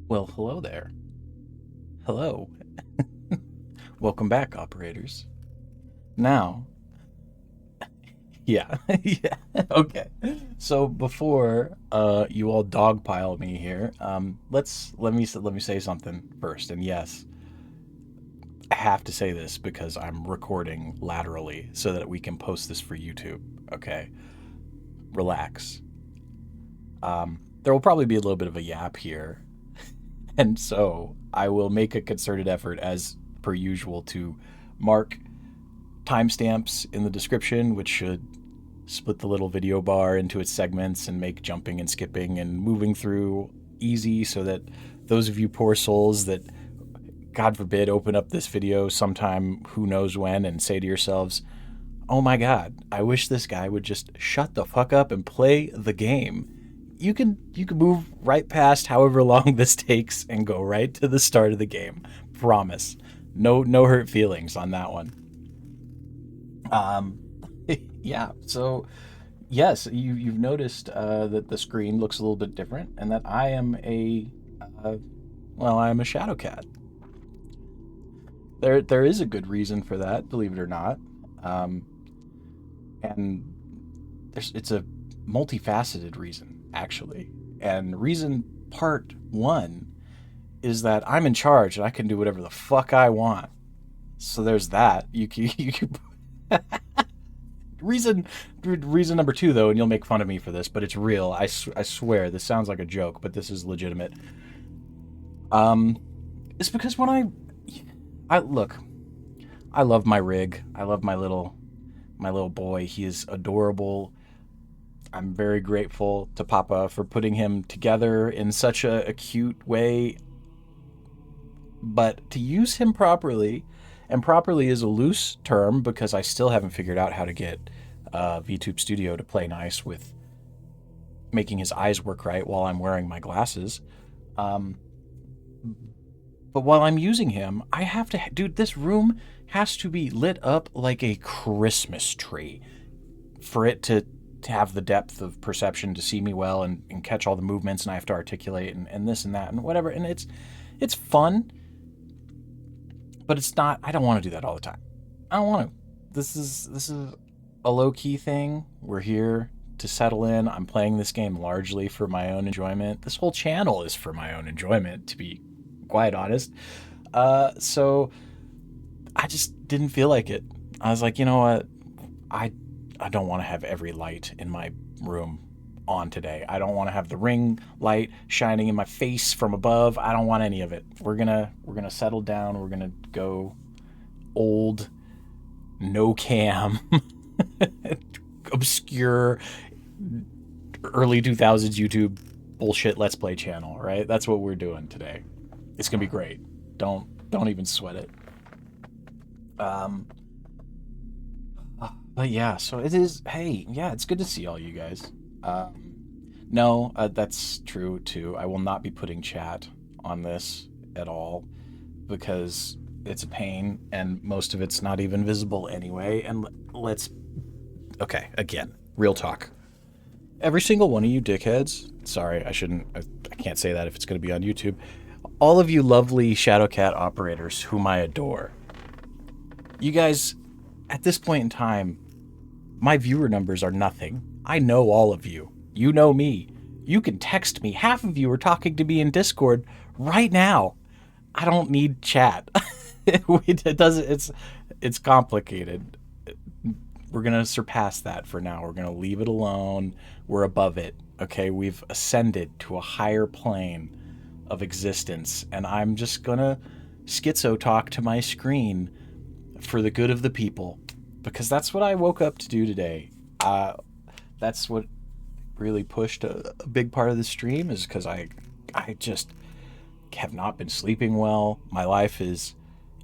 Well, hello there. Hello. Welcome back, operators. Now, yeah, yeah, okay. So before you all dogpile me here, let me say something first. And yes, I have to say this because I'm recording laterally so that we can post this for YouTube. Okay, relax. There will probably be a little bit of a yap here, and so I will make a concerted effort, as per usual, to mark timestamps in the description, which should split the little video bar into its segments and make jumping and skipping and moving through easy so that those of you poor souls that, God forbid, open up this video sometime who knows when and say to yourselves, oh my God, I wish this guy would just shut the fuck up and play the game. You can move right past however long this takes and go right to the start of the game. Promise. No hurt feelings on that one. Um yeah, so yes, you've noticed that the screen looks a little bit different, and that I am uh, I am a shadow cat. There is a good reason for that, believe it or not, um, and it's a multifaceted reason actually. And reason part one is that I'm in charge and I can do whatever the fuck I want. So there's that. You can reason number two, though, and you'll make fun of me for this, but it's real. I swear this sounds like a joke, but this is legitimate. Um, it's because when I look, I love my rig. I love my little boy. He is adorable. I'm very grateful to Papa for putting him together in such a cute way. But to use him properly, and properly is a loose term because I still haven't figured out how to get VTube Studio to play nice with making his eyes work right while I'm wearing my glasses. Um, but while I'm using him, I have to, dude, this room has to be lit up like a Christmas tree for it to have the depth of perception to see me well and catch all the movements, and I have to articulate and this and that and whatever. And it's fun, but it's not. I don't want to do that all the time. I don't want to. This is a low key thing. We're here to settle in. I'm playing this game largely for my own enjoyment. This whole channel is for my own enjoyment, to be quite honest. So I just didn't feel like it. I was like, you know what? I I don't want to have every light in my room on today. I don't want to have the ring light shining in my face from above. I don't want any of it. We're gonna settle down. We're gonna go old, no cam, obscure early 2000s YouTube bullshit let's play channel, right? That's what we're doing today. It's gonna be great. Don't even sweat it. Um but yeah, so it is. Hey, yeah, it's good to see all you guys. No, that's true too. I will not be putting chat on this at all because it's a pain and most of it's not even visible anyway. And let's. Okay, again, real talk. Every single one of you dickheads. Sorry, I shouldn't. I can't say that if it's going to be on YouTube. All of you lovely Shadowcat operators whom I adore. You guys, at this point in time, my viewer numbers are nothing. I know all of you. You know me. You can text me. Half of you are talking to me in Discord right now. I don't need chat. It doesn't. It's complicated. We're gonna surpass that for now. We're gonna leave it alone. We're above it. Okay, we've ascended to a higher plane of existence, and I'm just gonna schizo talk to my screen for the good of the people because that's what I woke up to do today. That's what really pushed a big part of the stream is because I just have not been sleeping well. My life is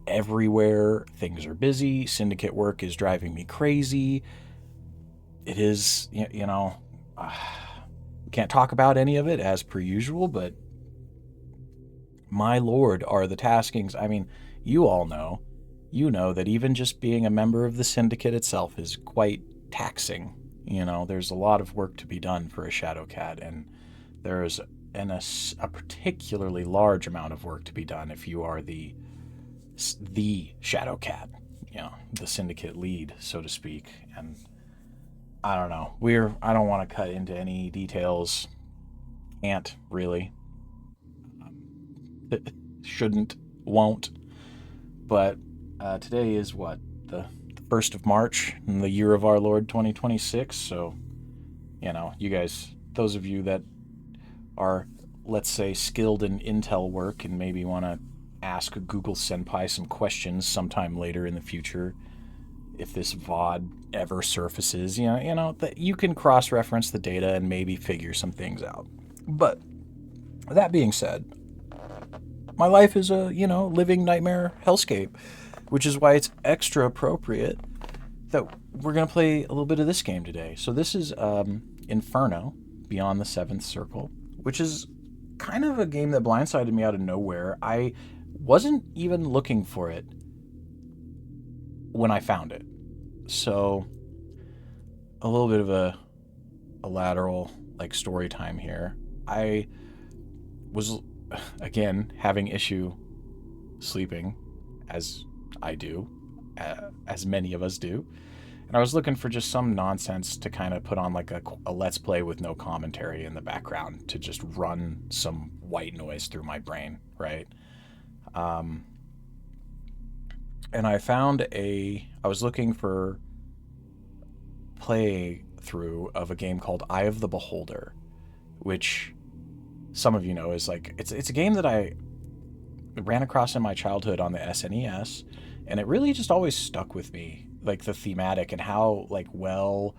everywhere. Things are busy. Syndicate work is driving me crazy. It is, can't talk about any of it as per usual, but my lord, are the taskings. I mean, you all know. You know that even just being a member of the syndicate itself is quite taxing. There's a lot of work to be done for a shadow cat, and there's and a particularly large amount of work to be done if you are the Shadow Cat, the syndicate lead, so to speak. And I don't know. I don't want to cut into any details. Can't really. Shouldn't. Won't. But today is what, the 1st of March in the year of our Lord 2026. So, you guys, those of you that are, let's say, skilled in intel work and maybe want to ask Google Senpai some questions sometime later in the future, if this VOD ever surfaces, that you can cross-reference the data and maybe figure some things out. But that being said, my life is a, living nightmare hellscape, which is why it's extra appropriate that we're going to play a little bit of this game today. So this is Inferno, Beyond the Seventh Circle, which is kind of a game that blindsided me out of nowhere. I wasn't even looking for it when I found it. So a little bit of a lateral story time here. I was, again, having issue sleeping, as I do, as many of us do. And I was looking for just some nonsense to kind of put on a let's play with no commentary in the background to just run some white noise through my brain, right? And I found I was looking for playthrough of a game called Eye of the Beholder, which some of you know is it's a game that I ran across in my childhood on the SNES, and it really just always stuck with me, the thematic and how well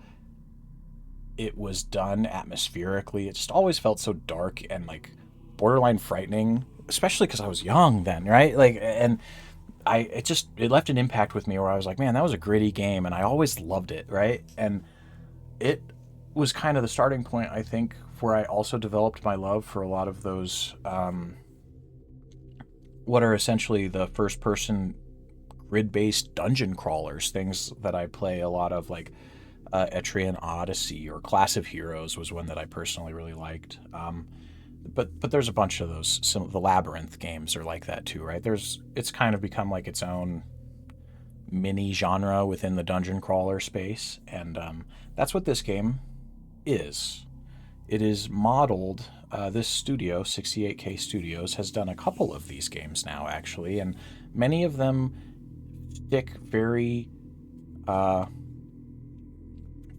it was done atmospherically. It just always felt so dark and borderline frightening, especially because I was young then, right? And it left an impact with me where I was like, man, that was a gritty game, and I always loved it, right? And it was kind of the starting point, I think, where I also developed my love for a lot of those what are essentially the first-person grid-based dungeon crawlers, things that I play a lot of, Etrian Odyssey or Class of Heroes was one that I personally really liked. But there's a bunch of those. Some of the Labyrinth games are like that too, right? It's kind of become its own mini genre within the dungeon crawler space, and that's what this game is. It is modeled. This studio, 68K Studios, has done a couple of these games now, actually, and many of them stick very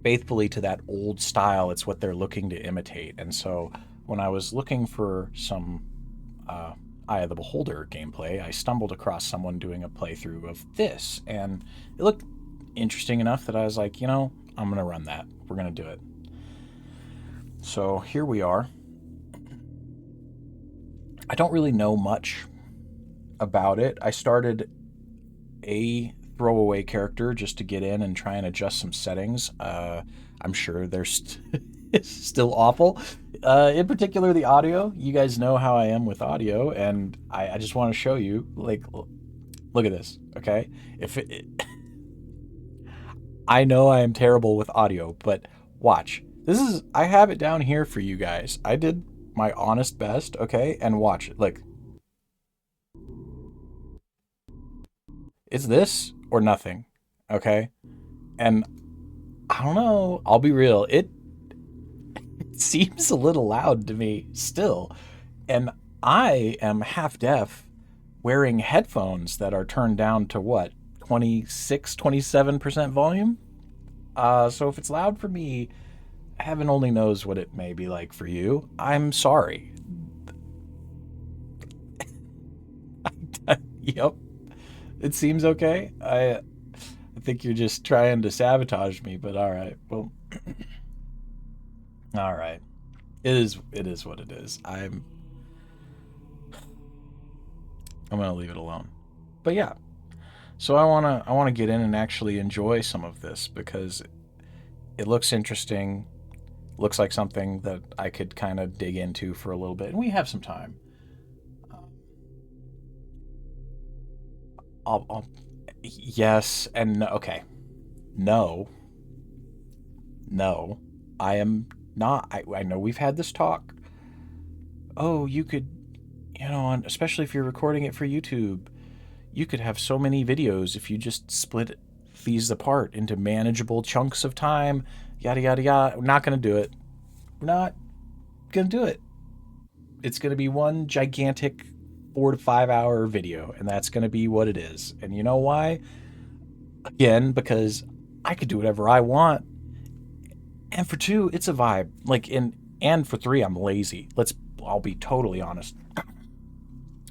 faithfully to that old style. It's what they're looking to imitate. And so when I was looking for some Eye of the Beholder gameplay, I stumbled across someone doing a playthrough of this, and it looked interesting enough that I was like, I'm going to run that. We're going to do it. So here we are. I don't really know much about it. I started a throwaway character just to get in and try and adjust some settings. I'm sure they're still awful. In particular, the audio. You guys know how I am with audio, and I just want to show you, look at this, okay? I know I am terrible with audio, but watch. I have it down here for you guys. I did my honest best, okay? And watch it. It's this or nothing, okay? And I don't know. I'll be real. It seems a little loud to me still. And I am half deaf, wearing headphones that are turned down to what? 26, 27% volume? So if it's loud for me, heaven only knows what it may be like for you. I'm sorry. Yep. It seems okay. I think you're just trying to sabotage me, but all right. Well, all right. It is what it is. I'm going to leave it alone. But yeah. So I want to get in and actually enjoy some of this because it looks interesting. Looks like something that I could kind of dig into for a little bit, and we have some time. Yes and no. Okay. No. I am not. I know we've had this talk. oh, you could, especially if you're recording it for YouTube, you could have so many videos if you just split these apart into manageable chunks of time, yada, yada, yada. We're not going to do it. We're not going to do it. It's going to be one gigantic 4 to 5 hour video, and that's going to be what it is. And you know why? Again, because I could do whatever I want. And for two, it's a vibe. And for three, I'm lazy. I'll be totally honest.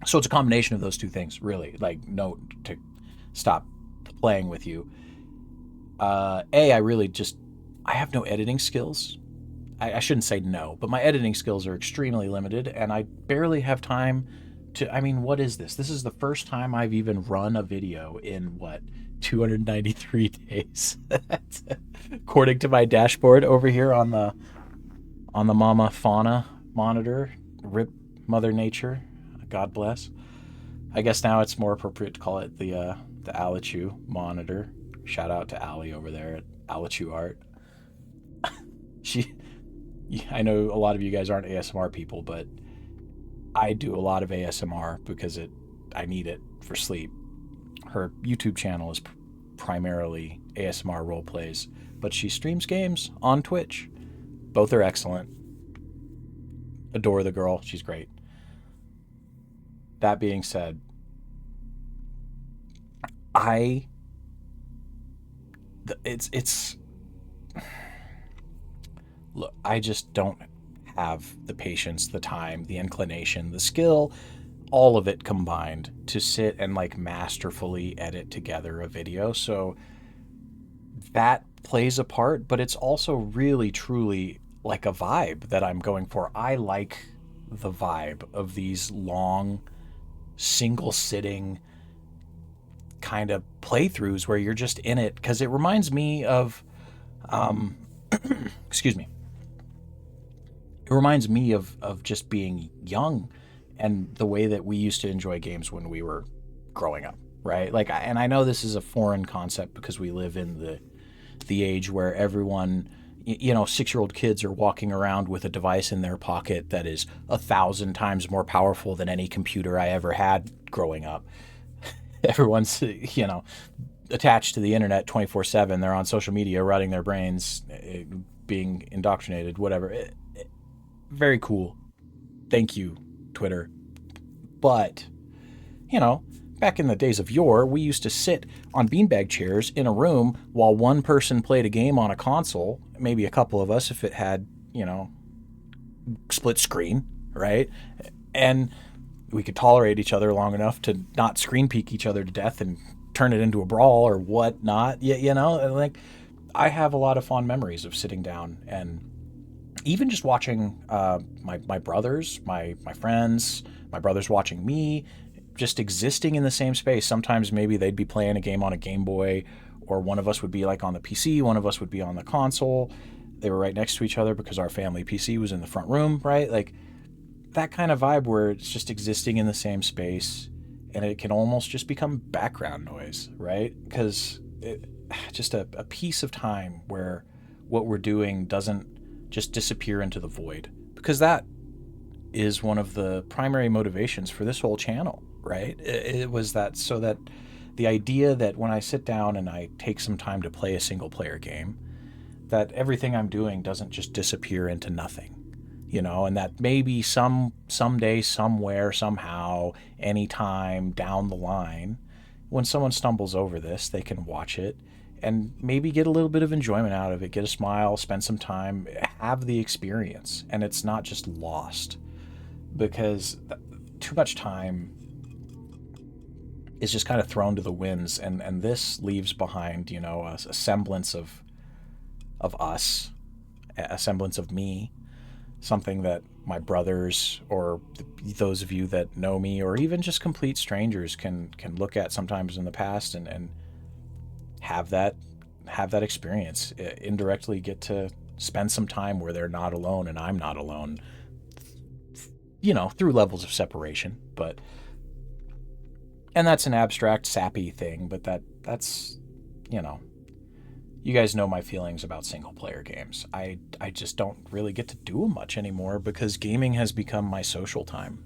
So it's a combination of those two things, really. No, to stop playing with you. I have no editing skills. I shouldn't say no, but my editing skills are extremely limited, and I barely have time to. I mean, what is this? This is the first time I've even run a video in 293 days, according to my dashboard over here on the Mama Fauna monitor. Rip Mother Nature, God bless. I guess now it's more appropriate to call it the Alichu monitor. Shout out to Allie over there at Alichu Art. I know a lot of you guys aren't ASMR people, but I do a lot of ASMR because I need it for sleep. Her YouTube channel is primarily ASMR role plays, but she streams games on Twitch. Both are excellent. Adore the girl. She's great. That being said, look, I just don't have the patience, the time, the inclination, the skill, all of it combined to sit and masterfully edit together a video. So that plays a part, but it's also really truly like a vibe that I'm going for. I like the vibe of these long, single sitting kind of playthroughs where you're just in it, because it reminds me of excuse me, it reminds me of just being young and the way that we used to enjoy games when we were growing up, right? And I know this is a foreign concept because we live in the age where everyone, 6-year-old kids are walking around with a device in their pocket that is 1,000 times more powerful than any computer I ever had growing up. Everyone's, attached to the internet 24/7. They're on social media, rotting their brains, being indoctrinated, whatever. Very cool. Thank you, Twitter. But, back in the days of yore, we used to sit on beanbag chairs in a room while one person played a game on a console, maybe a couple of us if it had, split screen, right? And we could tolerate each other long enough to not screen peek each other to death and turn it into a brawl or whatnot. I have a lot of fond memories of sitting down and even just watching my brothers, my friends, my brothers watching me, just existing in the same space. Sometimes maybe they'd be playing a game on a Game Boy, or one of us would be on the PC, one of us would be on the console. They were right next to each other because our family PC was in the front room, right? That kind of vibe where it's just existing in the same space, and it can almost just become background noise, right? Because just a piece of time where what we're doing doesn't just disappear into the void, because that is one of the primary motivations for this whole channel, right? It was that, so that the idea that when I sit down and I take some time to play a single player game, that everything I'm doing doesn't just disappear into nothing, and that maybe someday, somewhere, somehow, anytime down the line, when someone stumbles over this, they can watch it and maybe get a little bit of enjoyment out of it, get a smile, spend some time, have the experience, and it's not just lost. Because too much time is just kind of thrown to the winds, and this leaves behind, a semblance of us, a semblance of me, something that my brothers or those of you that know me, or even just complete strangers can look at sometimes in the past and have that experience, indirectly get to spend some time where they're not alone and I'm not alone, through levels of separation. And that's an abstract, sappy thing, but that's you guys know my feelings about single player games. I just don't really get to do them much anymore because gaming has become my social time.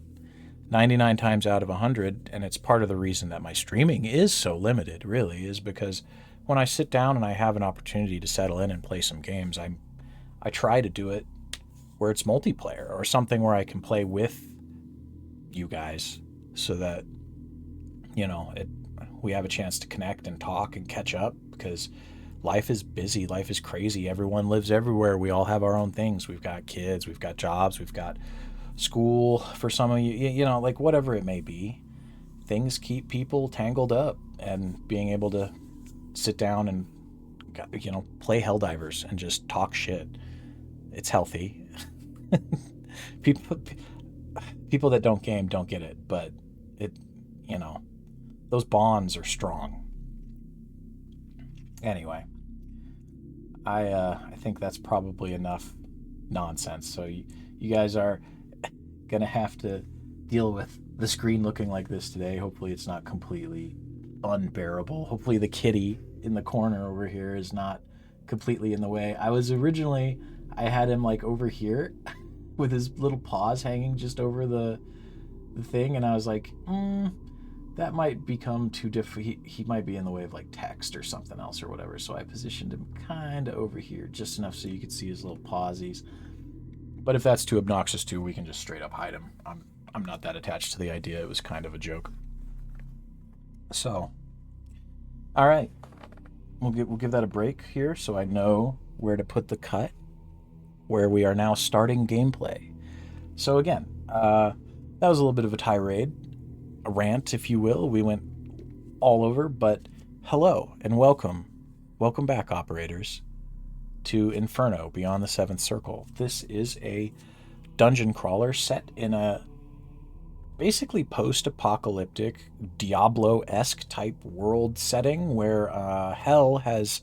99 times out of 100, and it's part of the reason that my streaming is so limited, really, is because when I sit down and I have an opportunity to settle in and play some games, I try to do it where it's multiplayer or something where I can play with you guys so that, we have a chance to connect and talk and catch up because life is busy, life is crazy, everyone lives everywhere, we all have our own things, we've got kids, we've got jobs, we've got school for some of you, like whatever it may be. Things keep people tangled up, and being able to sit down and play Helldivers and just talk shit, it's healthy. people people that don't game don't get it, but it those bonds are strong. Anyway, I think that's probably enough nonsense. So you guys are gonna have to deal with the screen looking like this today. Hopefully it's not completely unbearable. Hopefully the kitty in the corner over here is not completely in the way. I had him like over here with his little paws hanging just over the thing, and I was like, that might become too difficult. He might be in the way of like text or something else or whatever. So I positioned him kind of over here just enough so you could see his little pawsies. But if that's too obnoxious too, we can just straight up hide him. I'm not that attached to the idea. It was kind of a joke. So, all right, we'll give that a break here so I know where to put the cut, where we are now starting gameplay. So again, that was a little bit of a tirade, a rant, if you will. We went all over, but hello and welcome back, operators, to Inferno Beyond the Seventh Circle. This is a dungeon crawler set in a basically post-apocalyptic Diablo-esque type world setting where hell has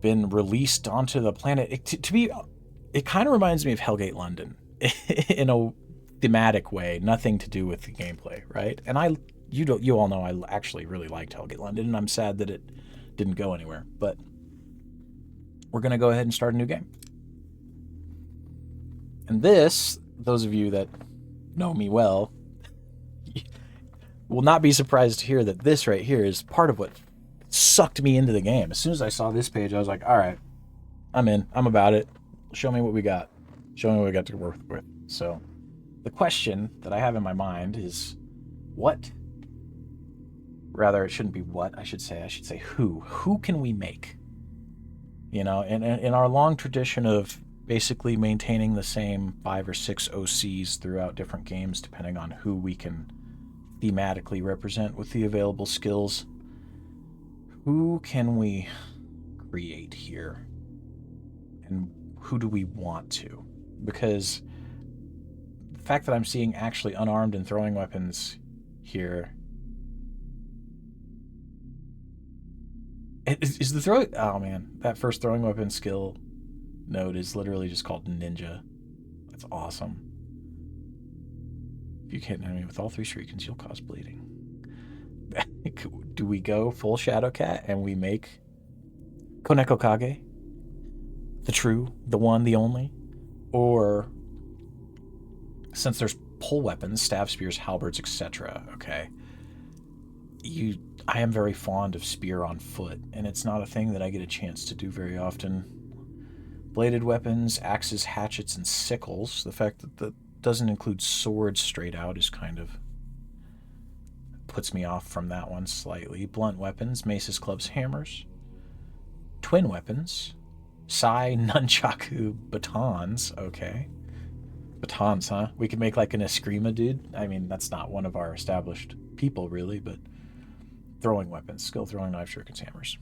been released onto the planet. It kind of reminds me of Hellgate London in a thematic way, nothing to do with the gameplay, right? And you all know I actually really liked Hellgate London, and I'm sad that it didn't go anywhere, but we're going to go ahead and start a new game. And this, those of you that know me well, will not be surprised to hear that this right here is part of what sucked me into the game. As soon as I saw this page, I was like, all right, I'm in. I'm about it. Show me what we got. Show me what we got to work with. So the question that I have in my mind is what? Rather, it shouldn't be what, I should say who. Who can we make? In our long tradition of basically maintaining the same 5 or 6 OCs throughout different games, depending on who we can thematically represent with the available skills, who can we create here? And who do we want to? Because the fact that I'm seeing actually unarmed and throwing weapons here is the throw. Oh man, that first throwing weapon skill node is literally just called Ninja. That's awesome. If you hit an enemy with all 3 shurikens, you'll cause bleeding. Do we go full Shadowcat and we make Koneko Kage the true, the one, the only? Or, since there's pole weapons, staff, spears, halberds, etc., okay, I am very fond of spear on foot, and it's not a thing that I get a chance to do very often. Bladed weapons, axes, hatchets, and sickles. The fact that that doesn't include swords straight out is kind of puts me off from that one slightly. Blunt weapons, maces, clubs, hammers. Twin weapons, sai, nunchaku, batons. Okay. Batons, huh? We could make like an Eskrima dude. I mean, that's not one of our established people, really, but throwing weapons, skill throwing, knife, shurikens, hammers.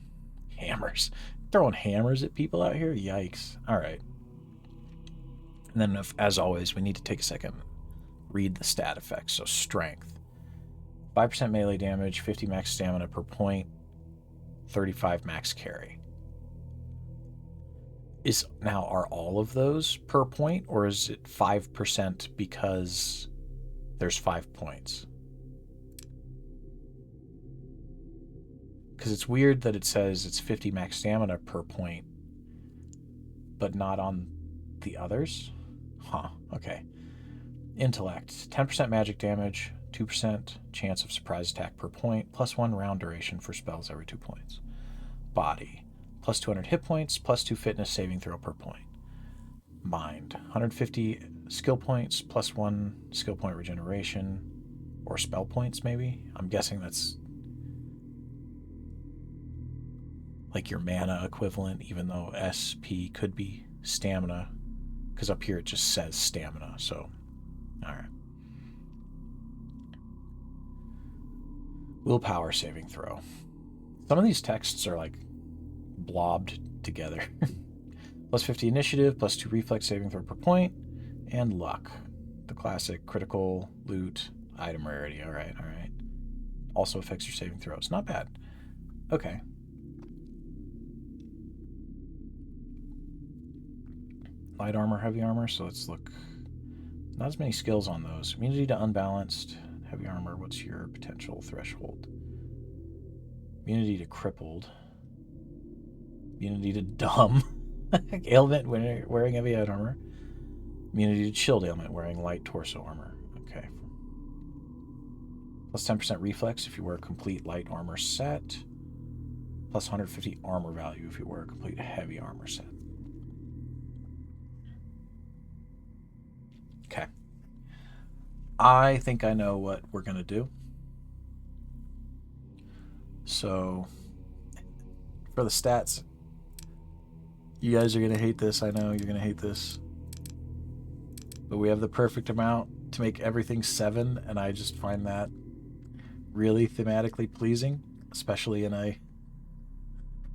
Hammers. Throwing hammers at people out here? Yikes. All right. And then, as always, we need to take a second, read the stat effects. So strength. 5% melee damage, 50 max stamina per point, 35 max carry. Are all of those per point, or is it 5% because there's 5 points? Because it's weird that it says it's 50 max stamina per point, but not on the others. Huh, okay. Intellect, 10% magic damage, 2% chance of surprise attack per point, +1 round duration for spells every 2 points. Body, plus 200 hit points, +2 fitness saving throw per point. Mind, 150 skill points, +1 skill point regeneration, or spell points maybe? I'm guessing that's like your mana equivalent, even though SP could be stamina, because up here it just says stamina, so alright. Willpower saving throw. Some of these texts are like blobbed together. +50 initiative, +2 reflex saving throw per point, and luck. The classic critical, loot, item rarity. Alright. Also affects your saving throws. Not bad. Okay. Light armor, heavy armor, so let's look. Not as many skills on those. Immunity to unbalanced. Heavy armor, what's your potential threshold? Immunity to crippled. Immunity to dumb. Ailment wearing heavy armor. Immunity to chilled ailment wearing light torso armor. Okay. +10% reflex if you wear a complete light armor set. +150 armor value if you wear a complete heavy armor set. Okay. I think I know what we're going to do. So, for the stats, you guys are going to hate this. I know you're going to hate this. But we have the perfect amount to make everything 7, and I just find that really thematically pleasing, especially in a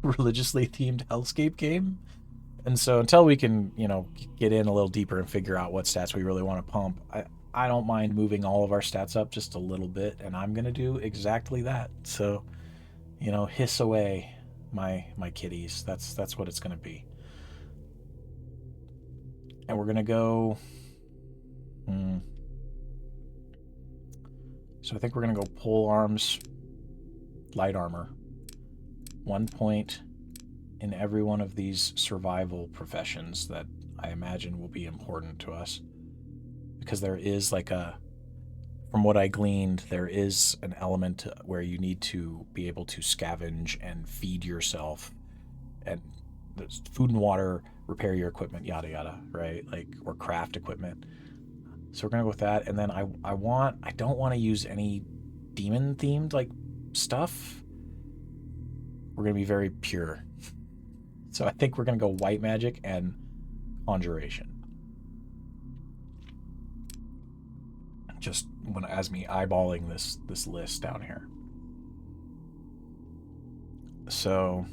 religiously themed hellscape game. And so until we can, get in a little deeper and figure out what stats we really want to pump, I don't mind moving all of our stats up just a little bit, and I'm going to do exactly that. So, hiss away, my kitties. That's what it's going to be. And we're going to go... So I think we're going to go pole arms, light armor. 1 point in every one of these survival professions that I imagine will be important to us. Because there is from what I gleaned, there is an element where you need to be able to scavenge and feed yourself, and there's food and water, repair your equipment, yada yada, right? Or craft equipment. So we're gonna go with that, and then I don't want to use any demon themed stuff. We're gonna be very pure. So I think we're gonna go white magic and conjuration. Just as me eyeballing this list down here. So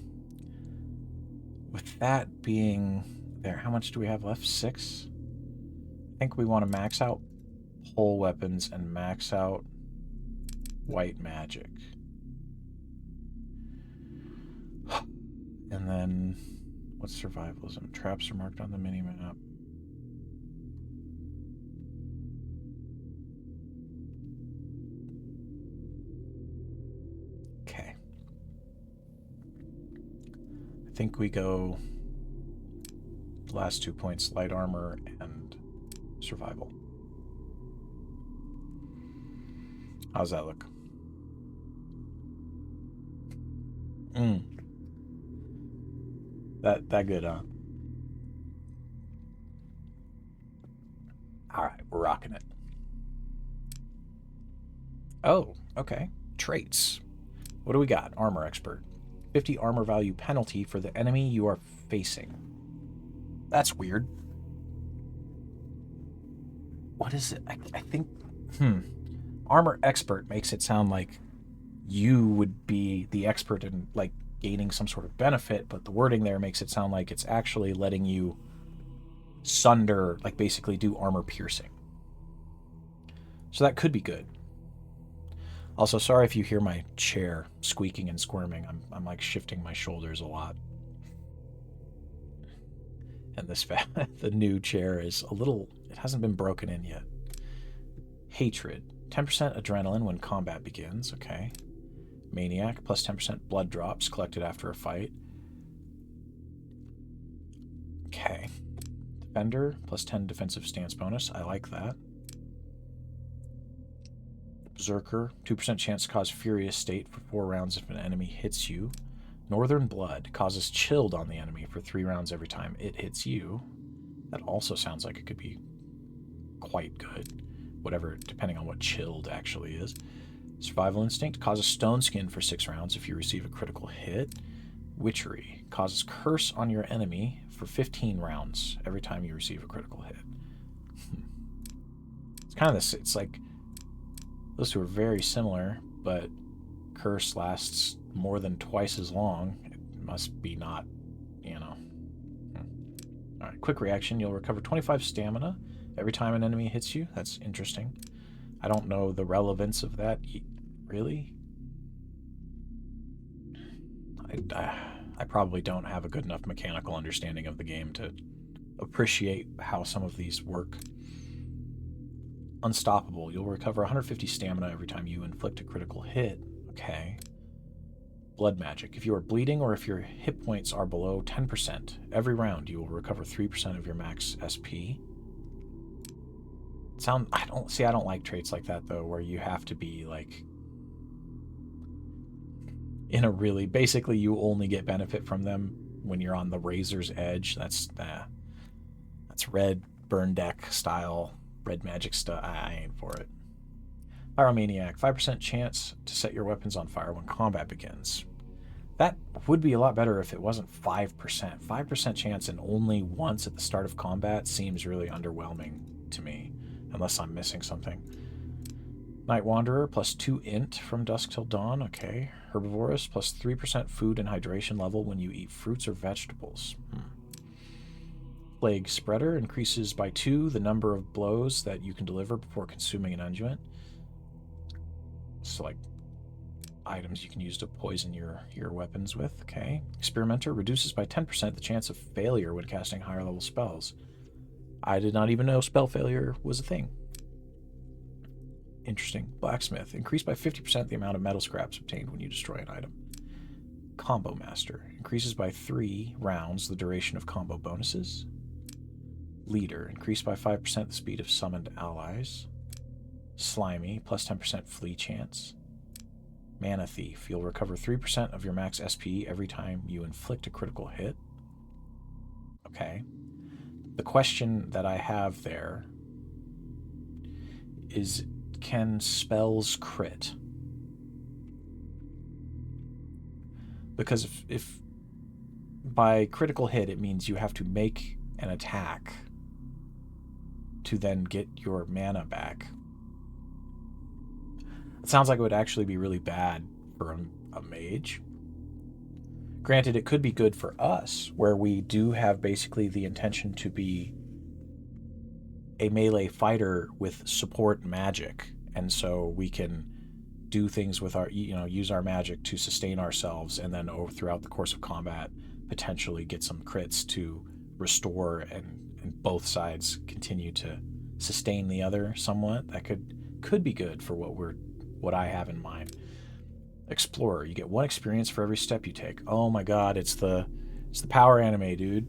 with that being there, how much do we have left? 6? I think we want to max out pole weapons and max out white magic. And then what's survivalism? Traps are marked on the mini-map. Okay. I think we go the last 2 points, light armor and survival. How's that look? That good, huh? Alright, we're rocking it. Oh, okay. Traits. What do we got? Armor expert. 50 armor value penalty for the enemy you are facing. That's weird. What is it? I think... Armor expert makes it sound like you would be the expert in, gaining some sort of benefit, but the wording there makes it sound like it's actually letting you sunder, basically do armor piercing. So that could be good. Also, sorry if you hear my chair squeaking and squirming. I'm shifting my shoulders a lot. And the new chair is a little... It hasn't been broken in yet. Hatred. 10% adrenaline when combat begins. Okay. Maniac, plus 10% blood drops collected after a fight. Okay. Defender, plus 10 defensive stance bonus. I like that. Berserker, 2% chance to cause furious state for 4 rounds if an enemy hits you. Northern Blood causes chilled on the enemy for 3 rounds every time it hits you. That also sounds like it could be quite good. Whatever, depending on what chilled actually is. Survival Instinct causes stone skin for 6 rounds if you receive a critical hit. Witchery causes curse on your enemy for 15 rounds every time you receive a critical hit. It's kind of this, it's like those two are very similar, but curse lasts more than twice as long. It must be not, you know. Alright, quick reaction. You'll recover 25 stamina every time an enemy hits you. That's interesting. I don't know the relevance of that, really. I probably don't have a good enough mechanical understanding of the game to appreciate how some of these work. Unstoppable. You'll recover 150 stamina every time you inflict a critical hit. Okay. Blood magic. If you are bleeding or if your hit points are below 10%, every round you will recover 3% of your max SP. I don't like traits like that though, where you have to be like in a really, basically you only get benefit from them when you're on the razor's edge. That's red burn deck style, red magic stuff. I ain't for it. Pyromaniac, 5% chance to set your weapons on fire when combat begins. That would be a lot better if it wasn't 5%. 5% chance and only once at the start of combat seems really underwhelming to me, unless I'm missing something. Night Wanderer, plus 2 int from dusk till dawn. Okay. Herbivorous, plus 3% food and hydration level when you eat fruits or vegetables. Plague Spreader, increases by 2 the number of blows that you can deliver before consuming an unguent. So, like, items you can use to poison your weapons with. Okay. Experimenter, reduces by 10% the chance of failure when casting higher level spells. I did not even know spell failure was a thing. Interesting. Blacksmith, increased by 50% the amount of metal scraps obtained when you destroy an item. Combo Master, increases by 3 rounds the duration of combo bonuses. Leader, increased by 5% the speed of summoned allies. Slimy, plus 10% flee chance. Mana Thief, you'll recover 3% of your max SP every time you inflict a critical hit. Okay. The question that I have there is, can spells crit? Because if by critical hit it means you have to make an attack to then get your mana back, it sounds like it would actually be really bad for a mage. Granted, it could be good for us, where we do have basically the intention to be a melee fighter with support magic, and so we can do things with our, use our magic to sustain ourselves, and then throughout the course of combat potentially get some crits to restore, and both sides continue to sustain the other somewhat. That could be good for what I have in mind. Explorer, you get 1 experience for every step you take. Oh my god, it's the power anime, dude.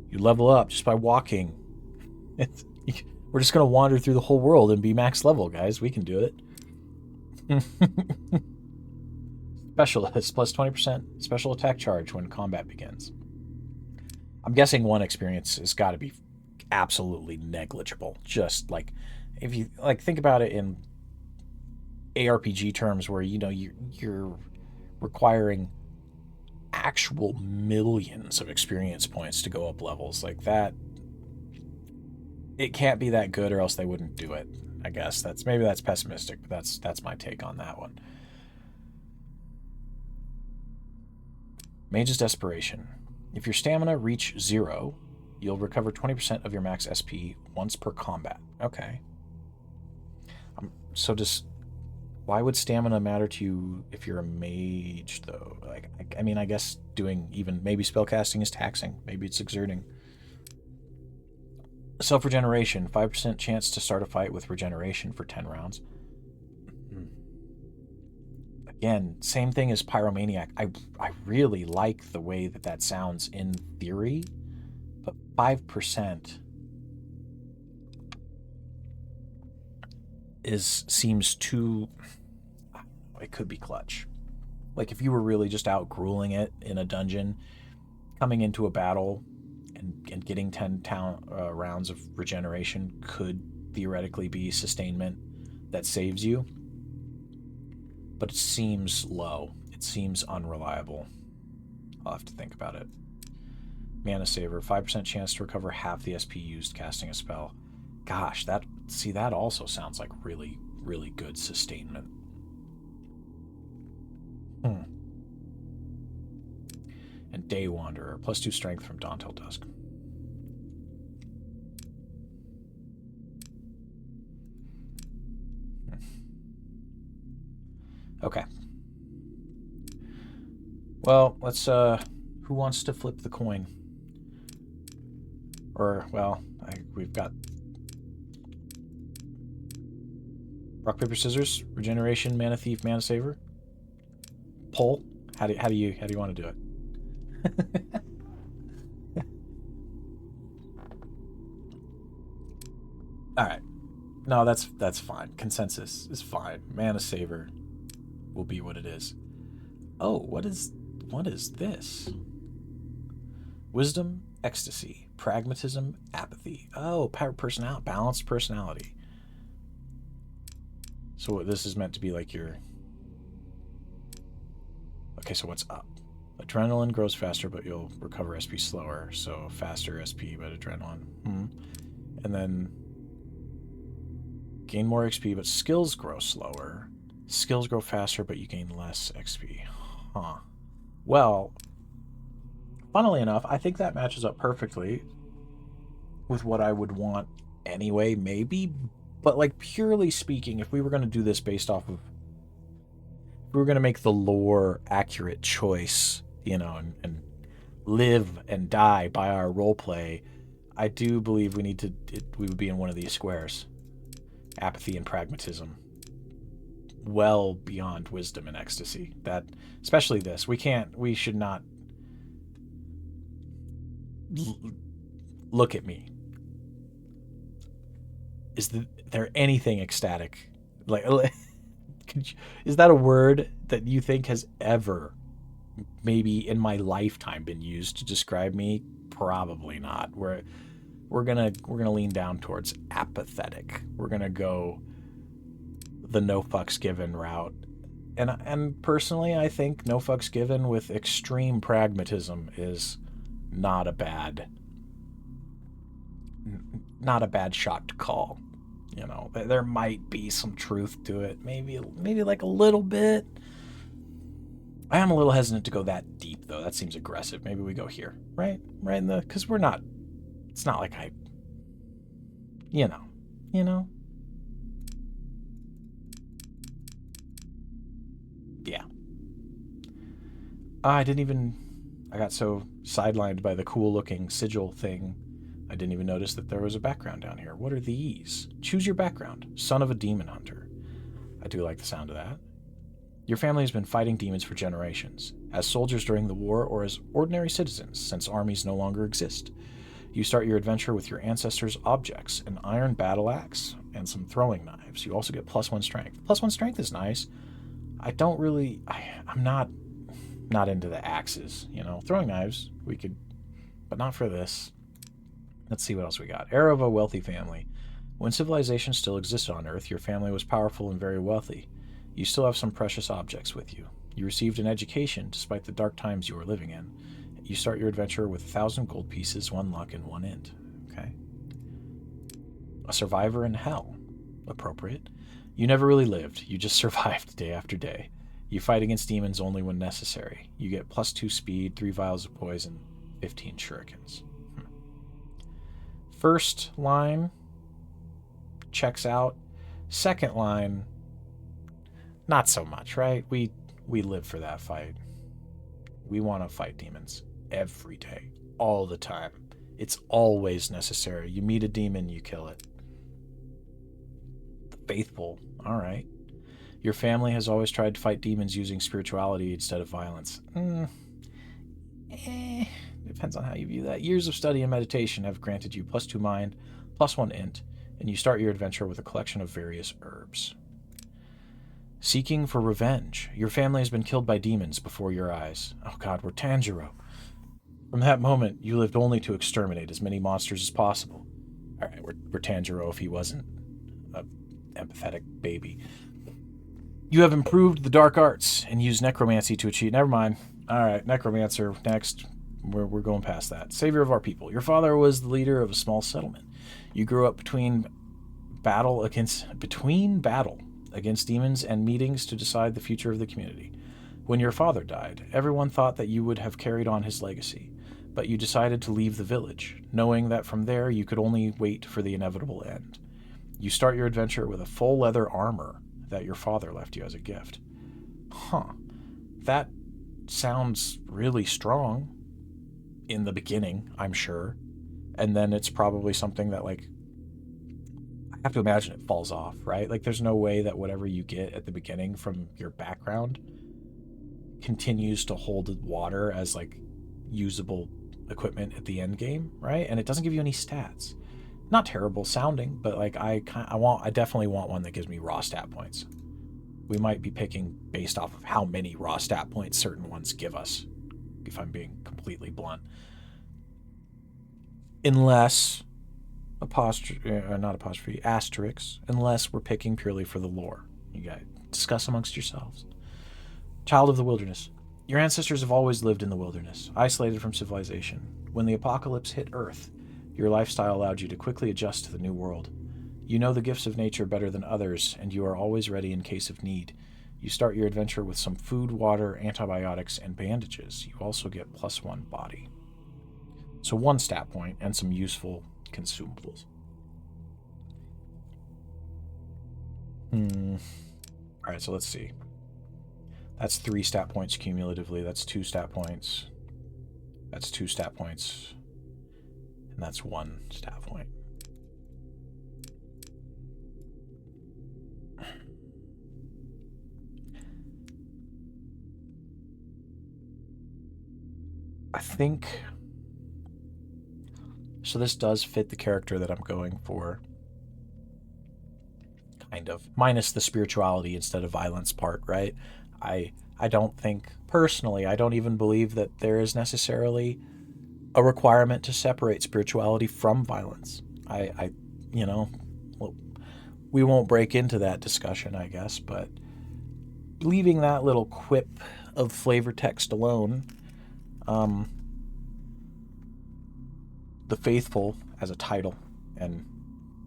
You level up just by walking. We're just gonna wander through the whole world and be max level, guys. We can do it. Specialist, plus 20% special attack charge when combat begins. I'm guessing 1 experience has got to be absolutely negligible. Just like, if you think about it in ARPG terms, where you're requiring actual millions of experience points to go up levels like that. It can't be that good, or else they wouldn't do it. I guess maybe that's pessimistic, but that's my take on that one. Mage's Desperation. If your stamina reach 0, you'll recover 20% of your max SP once per combat. Okay. So why would stamina matter to you if you're a mage, though? I mean, I guess doing even maybe spellcasting is taxing. Maybe it's exerting. Self-regeneration, 5% chance to start a fight with regeneration for 10 rounds. Again, same thing as Pyromaniac. I really like the way that that sounds in theory, but 5% seems too... It could be clutch. Like if you were really just out grueling it in a dungeon, coming into a battle and getting 10 rounds of regeneration could theoretically be sustainment that saves you, but it seems low. It seems unreliable. I'll have to think about it. Mana Saver, 5% chance to recover half the SP used casting a spell. Gosh, that also sounds like really, really good sustainment. And Day Wanderer, +2 strength from dawn till dusk. Okay. Well, let's, who wants to flip the coin? Or, well, we've got rock, paper, scissors, regeneration, mana thief, mana saver. Poll. How do you want to do it? All right. No, that's fine. Consensus is fine. Mana saver will be what it is. Oh, what is this? Wisdom, ecstasy, pragmatism, apathy. Oh, personality, balanced personality. So this is meant to be like your... Okay, so what's up? Adrenaline grows faster, but you'll recover SP slower. So faster SP, but adrenaline. And then gain more XP, but skills grow slower. Skills grow faster, but you gain less XP. Huh. Well, funnily enough, I think that matches up perfectly with what I would want anyway, maybe. But, like, purely speaking, if we were going to do this based off of... If we were going to make the lore accurate choice, you know, and live and die by our roleplay, I do believe we would be in one of these squares. Apathy and pragmatism. Well beyond wisdom and ecstasy. That, especially this. We should not... Look at me. Is there anything ecstatic? Like, is that a word that you think has ever, maybe in my lifetime, been used to describe me? Probably not. We're gonna lean down towards apathetic. We're gonna go the no fucks given route. And personally, I think no fucks given with extreme pragmatism is not a bad shot to call. You know, there might be some truth to it. Maybe like a little bit. I am a little hesitant to go that deep, though. That seems aggressive. Maybe we go here, right? Right in the... Because we're not... It's not like I... You know? Yeah. I got so sidelined by the cool-looking sigil thing, I didn't even notice that there was a background down here. What are these? Choose your background. Son of a demon hunter. I do like the sound of that. Your family has been fighting demons for generations, as soldiers during the war or as ordinary citizens, since armies no longer exist. You start your adventure with your ancestors' objects, an iron battle axe, and some throwing knives. You also get +1 strength. +1 strength is nice. I don't really... I'm not into the axes, you know. Throwing knives, we could... But not for this. Let's see what else we got. Heir of a wealthy family. When civilization still existed on Earth, your family was powerful and very wealthy. You still have some precious objects with you. You received an education despite the dark times you were living in. You start your adventure with 1,000 gold pieces, 1 luck, and 1 int. Okay. A survivor in hell. Appropriate. You never really lived. You just survived day after day. You fight against demons only when necessary. You get +2 speed, 3 vials of poison, 15 shurikens. First line checks out. Second line, not so much, right? We live for that fight. We want to fight demons every day, all the time. It's always necessary. You meet a demon, you kill it. The faithful, all right. Your family has always tried to fight demons using spirituality instead of violence. Depends on how you view that. Years of study and meditation have granted you +2 mind, +1 int, and you start your adventure with a collection of various herbs. Seeking for revenge. Your family has been killed by demons before your eyes. Oh god, we're Tanjiro. From that moment, you lived only to exterminate as many monsters as possible. Alright, we're Tanjiro if he wasn't a empathetic baby. You have improved the dark arts and used necromancy to achieve... Never mind. Alright, necromancer, next. We're going past that. Savior of our people. Your father was the leader of a small settlement. You grew up between battle against demons and meetings to decide the future of the community. When your father died, everyone thought that you would have carried on his legacy, but you decided to leave the village, knowing that from there you could only wait for the inevitable end. You start your adventure with a full leather armor that your father left you as a gift. Huh. That sounds really strong in the beginning, I'm sure. And then it's probably something that, like, I have to imagine it falls off, right? Like, there's no way that whatever you get at the beginning from your background continues to hold water as, like, usable equipment at the end game, right? And it doesn't give you any stats. Not terrible sounding, but, like, I definitely want one that gives me raw stat points. We might be picking based off of how many raw stat points certain ones give us, if I'm being completely blunt. Unless, asterisks, unless we're picking purely for the lore. You guys discuss amongst yourselves. Child of the wilderness. Your ancestors have always lived in the wilderness, isolated from civilization. When the apocalypse hit Earth, your lifestyle allowed you to quickly adjust to the new world. You know the gifts of nature better than others, and you are always ready in case of need. You start your adventure with some food, water, antibiotics, and bandages. You also get +1 body. So 1 stat point and some useful consumables. Alright, so let's see. That's 3 stat points cumulatively. That's 2 stat points. That's 2 stat points. And that's 1 stat point. I think... So this does fit the character that I'm going for. Kind of. Minus the spirituality instead of violence part, right? I don't think, personally, I don't even believe that there is necessarily a requirement to separate spirituality from violence. You know, well, we won't break into that discussion, I guess, but leaving that little quip of flavor text alone, the Faithful as a title and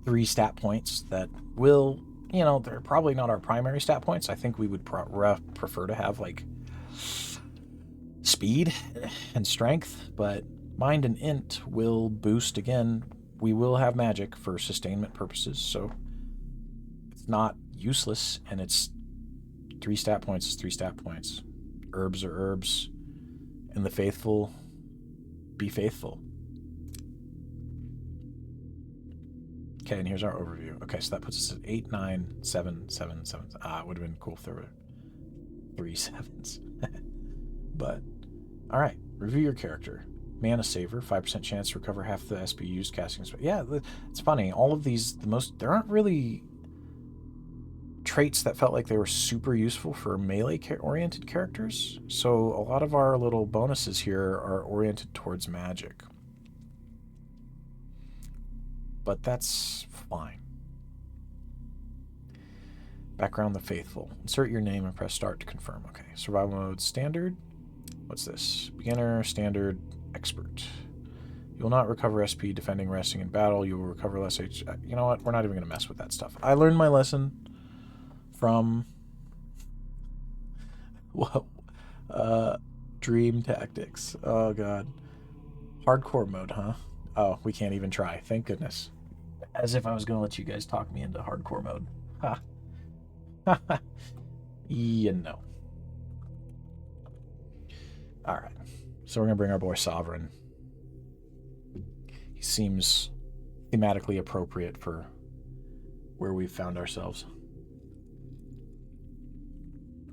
3 stat points that will, you know, they're probably not our primary stat points. I think we would prefer to have, like, speed and strength, but mind and int will boost again. We will have magic for sustainment purposes, so it's not useless, and it's 3 stat points is 3 stat points. Herbs are herbs, and the faithful be faithful. Okay, and here's our overview. Okay, so that puts us at 8, 9, 7, 7, 7. It would have been cool if there were 3 7s. But, alright, review your character. Mana Saver, 5% chance to recover half the SP used casting. Yeah, it's funny. All of these, there aren't really traits that felt like they were super useful for melee-oriented characters. So a lot of our little bonuses here are oriented towards magic. But that's fine. Background the Faithful. Insert your name and press start to confirm. Okay, survival mode standard. What's this? Beginner, standard, expert. You will not recover SP defending, resting in battle. You will recover less H. You know what? We're not even going to mess with that stuff. I learned my lesson from Dream Tactics. Oh god. Hardcore mode, huh? Oh, we can't even try. Thank goodness. As if I was going to let you guys talk me into hardcore mode. Ha. You know. Alright. So we're going to bring our boy Sovereign. He seems thematically appropriate for where we've found ourselves.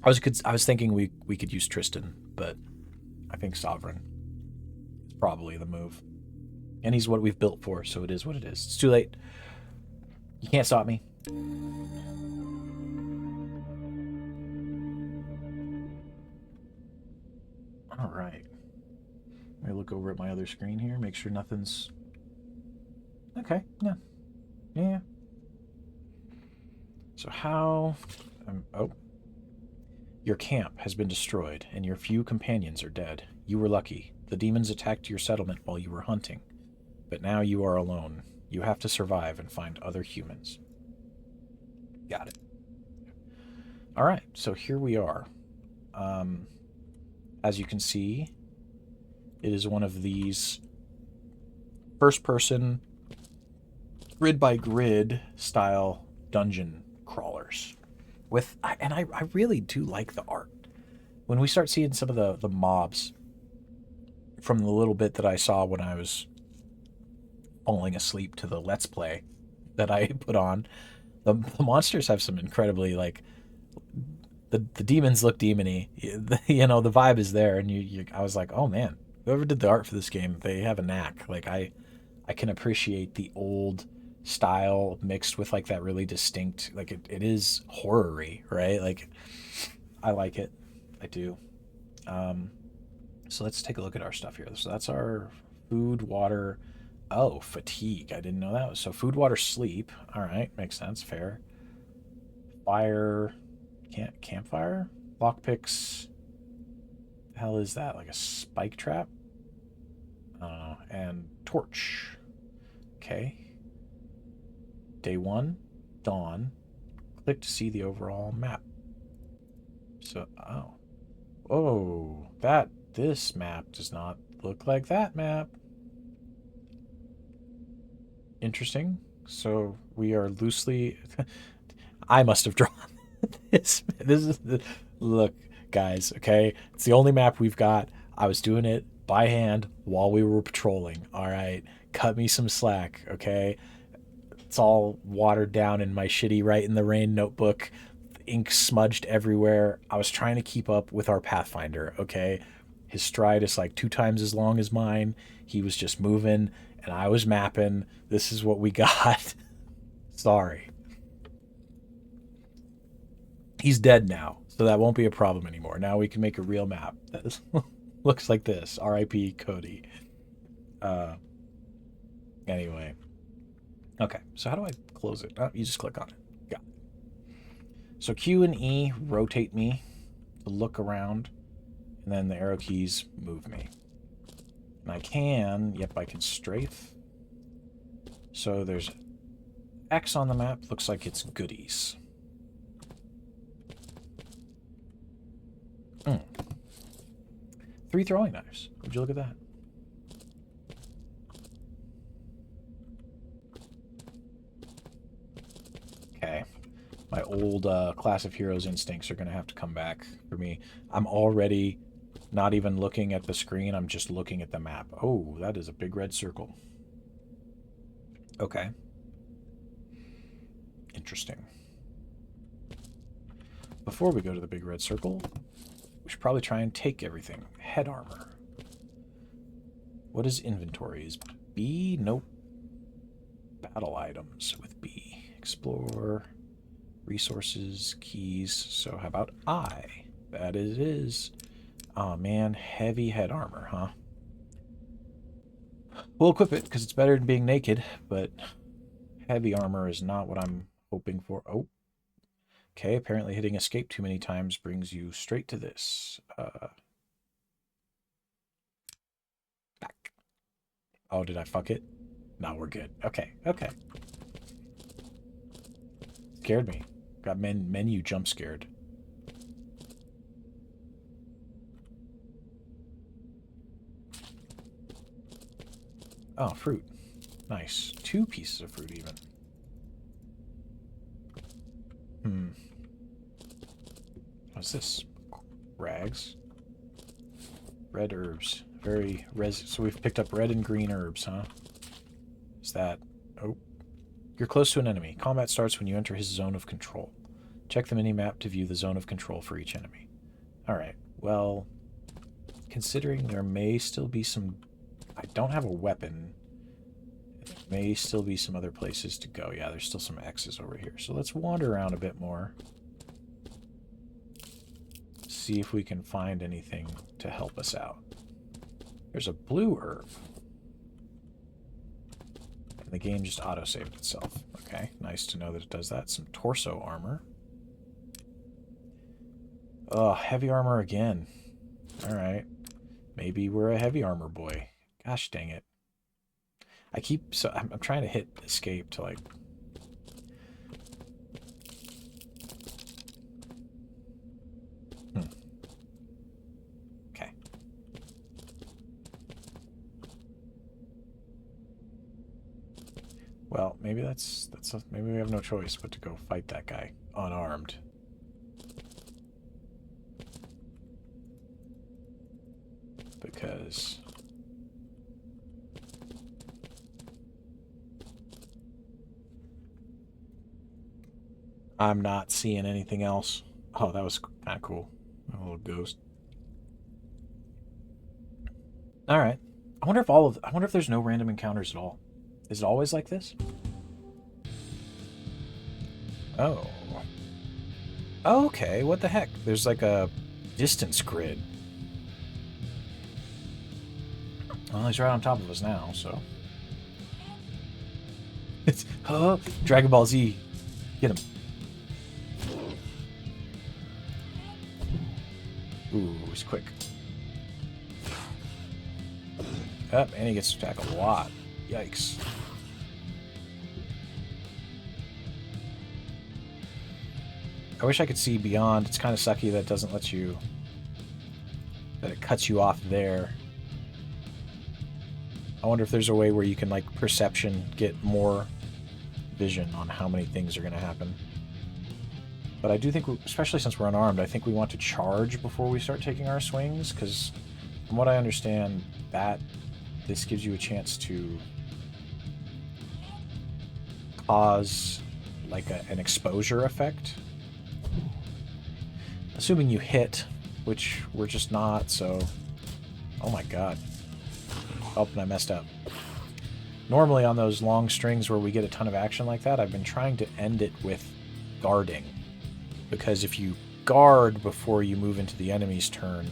I was thinking we could use Tristan, but I think Sovereign is probably the move. And he's what we've built for, so it is what it is. It's too late. You can't stop me. All right. Let me look over at my other screen here, make sure nothing's... Okay, yeah. Yeah. So how... oh. Your camp has been destroyed, and your few companions are dead. You were lucky. The demons attacked your settlement while you were hunting. But now you are alone. You have to survive and find other humans. Got it. Alright, so here we are. As you can see, it is one of these first-person, grid-by-grid style dungeon crawlers. And I really do like the art. When we start seeing some of the mobs from the little bit that I saw when I was falling asleep to the Let's Play that I put on, the monsters have some incredibly, like, the demons look demony. You know, the vibe is there, and I was like, oh man, whoever did the art for this game, they have a knack. Like, I can appreciate the old style mixed with like that really distinct, like it is horror-y, right? Like, I like it. I do. So let's take a look at our stuff here. So that's our food, water. Oh, fatigue. I didn't know that was so. Food, water, sleep. All right, makes sense. Fair. Fire. Campfire. Lockpicks. The hell is that? Like a spike trap? I don't know. And torch. Okay. Day 1. Dawn. Click to see the overall map. So, oh. Oh, this map does not look like that map. Interesting. So we are loosely... I must have drawn this. This is the... Look, guys, okay? It's the only map we've got. I was doing it by hand while we were patrolling, all right? Cut me some slack, okay? It's all watered down in my shitty Write in the Rain notebook. Ink smudged everywhere. I was trying to keep up with our Pathfinder, okay? His stride is like 2 times as long as mine. He was just moving, and I was mapping. This is what we got. Sorry. He's dead now, so that won't be a problem anymore. Now we can make a real map that looks like this. R.I.P. Cody. Anyway. Okay, so how do I close it? Oh, you just click on it. Got it. So Q and E rotate me to look around, and then the arrow keys move me. And I can strafe. So there's X on the map, looks like it's goodies. 3 throwing knives. Would you look at that? Okay. My old Class of Heroes instincts are going to have to come back for me. I'm already not even looking at the screen. I'm just looking at the map. Oh, that is a big red circle. Okay. Interesting. Before we go to the big red circle, we should probably try and take everything. Head armor. What is inventory? Is B? Nope. Battle items with B. Explore. Resources. Keys. So how about I? That it is. Oh man, heavy head armor, huh? We'll equip it because it's better than being naked, but heavy armor is not what I'm hoping for. Oh. Okay, apparently hitting escape too many times brings you straight to this. Back. Oh, did I fuck it? No, we're good. Okay, okay. Scared me. Got menu jump scared. Oh, fruit. Nice. 2 pieces of fruit even. What's this? Rags. Red herbs. Very so we've picked up red and green herbs, huh? Is that... Oh. You're close to an enemy. Combat starts when you enter his zone of control. Check the mini-map to view the zone of control for each enemy. Alright, well, considering there may still be some... I don't have a weapon. There may still be some other places to go. Yeah, there's still some X's over here. So let's wander around a bit more. See if we can find anything to help us out. There's a blue herb. And the game just auto-saved itself. Okay, nice to know that it does that. Some torso armor. Oh, heavy armor again. Alright. Maybe we're a heavy armor boy. Gosh dang it. I'm trying to hit escape to like... Okay. Well, maybe maybe we have no choice but to go fight that guy unarmed. Because I'm not seeing anything else. Oh, that was kind of cool. A little ghost. All right. I wonder if there's no random encounters at all. Is it always like this? Oh. Okay, what the heck? There's like a distance grid. Well, he's right on top of us now, so. It's Dragon Ball Z. Get him. Ooh, he's quick. Up, and he gets to attack a lot. Yikes. I wish I could see beyond. It's kind of sucky that it doesn't let you... that it cuts you off there. I wonder if there's a way where you can, like, perception, get more vision on how many things are going to happen. But I do think, especially since we're unarmed, I think we want to charge before we start taking our swings, because from what I understand, this gives you a chance to cause, like, an exposure effect. Assuming you hit, which we're just not, so... Oh my god. Oh, and I messed up. Normally on those long strings where we get a ton of action like that, I've been trying to end it with guarding. Because if you guard before you move into the enemy's turn,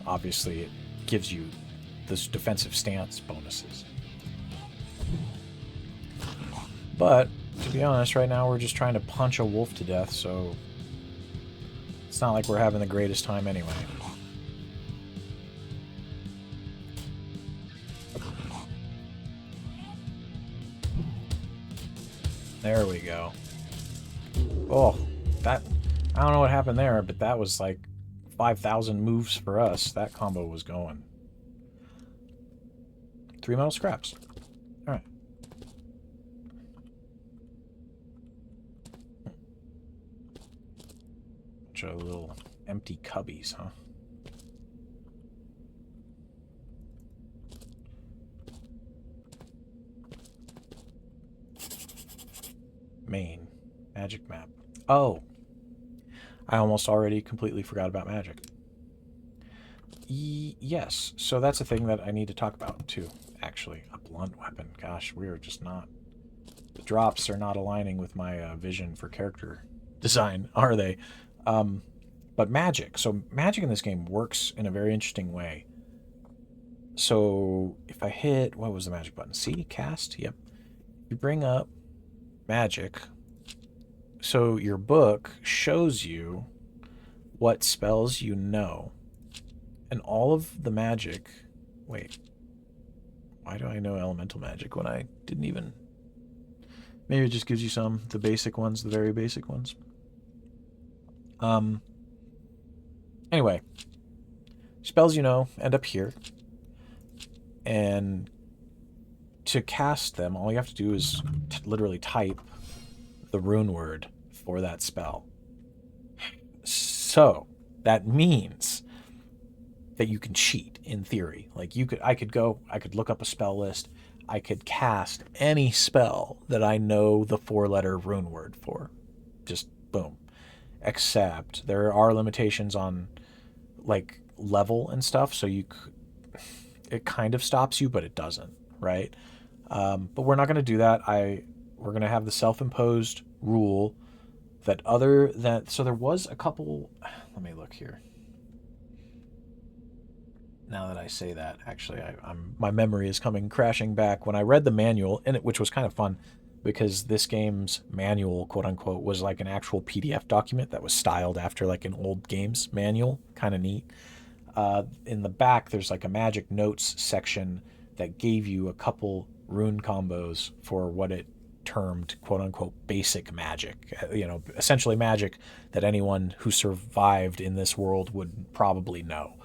obviously it gives you those defensive stance bonuses. But, to be honest, right now we're just trying to punch a wolf to death, so... It's not like we're having the greatest time anyway. There we go. Oh, that... I don't know what happened there, but that was like 5,000 moves for us. That combo was going. 3 metal scraps. Alright. Bunch of little empty cubbies, huh? Main. Magic map. Oh! I almost already completely forgot about magic. Yes, so that's a thing that I need to talk about, too, actually. A blunt weapon. Gosh, we are just not... The drops are not aligning with my vision for character design, are they? But magic. So magic in this game works in a very interesting way. So if I hit... What was the magic button? C? Cast? Yep. You bring up magic... So your book shows you what spells you know. And all of the magic... Wait. Why do I know elemental magic when I didn't even... Maybe it just gives you some. The basic ones, the very basic ones. Anyway. Spells you know end up here. And to cast them, all you have to do is literally type the rune word for that spell. So that means that you can cheat in theory. Like I could look up a spell list, I could cast any spell that I know the 4-letter rune word for. Just boom. except there are limitations on like level and stuff, so it kind of stops you, but it doesn't, right? But we're not going to do that. We're going to have the self-imposed rule that other than, so there was a couple. Let me look here. Now that I say that, actually, my memory is coming crashing back. When I read the manual, which was kind of fun, because this game's manual, quote unquote, was like an actual PDF document that was styled after like an old game's manual. Kind of neat. In the back, there's like a magic notes section that gave you a couple rune combos for what it termed, quote unquote, basic magic. Essentially magic that anyone who survived in this world would probably know.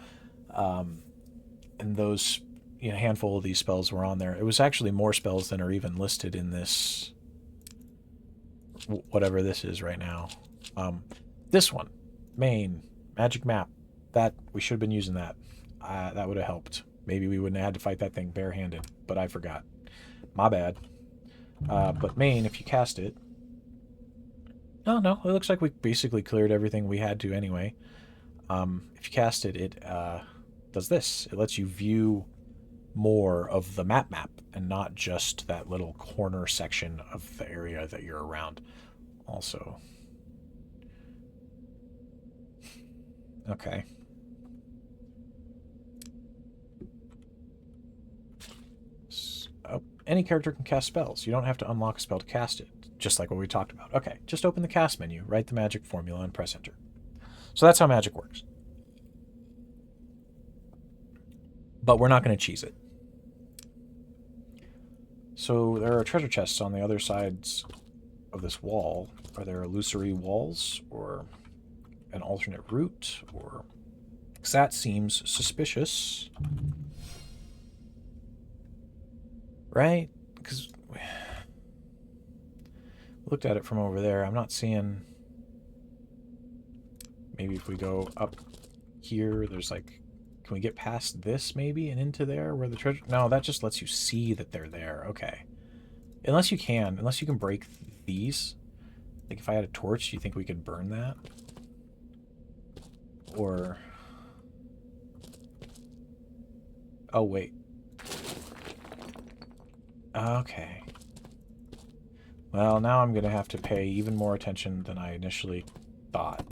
And those, handful of these spells were on there. It was actually more spells than are even listed in this, whatever this is right now. This one, main magic map. That we should have been using that. That would have helped. Maybe we wouldn't have had to fight that thing barehanded, but I forgot. My bad. But main, if you cast it... No, it looks like we basically cleared everything we had to anyway. If you cast it, it does this. It lets you view more of the map and not just that little corner section of the area that you're around. Also. Okay. Any character can cast spells. You don't have to unlock a spell to cast it, just like what we talked about. Okay, just open the cast menu, write the magic formula, and press enter. So that's how magic works. But we're not going to cheese it. So there are treasure chests on the other sides of this wall. Are there illusory walls, or an alternate route, or... because that seems suspicious. Right? Because we looked at it from over there. I'm not seeing... Maybe if we go up here, there's like... Can we get past this maybe and into there where the treasure... No, that just lets you see that they're there. Okay. Unless you can break these. Like if I had a torch, do you think we could burn that? Or... Oh, wait. Okay. Well, now I'm going to have to pay even more attention than I initially thought.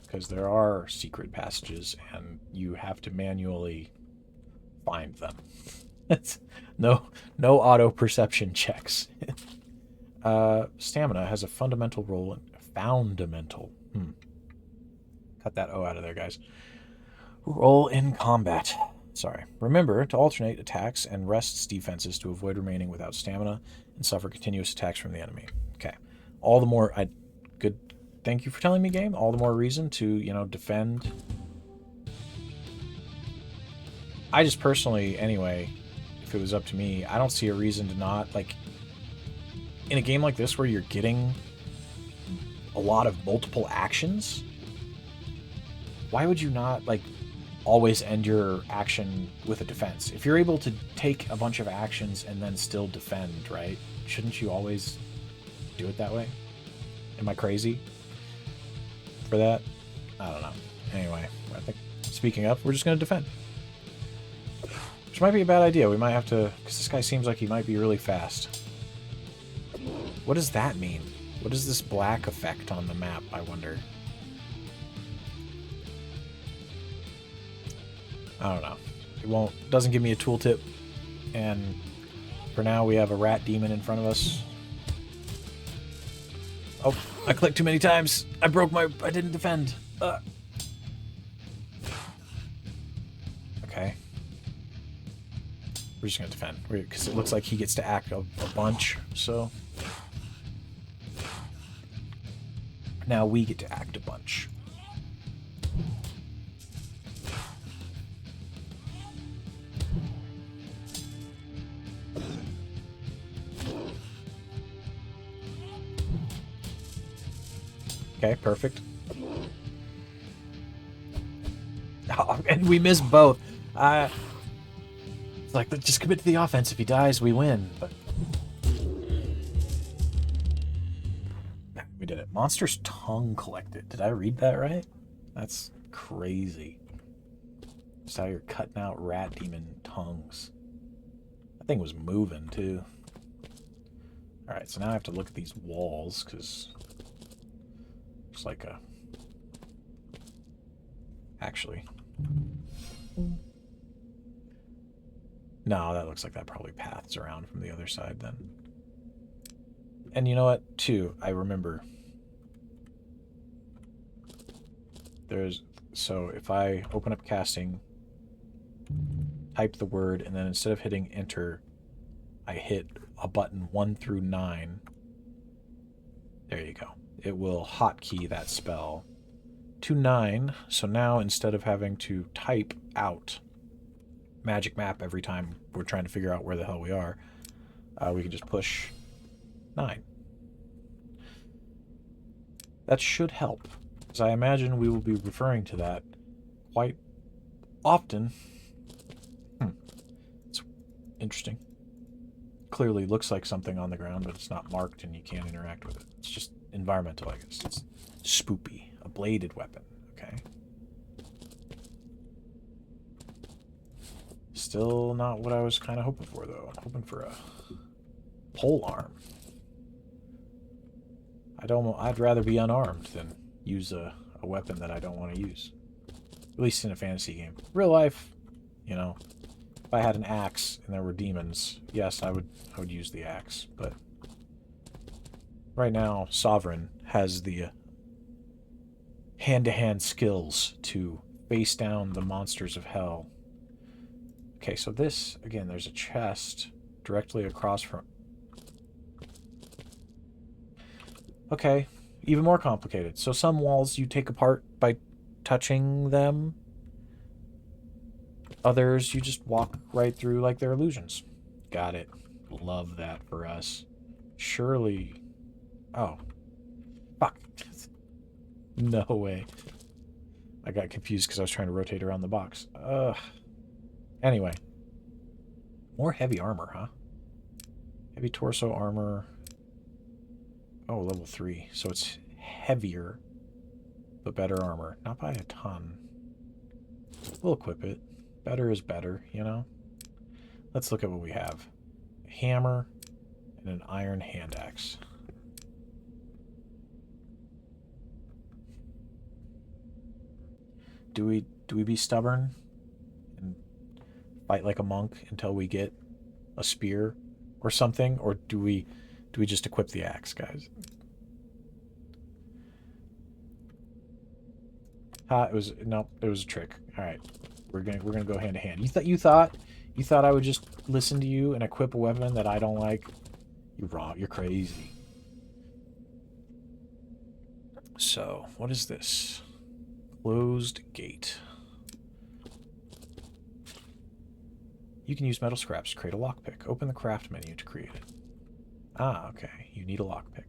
Because there are secret passages, and you have to manually find them. no auto perception checks. Stamina has a fundamental role in fundamental. Cut that O out of there, guys. Role in combat. Sorry. Remember to alternate attacks and rests defenses to avoid remaining without stamina and suffer continuous attacks from the enemy. Okay. All the more... Good. Thank you for telling me, game. All the more reason to, defend. I just personally, anyway, if it was up to me, I don't see a reason to not, like... In a game like this where you're getting a lot of multiple actions, why would you not, like... always end your action with a defense? If you're able to take a bunch of actions and then still defend, right? Shouldn't you always do it that way? Am I crazy for that? I don't know. Anyway, I think, speaking of, we're just going to defend. Which might be a bad idea. We might have to... because this guy seems like he might be really fast. What does that mean? What is this black effect on the map, I wonder? I don't know. It doesn't give me a tooltip. And for now, we have a rat demon in front of us. Oh, I clicked too many times. I didn't defend. Okay. We're just going to defend. Because it looks like he gets to act a bunch, so... Now we get to act a bunch. Okay, perfect. Oh, and we missed both. It's like, just commit to the offense. If he dies, we win. But we We did it. Monster's tongue collected. Did I read that right? That's crazy. Just how you're cutting out rat demon tongues. That thing was moving, too. Alright, so now I have to look at these walls, because it's like a... Actually. No, that looks like that probably paths around from the other side, then. And you know what, too? I remember. So if I open up casting, type the word, and then instead of hitting enter, I hit a button 1 through 9. There you go. It will hotkey that spell to 9. So now instead of having to type out magic map every time we're trying to figure out where the hell we are, we can just push 9. That should help, because I imagine we will be referring to that quite often. It's interesting. Clearly looks like something on the ground, but it's not marked and you can't interact with it. It's just environmental, I guess. It's spoopy. A bladed weapon. Okay. Still not what I was kind of hoping for, though. I'm hoping for a pole arm. I'd rather be unarmed than use a weapon that I don't want to use. At least in a fantasy game. Real life, you know, if I had an axe and there were demons, yes, I would use the axe. But right now, Sovereign has the hand-to-hand skills to face down the monsters of hell. Okay, so this, again, there's a chest directly across from... Okay, even more complicated. So some walls you take apart by touching them. Others you just walk right through like they're illusions. Got it. Love that for us. Surely... Oh. Fuck. No way. I got confused because I was trying to rotate around the box. Ugh. Anyway. More heavy armor, huh? Heavy torso armor. Oh, level 3. So it's heavier, but better armor. Not by a ton. We'll equip it. Better is better, you know? Let's look at what we have. A hammer and an iron hand axe. Do we be stubborn and fight like a monk until we get a spear or something, or do we just equip the axe, guys? It was a trick. All right, we're gonna go hand to hand. You thought I would just listen to you and equip a weapon that I don't like? You're wrong. You're crazy. So what is this? Closed gate. You can use metal scraps to create a lockpick. Open the craft menu to create it. Ah, okay. You need a lockpick.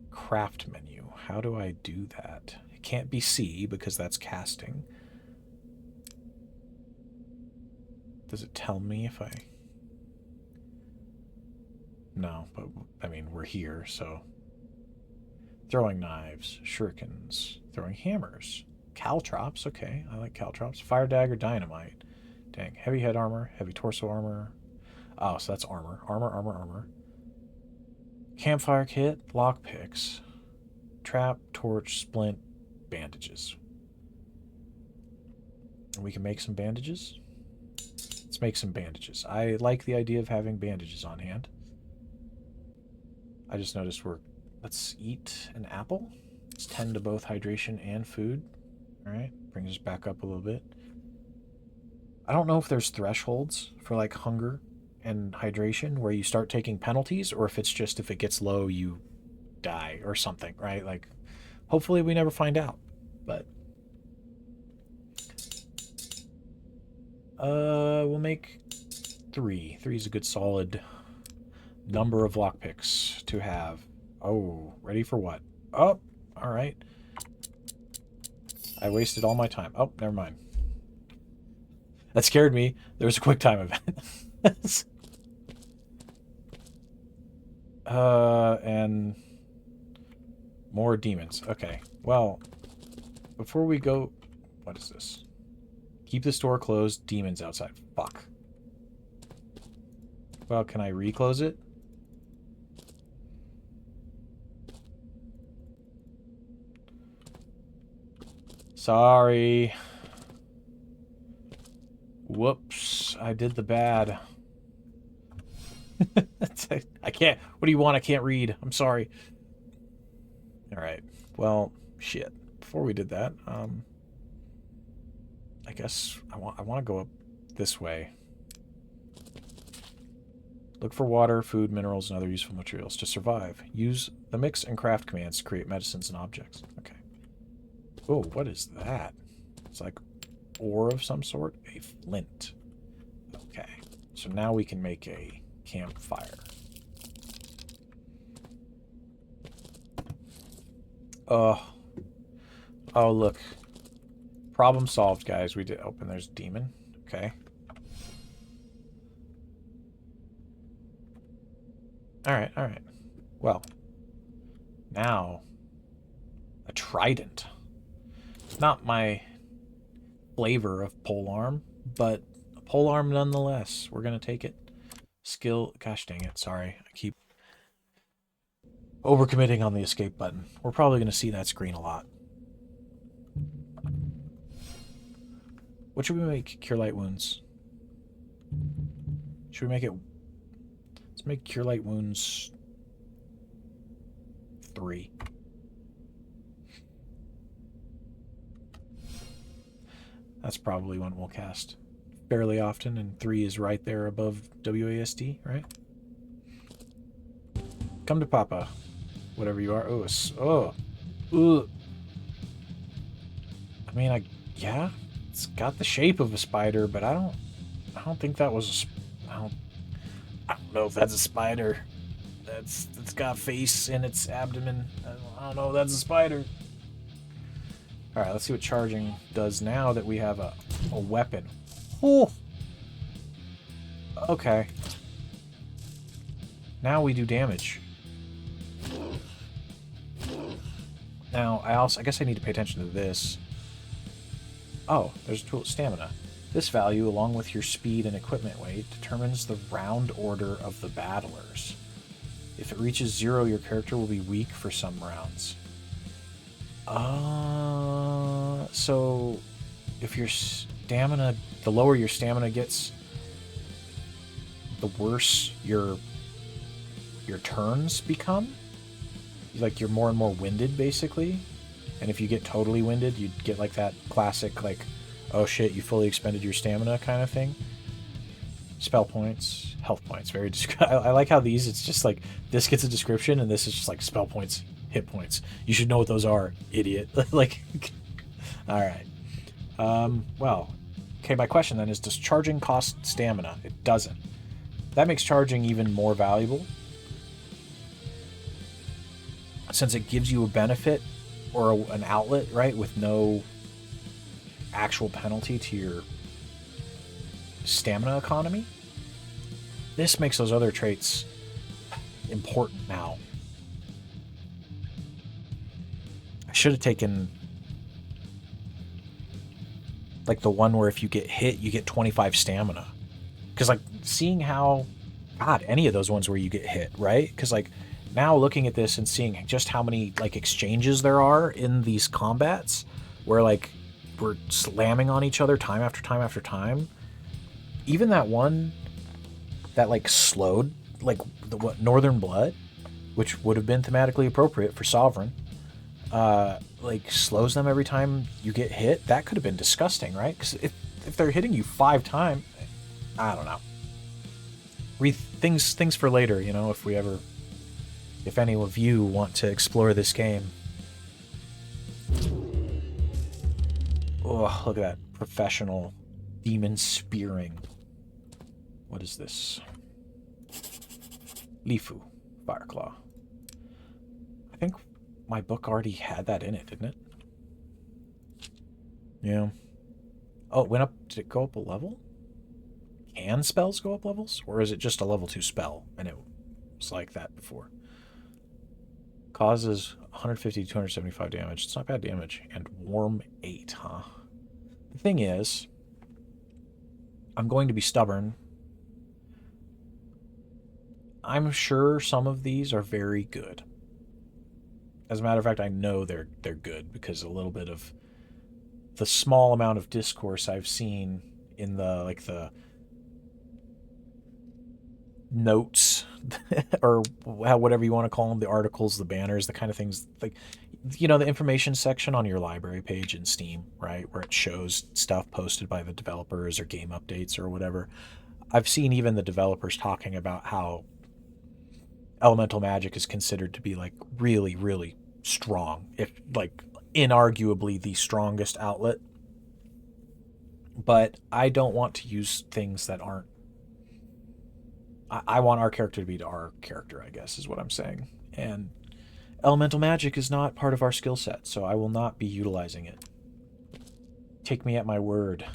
Craft menu. How do I do that? It can't be C because that's casting. Does it tell me if I... No, but, I mean, we're here, so... Throwing knives, shurikens, throwing hammers, caltrops, okay, I like caltrops, fire dagger, dynamite. Dang, heavy head armor, heavy torso armor. Oh, so that's armor. Armor. Campfire kit, lockpicks, trap, torch, splint, bandages. And we can make some bandages. Let's make some bandages. I like the idea of having bandages on hand. I just noticed let's eat an apple. Let's tend to both hydration and food. Alright, brings us back up a little bit. I don't know if there's thresholds for like hunger and hydration where you start taking penalties, or if it's just if it gets low you die or something, right? Like, hopefully we never find out. But we'll make 3. 3 is a good solid number of lockpicks to have. Oh, ready for what? Oh, all right. I wasted all my time. Oh, never mind. That scared me. There was a quick time event. And More demons. Okay. Well, before we go... What is this? Keep the store closed. Demons outside. Fuck. Well, can I reclose it? Sorry. Whoops. I did the bad. I can't... What do you want? I can't read. I'm sorry. Alright. Well, shit. Before we did that, I guess I want to go up this way. Look for water, food, minerals, and other useful materials to survive. Use the mix and craft commands to create medicines and objects. Okay. Oh, what is that? It's like ore of some sort? A flint. Okay. So now we can make a campfire. Oh, look. Problem solved, guys. We did open. There's a demon. Okay. Alright, alright. Well. Now. A trident. It's not my flavor of polearm, but a polearm nonetheless. We're going to take it. Skill. Gosh dang it. Sorry. I keep overcommitting on the escape button. We're probably going to see that screen a lot. What should we make? Cure light wounds. Should we make it... Let's make Cure Light Wounds 3. That's probably one we'll cast fairly often, and 3 is right there above WASD, right? Come to Papa, whatever you are. Oh, I mean, yeah, it's got the shape of a spider, but I don't think that was I don't know if that's a spider. It's got a face in its abdomen. I don't know if that's a spider. Alright, let's see what charging does now that we have a weapon. Oh! Okay. Now we do damage. Now, I guess I need to pay attention to this. Oh, there's a tool, stamina. This value, along with your speed and equipment weight, determines the round order of the battlers. If it reaches 0, your character will be weak for some rounds. So if your stamina, the lower your stamina gets, the worse your turns become. Like, you're more and more winded, basically. And if you get totally winded, you get like that classic, like, oh shit, you fully expended your stamina kind of thing. Spell points, health points. Very I like how these, it's just like, this gets a description, and this is just like spell points, hit points. You should know what those are, idiot. Like, alright. Well, okay, my question then is, does charging cost stamina? It doesn't. That makes charging even more valuable, since it gives you a benefit or an outlet, right, with no actual penalty to your stamina economy. This makes those other traits important now. I should have taken like the one where if you get hit, you get 25 stamina. Because like seeing how, God, any of those ones where you get hit, right? Because like now looking at this and seeing just how many like exchanges there are in these combats where like we're slamming on each other time after time after time. Even that one that like slowed, like the Northern Blood, which would have been thematically appropriate for Sovereign, like slows them every time you get hit. That could have been disgusting, right? Because if they're hitting you 5 times, I don't know. Things for later, you know, if any of you want to explore this game. Oh, look at that. Professional demon spearing. What is this? Lifu. Fireclaw. I think my book already had that in it, didn't it? Yeah. Oh, it went up. Did it go up a level? Can spells go up levels? Or is it just a level 2 spell? And it was like that before. Causes 150 to 275 damage. It's not bad damage. And warm 8, huh? The thing is, I'm going to be stubborn. I'm sure some of these are very good. As a matter of fact, I know they're good because a little bit of the small amount of discourse I've seen in the notes or whatever you want to call them, the articles, the banners, the kind of things, like, you know, the information section on your library page in Steam, right, where it shows stuff posted by the developers or game updates or whatever. I've seen even the developers talking about how elemental magic is considered to be like really, really strong, if like inarguably the strongest outlet. But I don't want to use things that aren't. I want our character to be our character, I guess, is what I'm saying. And elemental magic is not part of our skill set, so I will not be utilizing it. Take me at my word.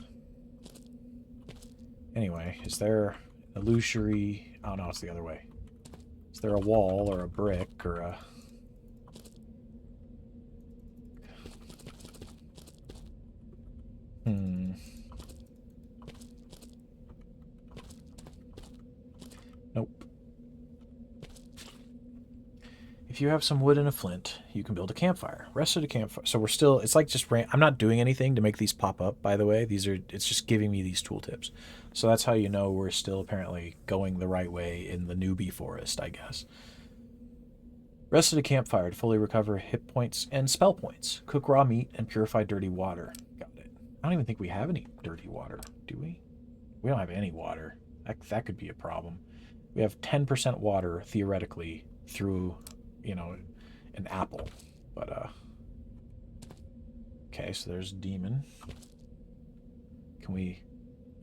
Anyway, is there an illusory... Oh, no, it's the other way. Is there a wall or a brick or a... Nope. If you have some wood and a flint, you can build a campfire. Rest of the campfire. So we're still... It's like just... I'm not doing anything to make these pop up, by the way. These are... It's just giving me these tooltips. So that's how you know we're still apparently going the right way in the newbie forest, I guess. Rest of the campfire to fully recover hit points and spell points. Cook raw meat and purify dirty water. Got it. I don't even think we have any dirty water, do we? We don't have any water. That could be a problem. We have 10% water, theoretically, through, you know, an apple. But, okay, so there's a demon. Can we...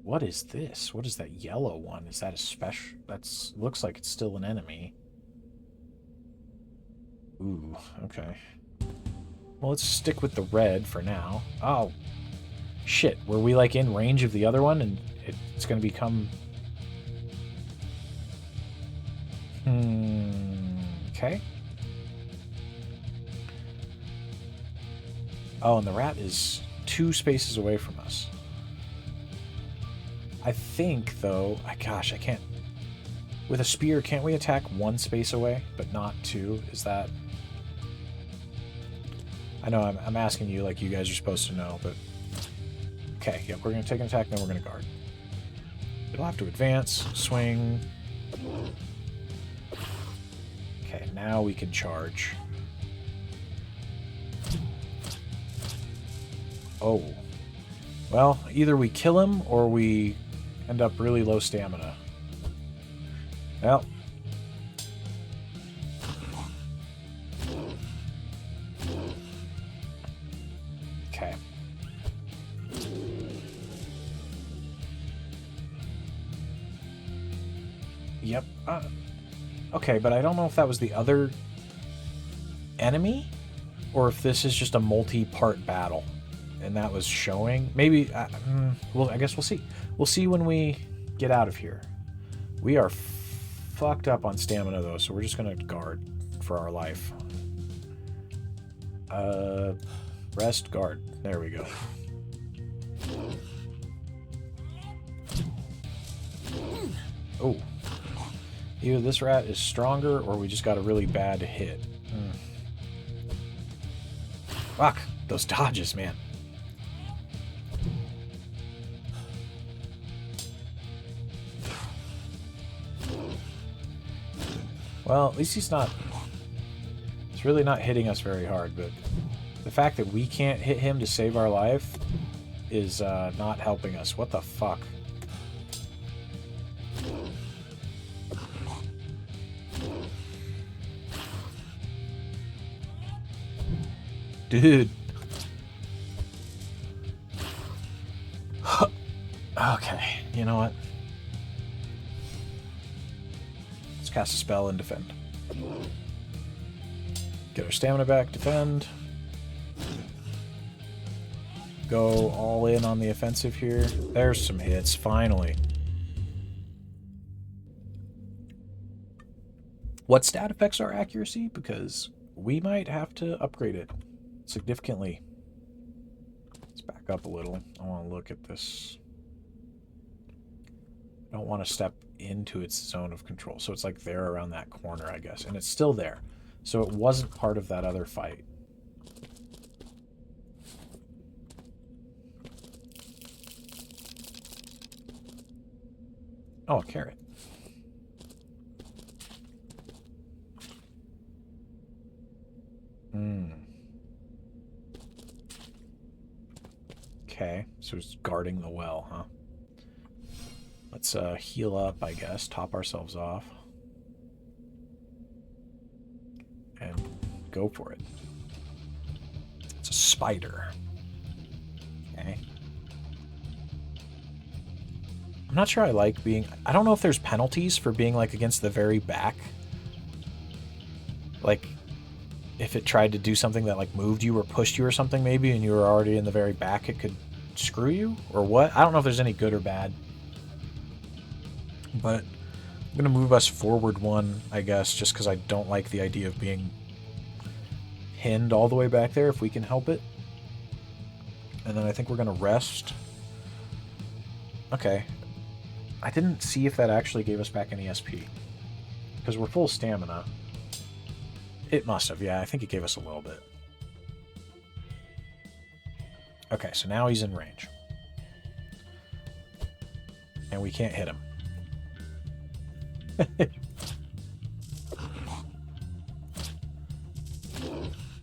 What is this? What is that yellow one? Is that a special... That's... Looks like it's still an enemy. Ooh, okay. Well, let's stick with the red for now. Oh, shit. Were we, like, in range of the other one? And it's going to become... Okay. Oh, and the rat is 2 spaces away from us. I think, though... Gosh, I can't... With a spear, can't we attack 1 space away, but not 2? Is that... I know I'm asking you like you guys are supposed to know, but... Okay, yeah, we're going to take an attack, then we're going to guard. It'll have to advance, swing... Okay, now we can charge. Oh. Well, either we kill him or we end up really low stamina. Well. Okay. Yep. Okay, but I don't know if that was the other enemy or if this is just a multi-part battle and that was showing. Maybe, well, I guess we'll see. We'll see when we get out of here. We are fucked up on stamina, though, so we're just going to guard for our life. Rest, guard. There we go. Oh. Either this rat is stronger or we just got a really bad hit. Fuck. Those dodges, man. Well, at least he's not... It's really not hitting us very hard, but the fact that we can't hit him to save our life is not helping us. What the fuck? Dude. Okay, you know what? Let's cast a spell and defend. Get our stamina back, defend. Go all in on the offensive here. There's some hits, finally. What stat affects our accuracy? Because we might have to upgrade it significantly. Let's back up a little. I want to look at this. I don't want to step into its zone of control. So it's like there around that corner, I guess. And it's still there. So it wasn't part of that other fight. Oh, a carrot. Okay, so it's guarding the well, huh? Let's heal up, I guess. Top ourselves off. And go for it. It's a spider. Okay. I'm not sure I like being... I don't know if there's penalties for being, like, against the very back. Like, if it tried to do something that, like, moved you or pushed you or something, maybe, and you were already in the very back, it could screw you? Or what? I don't know if there's any good or bad. But I'm going to move us forward one, I guess, just because I don't like the idea of being pinned all the way back there, if we can help it. And then I think we're going to rest. Okay. I didn't see if that actually gave us back any SP. Because we're full stamina. It must have, yeah. I think it gave us a little bit. Okay, so now he's in range. And we can't hit him.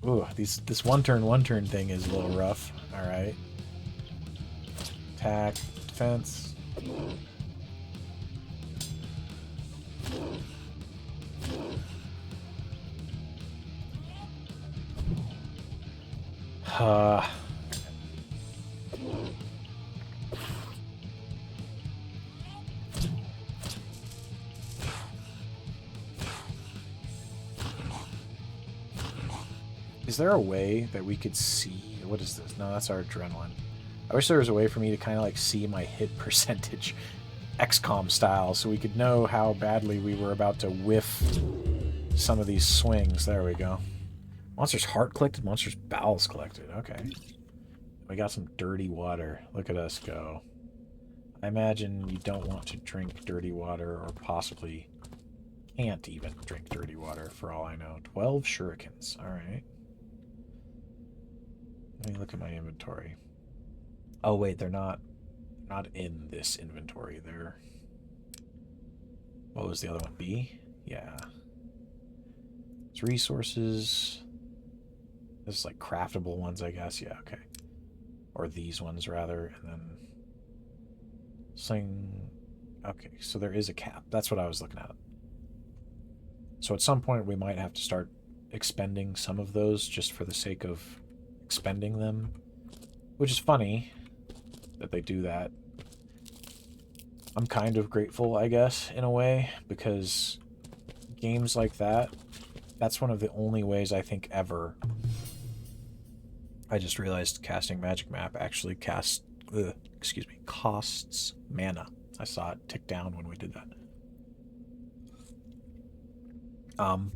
Ooh, this one turn thing is a little rough. Alright. Attack, defense. Is there a way that we could see... What is this? No, that's our adrenaline. I wish there was a way for me to kind of like see my hit percentage XCOM style so we could know how badly we were about to whiff some of these swings. There we go. Monster's heart collected, monster's bowels collected. Okay. We got some dirty water. Look at us go. I imagine you don't want to drink dirty water, or possibly can't even drink dirty water for all I know. 12 shurikens. Alright. Let me look at my inventory. Oh wait, they're not in this inventory. They're... What was the other one? B? Yeah. It's resources. This is like craftable ones, I guess. Yeah, okay. Or these ones, rather. And then... Sling... Okay, so there is a cap. That's what I was looking at. So at some point we might have to start expending some of those just for the sake of expending them. Which is funny that they do that. I'm kind of grateful, I guess, in a way, because games like that, that's one of the only ways I think ever. I just realized casting Magic Map actually costs mana. I saw it tick down when we did that.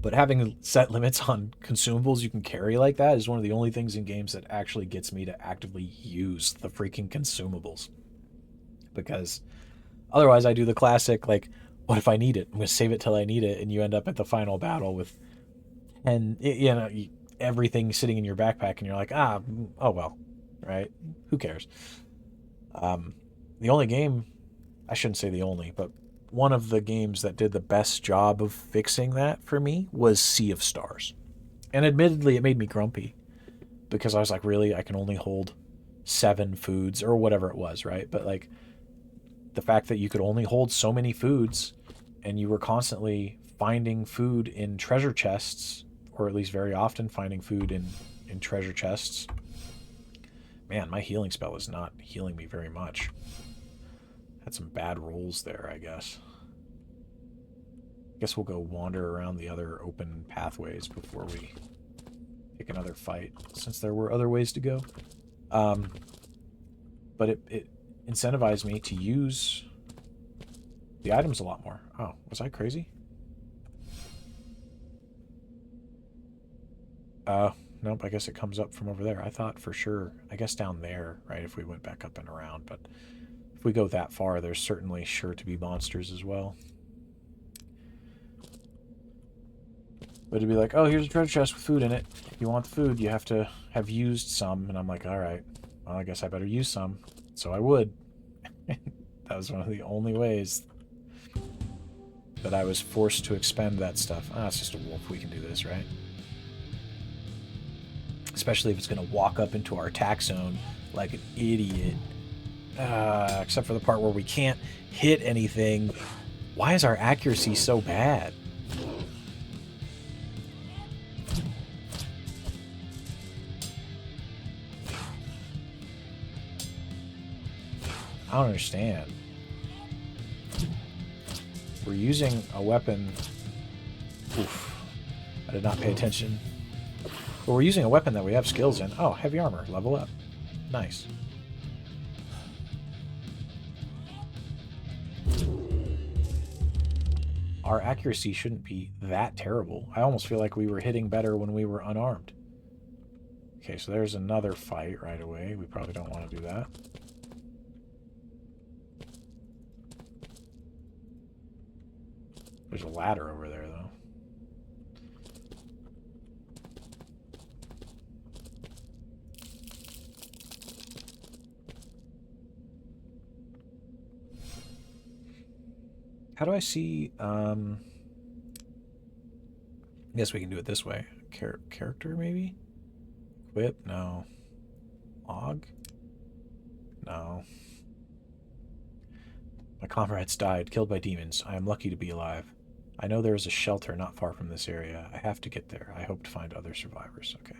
But having set limits on consumables you can carry like that is one of the only things in games that actually gets me to actively use the freaking consumables. Because otherwise I do the classic, like, what if I need it? I'm going to save it till I need it, and you end up at the final battle with, and you know, everything sitting in your backpack, and you're like, oh well, right? Who cares? The only game, I shouldn't say the only, but one of the games that did the best job of fixing that for me was Sea of Stars. And admittedly, it made me grumpy because I was like, really? I can only hold 7 foods or whatever it was, right? But like the fact that you could only hold so many foods and you were constantly finding food in treasure chests, or at least very often finding food in treasure chests. Man, my healing spell is not healing me very much. Had some bad rolls there, I guess. Guess we'll go wander around the other open pathways before we pick another fight, since there were other ways to go. But it incentivized me to use the items a lot more. Oh, was I crazy? Nope, I guess it comes up from over there. I thought for sure, I guess down there, right, if we went back up and around, but if we go that far, there's certainly sure to be monsters as well. But it'd be like, oh, here's a treasure chest with food in it. If you want the food, you have to have used some. And I'm like, all right, well, I guess I better use some. So I would. That was one of the only ways that I was forced to expend that stuff. Ah, it's just a wolf. We can do this, right? Especially if it's going to walk up into our attack zone like an idiot. Except for the part where we can't hit anything. Why is our accuracy so bad? I don't understand. We're using a weapon... Oof. I did not pay attention. But we're using a weapon that we have skills in. Oh, heavy armor. Level up. Nice. Our accuracy shouldn't be that terrible. I almost feel like we were hitting better when we were unarmed. Okay, so there's another fight right away. We probably don't want to do that. There's a ladder over there, though. How do I see... I guess we can do it this way. Character, maybe? Whip? No. Og? No. My comrades died, killed by demons. I am lucky to be alive. I know there is a shelter not far from this area. I have to get there. I hope to find other survivors. Okay.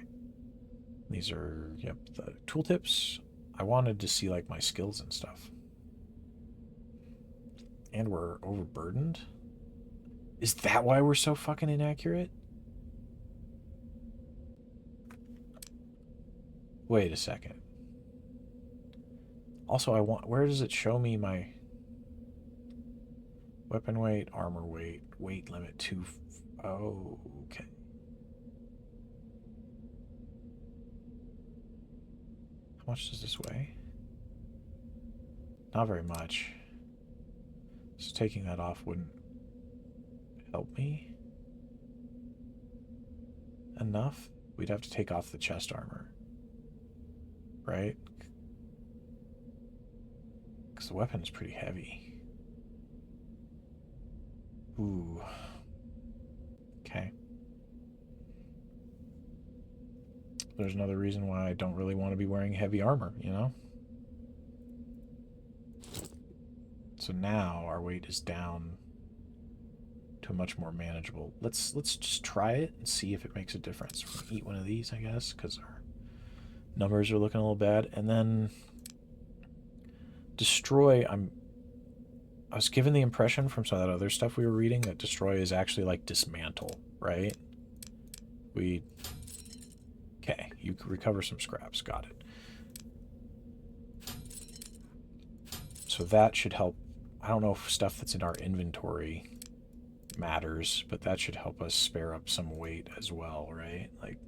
These are, yep, the tooltips. I wanted to see, like, my skills and stuff. And we're overburdened? Is that why we're so fucking inaccurate? Wait a second. Also, I want... Where does it show me my... Weapon weight, armor weight, weight limit 2... Oh, okay. How much does this weigh? Not very much. So taking that off wouldn't help me enough. We'd have to take off the chest armor. Right? Because the weapon is pretty heavy. Ooh. Okay. There's another reason why I don't really want to be wearing heavy armor, you know? So now our weight is down to a much more manageable. Let's just try it and see if it makes a difference. We're gonna eat one of these, I guess, because our numbers are looking a little bad. And then destroy, I was given the impression from some of that other stuff we were reading that destroy is actually like dismantle, right? Okay, you can recover some scraps. Got it. So that should help. I don't know if stuff that's in our inventory matters, but that should help us spare up some weight as well, right? Like,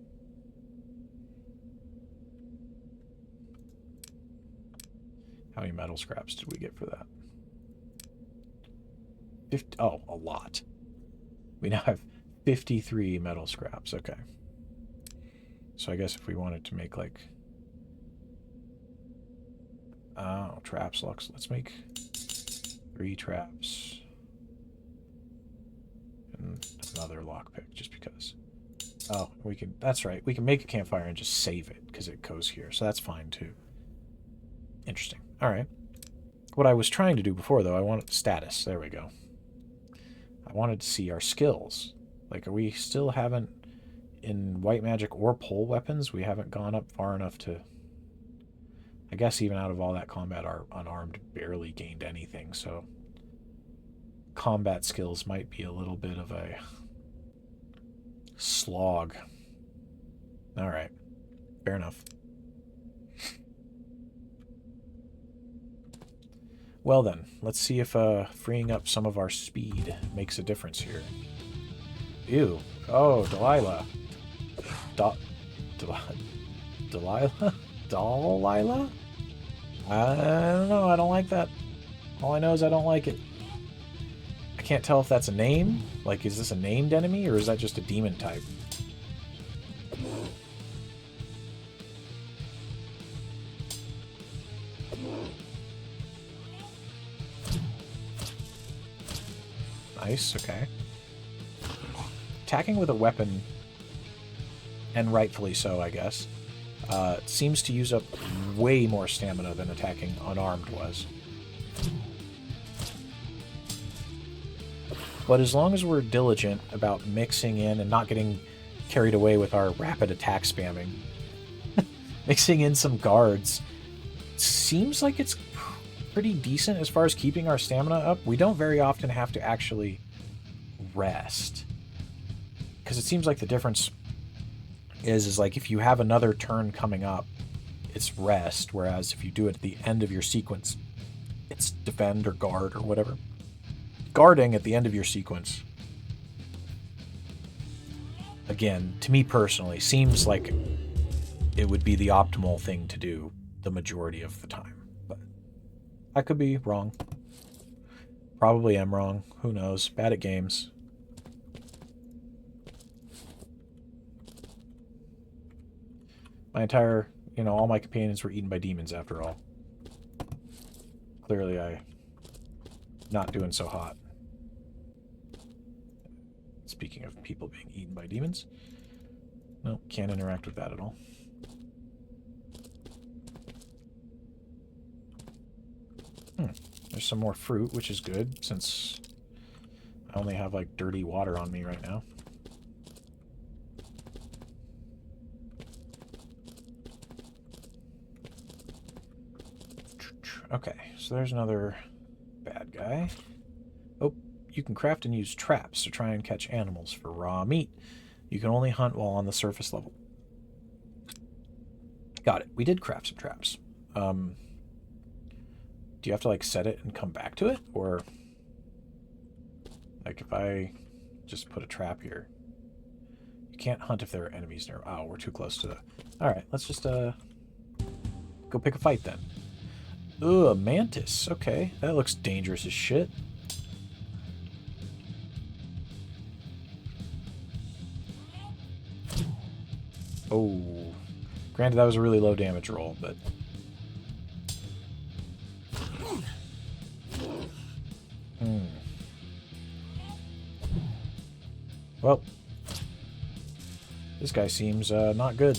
how many metal scraps did we get for that? 50, oh, a lot. We now have 53 metal scraps. Okay. So I guess if we wanted to make like... Oh, traps, locks. Let's make 3 traps. And another lockpick, just because. Oh, we can... That's right. We can make a campfire and just save it, because it goes here. So that's fine, too. Interesting. All right. What I was trying to do before, though, I wanted... Status. There we go. I wanted to see our skills. Like, we still haven't... In white magic or pole weapons, we haven't gone up far enough to... I guess even out of all that combat, our unarmed barely gained anything, so... Combat skills might be a little bit of a... slog. Alright. Fair enough. Well then, let's see if freeing up some of our speed makes a difference here. Ew. Oh, Delilah. Delilah? Delilah? I don't know. I don't like that. All I know is I don't like it. I can't tell if that's a name. Like, is this a named enemy, or is that just a demon type? Nice, okay. Attacking with a weapon, and rightfully so, I guess, seems to use up way more stamina than attacking unarmed was. But as long as we're diligent about mixing in and not getting carried away with our rapid attack spamming, mixing in some guards seems like it's pretty decent as far as keeping our stamina up. We don't very often have to actually rest, because it seems like the difference is like if you have another turn coming up, it's rest, whereas if you do it at the end of your sequence, it's defend or guard or whatever. Guarding at the end of your sequence, again, to me personally, seems like it would be the optimal thing to do the majority of the time. But I could be wrong. Probably am wrong. Who knows? Bad at games. My entire, all my companions were eaten by demons after all. Clearly I'm not doing so hot. Speaking of people being eaten by demons. No, can't interact with that at all. There's some more fruit, which is good, since I only have, like, dirty water on me right now. Okay, so there's another bad guy. Oh, you can craft and use traps to try and catch animals for raw meat. You can only hunt while on the surface level. Got it. We did craft some traps. Do you have to, like, set it and come back to it? Or, like, if I just put a trap here. You can't hunt if there are enemies near. Oh, we're too close to the... Alright, let's just, go pick a fight then. Ugh, a mantis. Okay, that looks dangerous as shit. Oh. Granted, that was a really low damage roll, but... Well, this guy seems not good.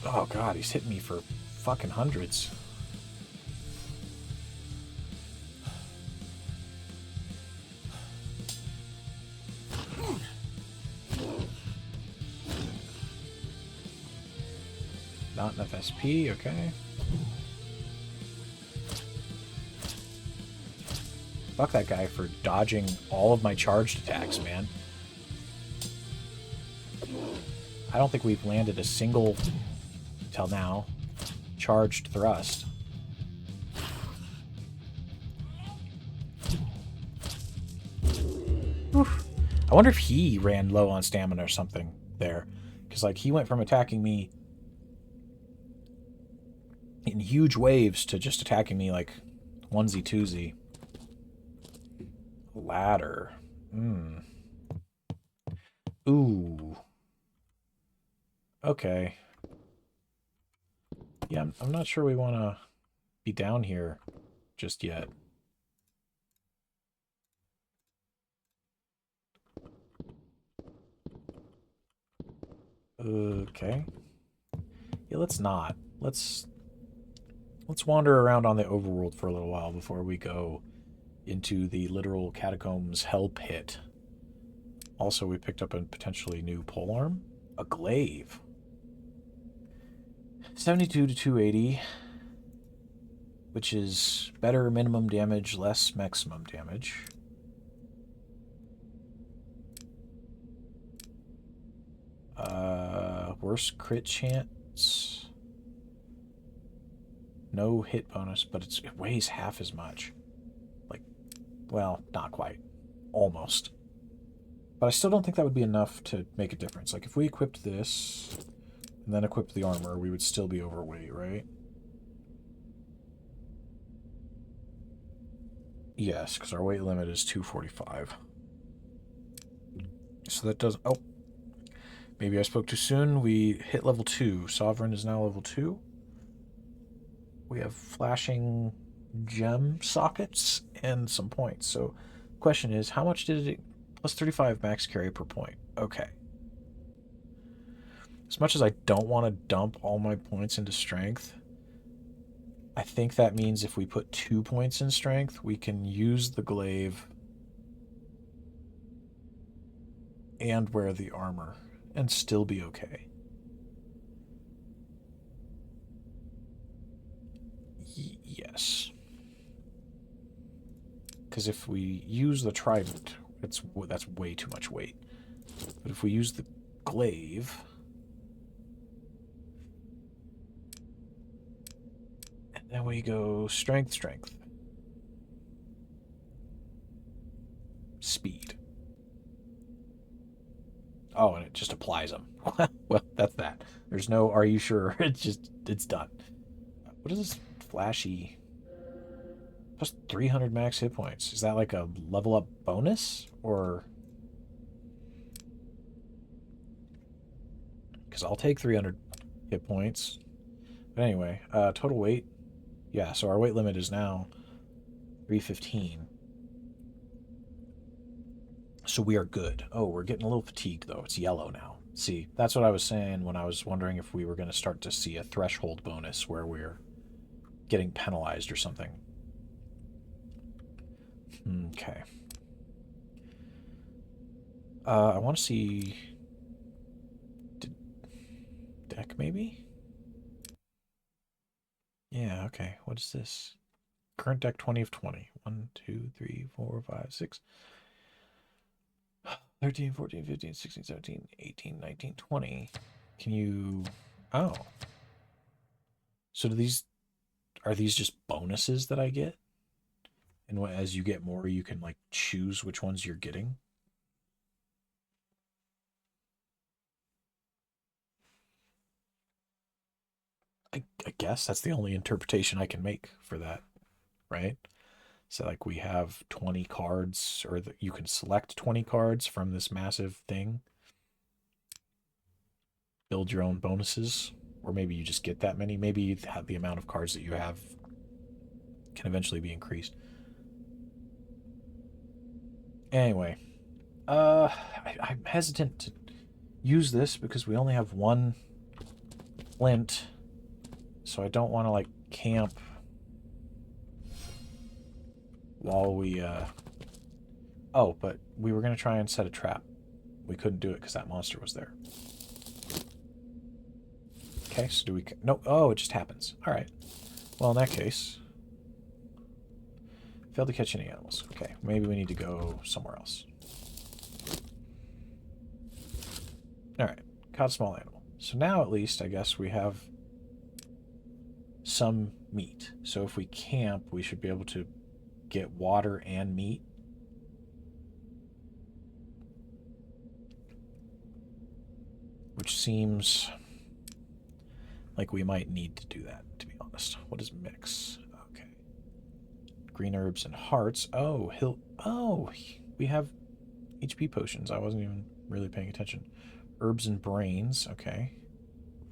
Oh god, he's hitting me for fucking hundreds. Not enough SP, okay. Fuck that guy for dodging all of my charged attacks, man. I don't think we've landed a single, till now, charged thrust. Oof. I wonder if he ran low on stamina or something there. Because, like, he went from attacking me in huge waves to just attacking me like onesie twosie. Ladder. Ooh. Okay. Yeah, I'm not sure we want to be down here just yet. Okay. Yeah, let's not. Let's wander around on the overworld for a little while before we go into the literal catacombs hell pit. Also, we picked up a potentially new polearm. A glaive. 72 to 280, which is better minimum damage, less maximum damage. Worse crit chance. No hit bonus, but it weighs half as much. Like, well, not quite. Almost. But I still don't think that would be enough to make a difference. Like, if we equipped this and then equipped the armor, we would still be overweight, right? Yes, because our weight limit is 245. So that does... Oh, maybe I spoke too soon. We hit level 2. Sovereign is now level 2. We have flashing gem sockets and some points. So the question is, how much did it... Plus 35 max carry per point. Okay. As much as I don't want to dump all my points into strength, I think that means if we put 2 points in strength, we can use the glaive and wear the armor and still be okay. Yes. Because if we use the trident, that's way too much weight. But if we use the glaive... And then we go strength, strength. Speed. Oh, and it just applies them. Well, that's that. There's no, are you sure? It's done. What is this flashy? Plus 300 max hit points. Is that like a level up bonus? Or... Because I'll take 300 hit points. But anyway, total weight. Yeah, so our weight limit is now 315. So we are good. Oh, we're getting a little fatigued, though. It's yellow now. See, that's what I was saying when I was wondering if we were going to start to see a threshold bonus where we're getting penalized or something. Okay. I want to see... Deck, maybe? Yeah, okay. What is this? Current deck 20 of 20. 1, 2, 3, 4, 5, 6... 13, 14, 15, 16, 17, 18, 19, 20. Can you... Oh. So do these... Are these just bonuses that I get? And as you get more, you can, like, choose which ones you're getting? I guess that's the only interpretation I can make for that, right? So, like, we have 20 cards, or you can select 20 cards from this massive thing. Build your own bonuses. Or maybe you just get that many. Maybe the amount of cards that you have can eventually be increased. Anyway, I'm hesitant to use this because we only have one flint, so I don't want to, like, camp while we, Oh, but we were going to try and set a trap. We couldn't do it because that monster was there. Okay, so do we... No, oh, it just happens. Alright. Well, in that case... Failed to catch any animals. Okay, maybe we need to go somewhere else. Alright, caught a small animal. So now, at least, I guess we have some meat. So if we camp, we should be able to get water and meat. Which seems like we might need to do that, to be honest. What is mix? Okay. Green herbs and hearts. Oh, oh, we have HP potions. I wasn't even really paying attention. Herbs and brains. Okay.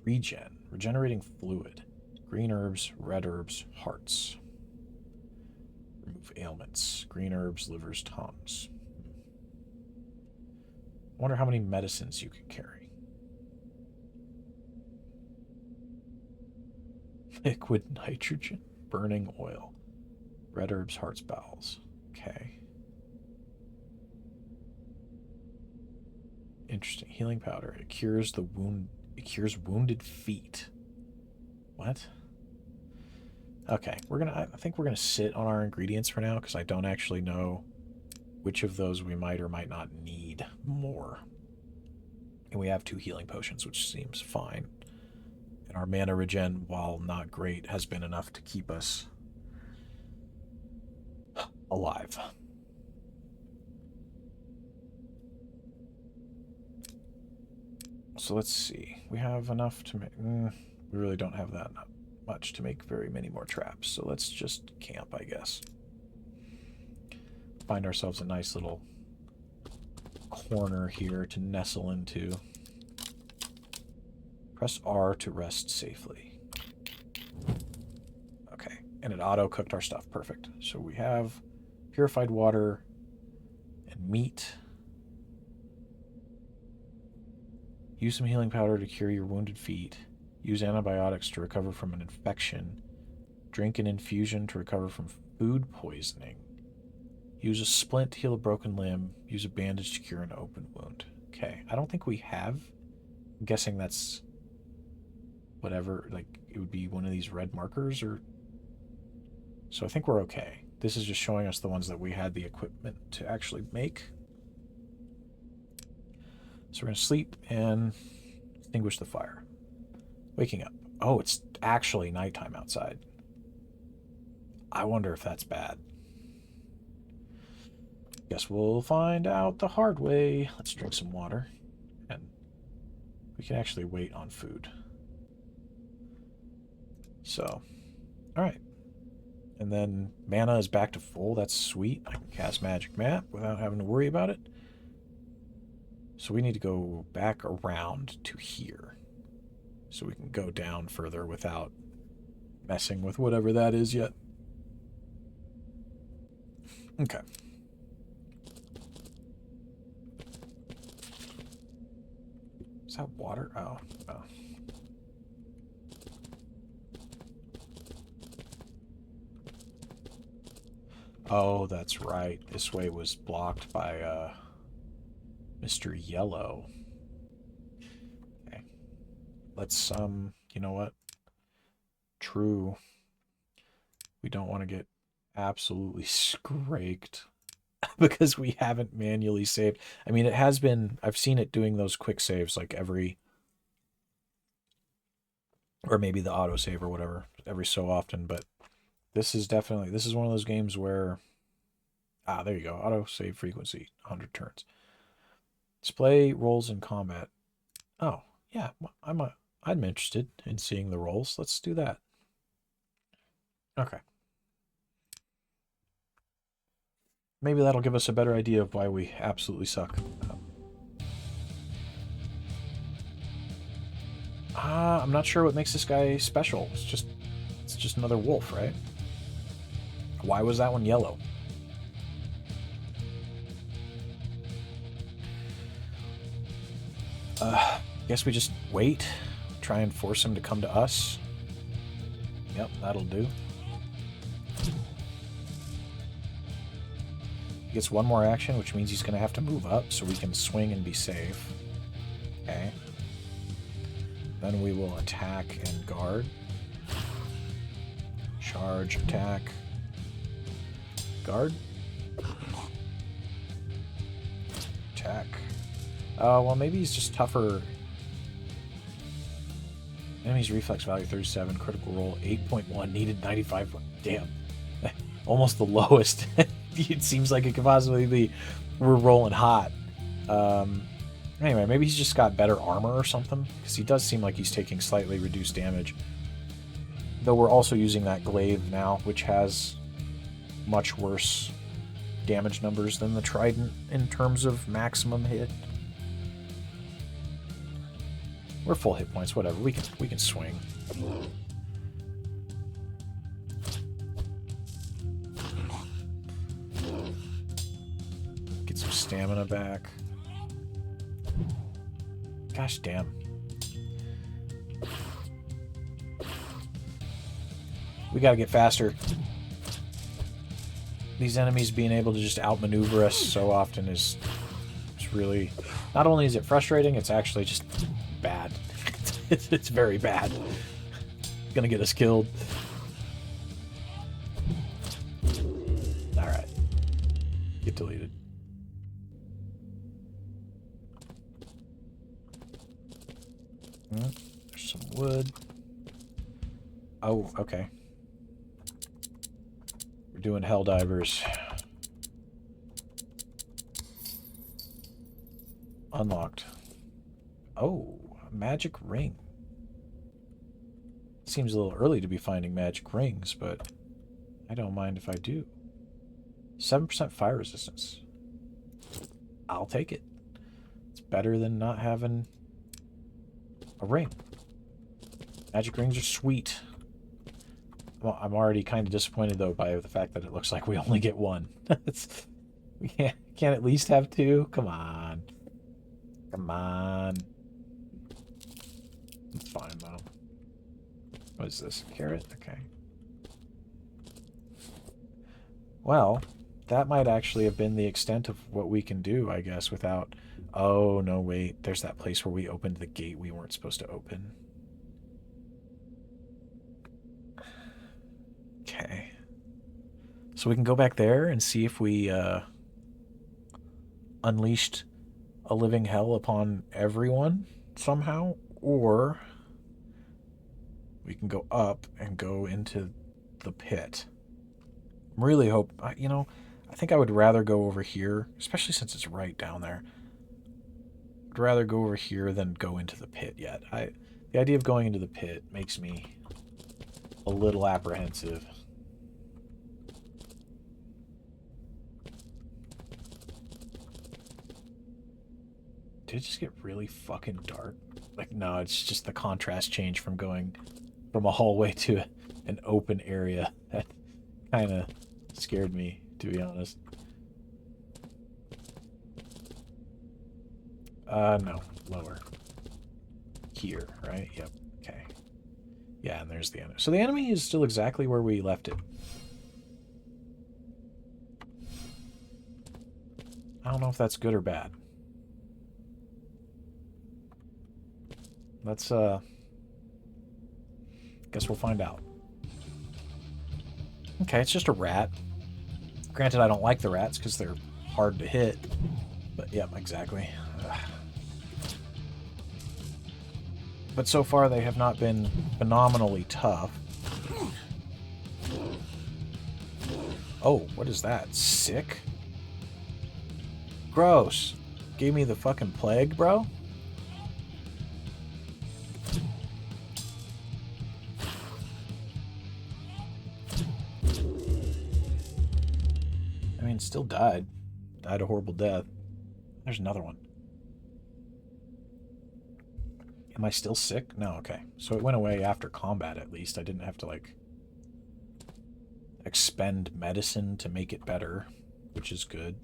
Regen. Regenerating fluid. Green herbs, red herbs, hearts. Remove ailments. Green herbs, livers, tongues. I wonder how many medicines you could carry. Liquid nitrogen. Burning oil. Red herbs, hearts, bowels. Okay. Interesting. Healing powder. It cures the wound. It cures wounded feet. What? Okay, I think we're gonna sit on our ingredients for now because I don't actually know which of those we might or might not need more. And we have 2 healing potions, which seems fine. And And our mana regen, while not great, has been enough to keep us alive. So let's see. We have enough to make... we really don't have that much to make very many more traps. So let's just camp, I guess. Find ourselves a nice little corner here to nestle into. Press R to rest safely. Okay, and it auto-cooked our stuff. Perfect. So we have purified water and meat. Use some healing powder to cure your wounded feet. Use antibiotics to recover from an infection. Drink an infusion to recover from food poisoning. Use a splint to heal a broken limb. Use a bandage to cure an open wound. Okay, I don't think we have. I'm guessing that's whatever, like, it would be one of these red markers, or... So I think we're okay. This is just showing us the ones that we had the equipment to actually make. So we're going to sleep and extinguish the fire. Waking up. Oh, it's actually nighttime outside. I wonder if that's bad. Guess we'll find out the hard way. Let's drink some water. And we can actually wait on food. So, alright. And then mana is back to full. That's sweet. I can cast Magic Map without having to worry about it. So we need to go back around to here. So we can go down further without messing with whatever that is yet. Okay. Is that water? Oh, oh. Oh, that's right. This way was blocked by, Mr. Yellow. Okay. Let's, you know what? True. We don't want to get absolutely scraked because we haven't manually saved. I mean, it has been, I've seen it doing those quick saves like every, or maybe the autosave or whatever, every so often, but this is definitely, this is one of those games where, there you go, autosave frequency, 100 turns. Display rolls in combat. Oh, yeah, I'm interested in seeing the rolls. Let's do that. Okay. Maybe that'll give us a better idea of why we absolutely suck. I'm not sure what makes this guy special. It's just another wolf, right? Why was that one yellow? Guess we just wait. Try and force him to come to us. Yep, that'll do. He gets one more action, which means he's going to have to move up so we can swing and be safe. Okay. Then we will attack and guard. Charge, attack, guard. Attack. Well, maybe he's just tougher. Enemy's reflex value 37, critical roll 8.1, needed 95. Damn. Almost the lowest. It seems like it could possibly be. We're rolling hot. Anyway, maybe he's just got better armor or something, because he does seem like he's taking slightly reduced damage. Though we're also using that glaive now, which has much worse damage numbers than the trident in terms of maximum hit. We're full hit points, whatever. We can swing. Get some stamina back. Gosh damn. We gotta get faster. These enemies being able to just outmaneuver us so often is really... Not only is it frustrating, it's actually just bad. It's very bad. It's gonna get us killed. Alright. Get deleted. There's some wood. Oh, okay. We're doing hell divers. Unlocked. Oh, a magic ring. Seems a little early to be finding magic rings, but I don't mind if I do. 7% fire resistance. I'll take it. It's better than not having a ring. Magic rings are sweet. Well, I'm already kind of disappointed, though, by the fact that it looks like we only get one. We can't at least have two? Come on. Come on. It's fine, though. What is this? Carrot? Okay. Well, that might actually have been the extent of what we can do, I guess, without... Oh, no, wait. There's that place where we opened the gate we weren't supposed to open. Okay. So we can go back there and see if we unleashed a living hell upon everyone somehow, or we can go up and go into the pit. Really hope, you know, I think I would rather go over here, especially since it's right down there. I'd rather go over here than go into the pit yet. The idea of going into the pit makes me a little apprehensive. Did it just get really fucking dark? Like, no, it's just the contrast change from going from a hallway to an open area. That kind of scared me, to be honest. No. Lower. Here, right? Yep. Okay. Yeah, and there's the enemy. So the enemy is still exactly where we left it. I don't know if that's good or bad. Let's, guess we'll find out. Okay, it's just a rat. Granted, I don't like the rats because they're hard to hit. But, yep, exactly. Ugh. But so far, they have not been phenomenally tough. Oh, what is that? Sick? Gross. Gave me the fucking plague, bro? I mean, still died. Died a horrible death. There's another one. Am I still sick? No, okay. So it went away after combat, at least. I didn't have to, like, expend medicine to make it better, which is good.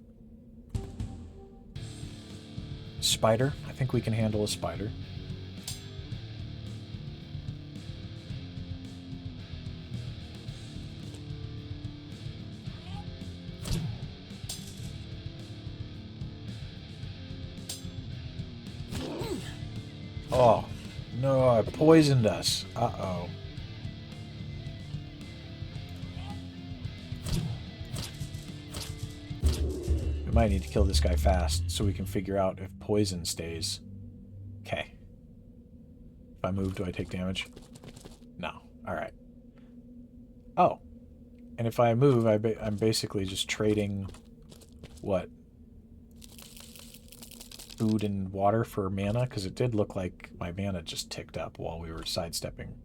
Spider. I think we can handle a spider. Oh, no, it poisoned us. Uh-oh. We might need to kill this guy fast so we can figure out if poison stays. Okay. If I move, do I take damage? No. Alright. Oh. And if I move, I'm basically just trading... what? Food and water for mana? Because it did look like my mana just ticked up while we were sidestepping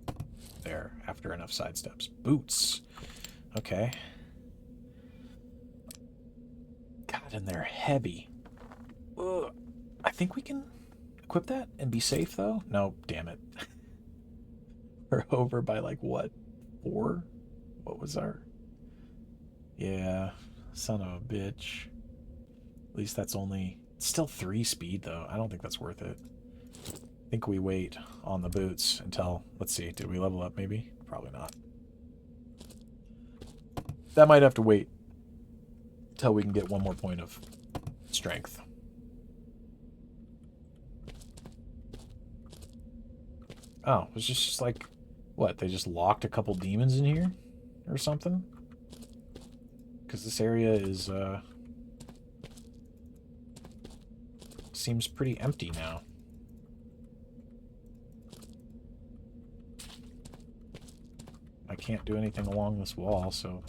there after enough sidesteps. Boots. Okay. God, and they're heavy. Ugh. I think we can equip that and be safe, though? No, damn it. We're over by, like, what? 4? What was our... Yeah, son of a bitch. At least that's only... It's still 3 speed, though. I don't think that's worth it. I think we wait on the boots until... Let's see, did we level up, maybe? Probably not. That might have to wait until we can get 1 more point of strength. Oh, it's just like... What, they just locked a couple demons in here? Or something? Because this area is, seems pretty empty now. I can't do anything along this wall, so...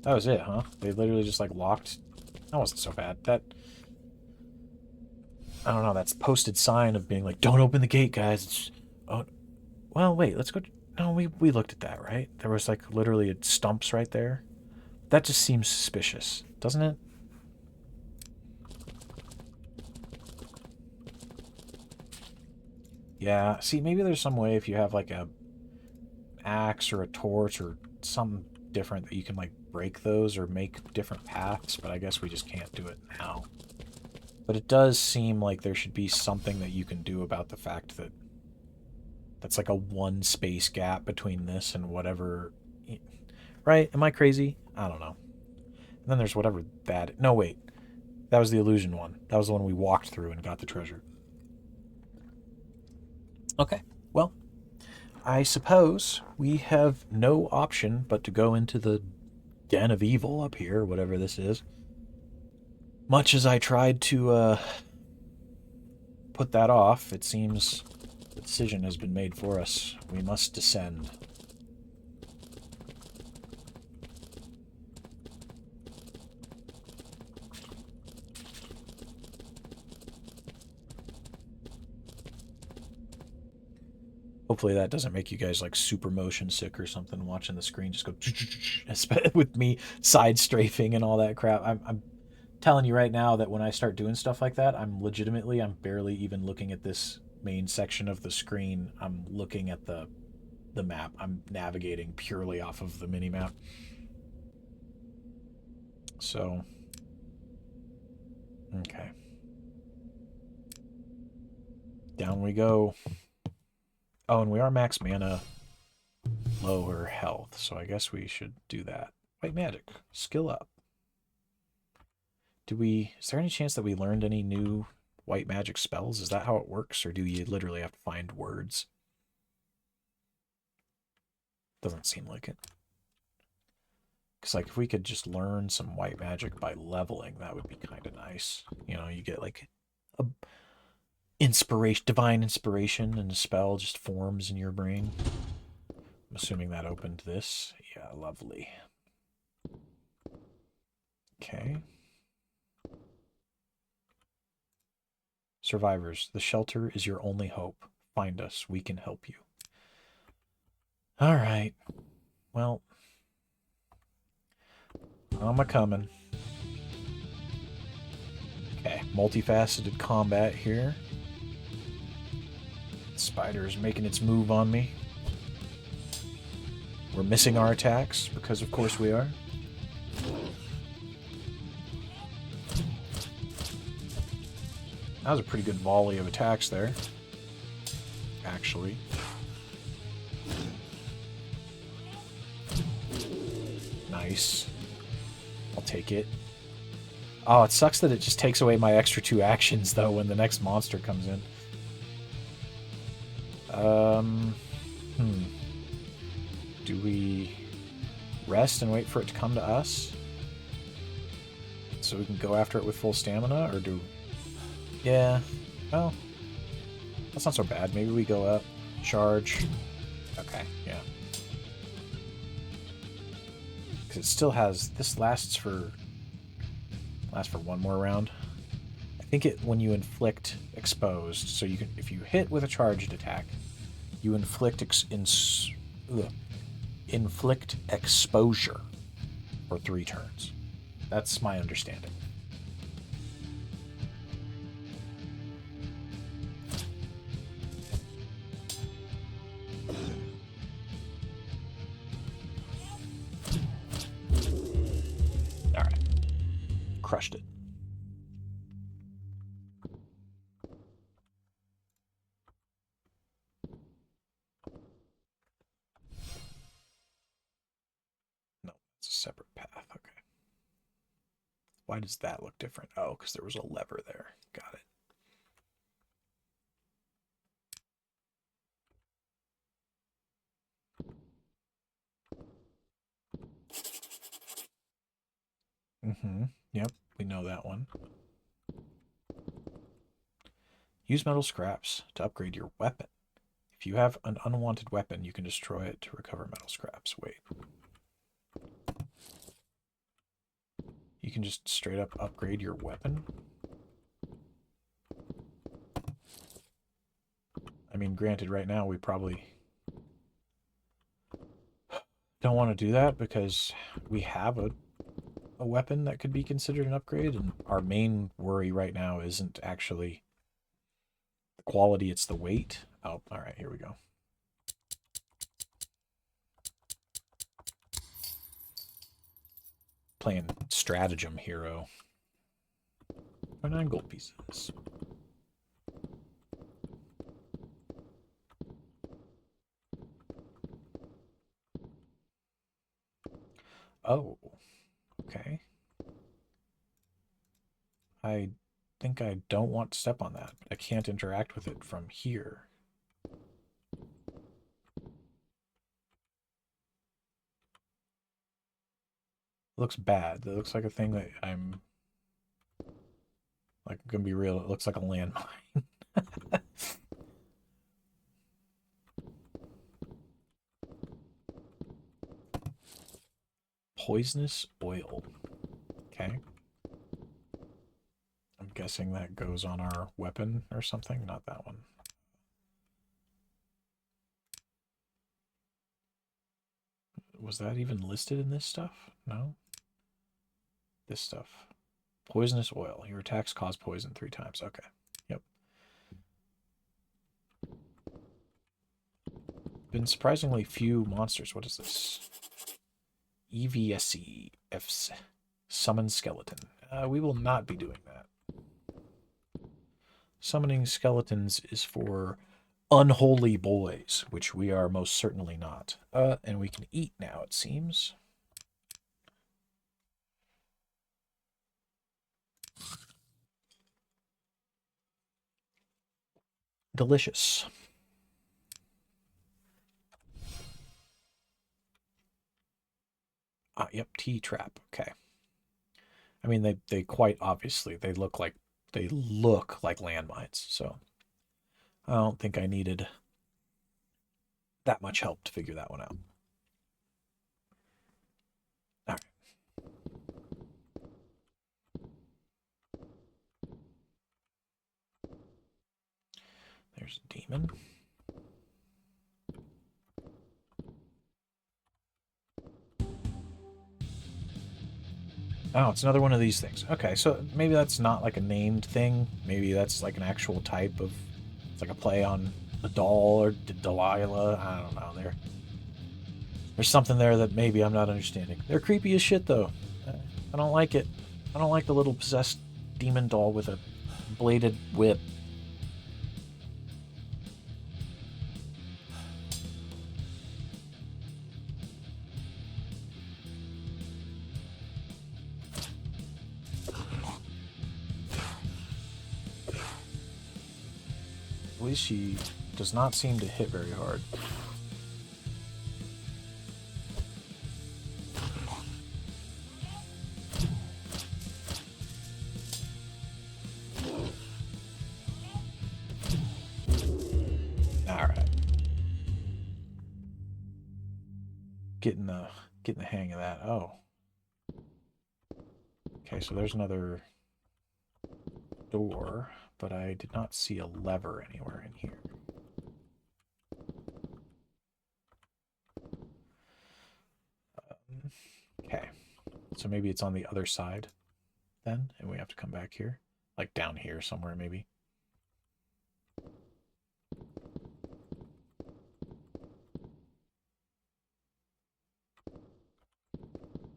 That was it, huh? They literally just, like, locked... That wasn't so bad. That... I don't know, that's posted sign of being like, don't open the gate, guys. It's... Oh, well, wait, let's go... No, we looked at that, right? There was, like, literally stumps right there. That just seems suspicious, doesn't it? Yeah, see, maybe there's some way if you have, like, a axe or a torch or something different that you can, like, break those or make different paths, but I guess we just can't do it now. But it does seem like there should be something that you can do about the fact that that's like a one space gap between this and whatever. Right? Am I crazy? I don't know. And then there's whatever that... No, wait. That was the illusion one. That was the one we walked through and got the treasure. Okay. Well, I suppose we have no option but to go into the den of evil up here, whatever this is. Much as I tried to put that off, it seems the decision has been made for us. We must descend. Hopefully that doesn't make you guys like super motion sick or something watching the screen just go with me side strafing and all that crap. I'm telling you right now that when I start doing stuff like that, I'm barely even looking at this main section of the screen. I'm looking at the map. I'm navigating purely off of the mini map. So, okay. Down we go. Oh, and we are max mana, lower health, so I guess we should do that. White magic, skill up. Is there any chance that we learned any new white magic spells? Is that how it works, or do you literally have to find words? Doesn't seem like it. Because, like, if we could just learn some white magic by leveling, that would be kind of nice. You know, you get, like, a divine inspiration, and a spell just forms in your brain. I'm assuming that opened this. Yeah, lovely. Okay. Survivors, the shelter is your only hope. Find us. We can help you. All right. Well, I'm a-coming. Okay, multifaceted combat here. The spider is making its move on me. We're missing our attacks, because of course we are. That was a pretty good volley of attacks there. Actually. Nice. I'll take it. Oh, it sucks that it just takes away my extra 2 actions, though, when the next monster comes in. Do we rest and wait for it to come to us? So we can go after it with full stamina, or do... Yeah. Well, that's not so bad. Maybe we go up, charge. Okay, yeah. Because it still has... This lasts for one more round. I think when you inflict exposed, so you can, if you hit with a charged attack, you inflict inflict exposure for 3 turns. That's my understanding. All right, crushed it. No, it's a separate path. Okay. Why does that look different? Oh, because there was a lever there. Got it. Yep, we know that one. Use metal scraps to upgrade your weapon. If you have an unwanted weapon, you can destroy it to recover metal scraps. Wait. You can just straight up upgrade your weapon? I mean, granted, right now we probably don't want to do that because we have a weapon that could be considered an upgrade, and our main worry right now isn't actually the quality, it's the weight. Oh, all right, here we go. Playing stratagem hero. 9 gold pieces. Oh, okay. I think I don't want to step on that. I can't interact with it from here. It looks bad. It looks like a thing that I'm like gonna be real. It looks like a landmine. Poisonous oil. Okay. I'm guessing that goes on our weapon or something. Not that one. Was that even listed in this stuff? No? This stuff. Poisonous oil. Your attacks cause poison 3 times. Okay. Yep. Been surprisingly few monsters. What is this? EVSE. F's. Summon skeleton. We will not be doing that. Summoning skeletons is for unholy boys, which we are most certainly not. And we can eat now, it seems. Delicious. Yep, T-trap. Okay. I mean, they quite obviously they look like landmines. So I don't think I needed that much help to figure that one out. All right. There's a demon. Oh, it's another one of these things. Okay, so maybe that's not like a named thing. Maybe that's like an actual type of, it's like a play on a doll or Delilah. I don't know. There's something there that maybe I'm not understanding. They're creepy as shit, though. I don't like it. I don't like the little possessed demon doll with a bladed whip. At least she does not seem to hit very hard. Alright. Getting the hang of that. Oh. Okay, so there's another door, but I did not see a lever anywhere in here. Okay, so maybe it's on the other side then, and we have to come back here, like down here somewhere maybe.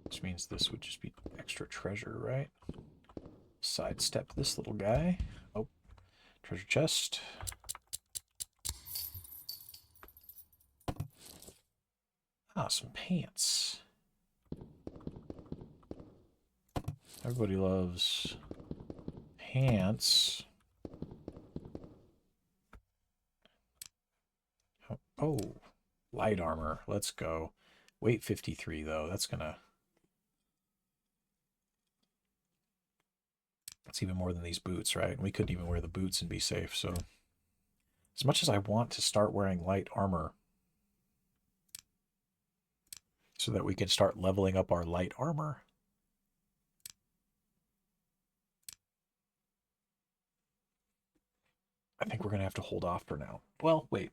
Which means this would just be extra treasure, right? Sidestep this little guy. Oh, treasure chest. Ah, some pants. Everybody loves pants. Oh, light armor. Let's go. Weight 53, though. That's even more than these boots, right? We couldn't even wear the boots and be safe, so As much as I want to start wearing light armor so that we can start leveling up our light armor. I think we're going to have to hold off for now. Well, wait.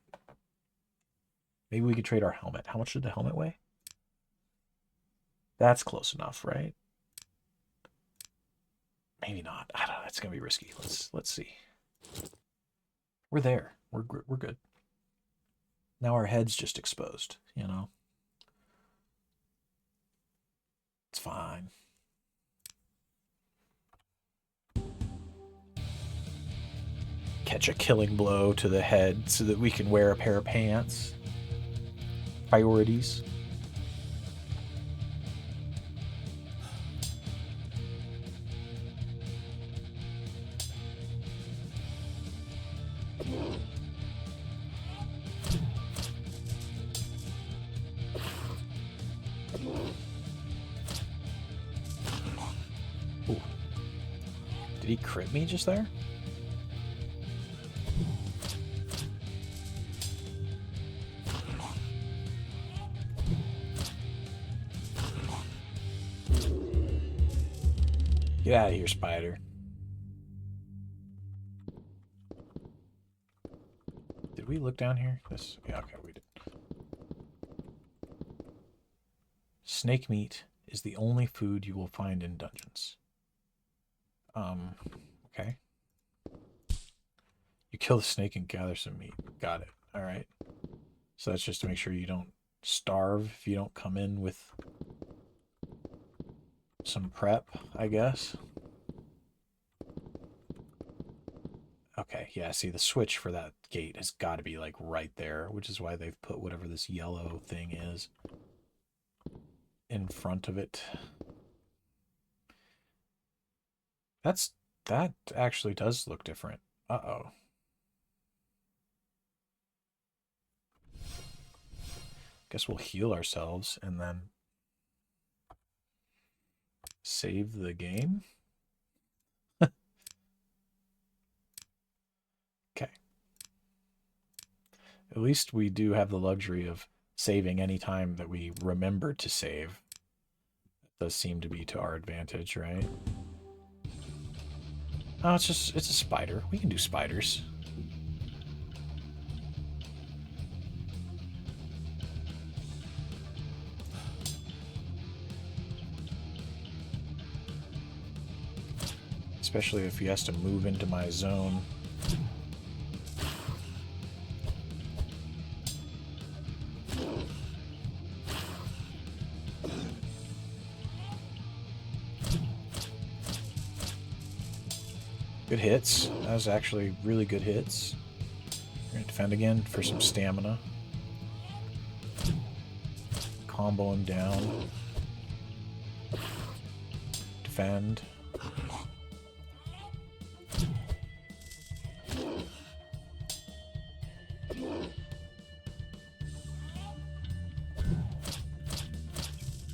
Maybe we could trade our helmet. How much did the helmet weigh? That's close enough, right? Maybe not. I don't know. It's going to be risky. Let's see. We're there. We're good. Now our head's just exposed, you know? It's fine. Catch a killing blow to the head so that we can wear a pair of pants. Priorities. Ooh. Did he crit me just there? Get out of here, spider. Did we look down here? This, yeah, okay, we did. Snake meat is the only food you will find in dungeons. Okay. You kill the snake and gather some meat. Got it. All right. So that's just to make sure you don't starve if you don't come in with some prep, I guess. Okay, yeah, see, the switch for that gate has got to be, like, right there, which is why they've put whatever this yellow thing is in front of it. That actually does look different. Uh-oh. Guess we'll heal ourselves and then save the game. Okay. At least we do have the luxury of saving any time that we remember to save. It does seem to be to our advantage, right? Oh, it's a spider. We can do spiders. Especially if he has to move into my zone. Good hits. That was actually really good hits. We're going to defend again for some stamina. Combo him down. Defend.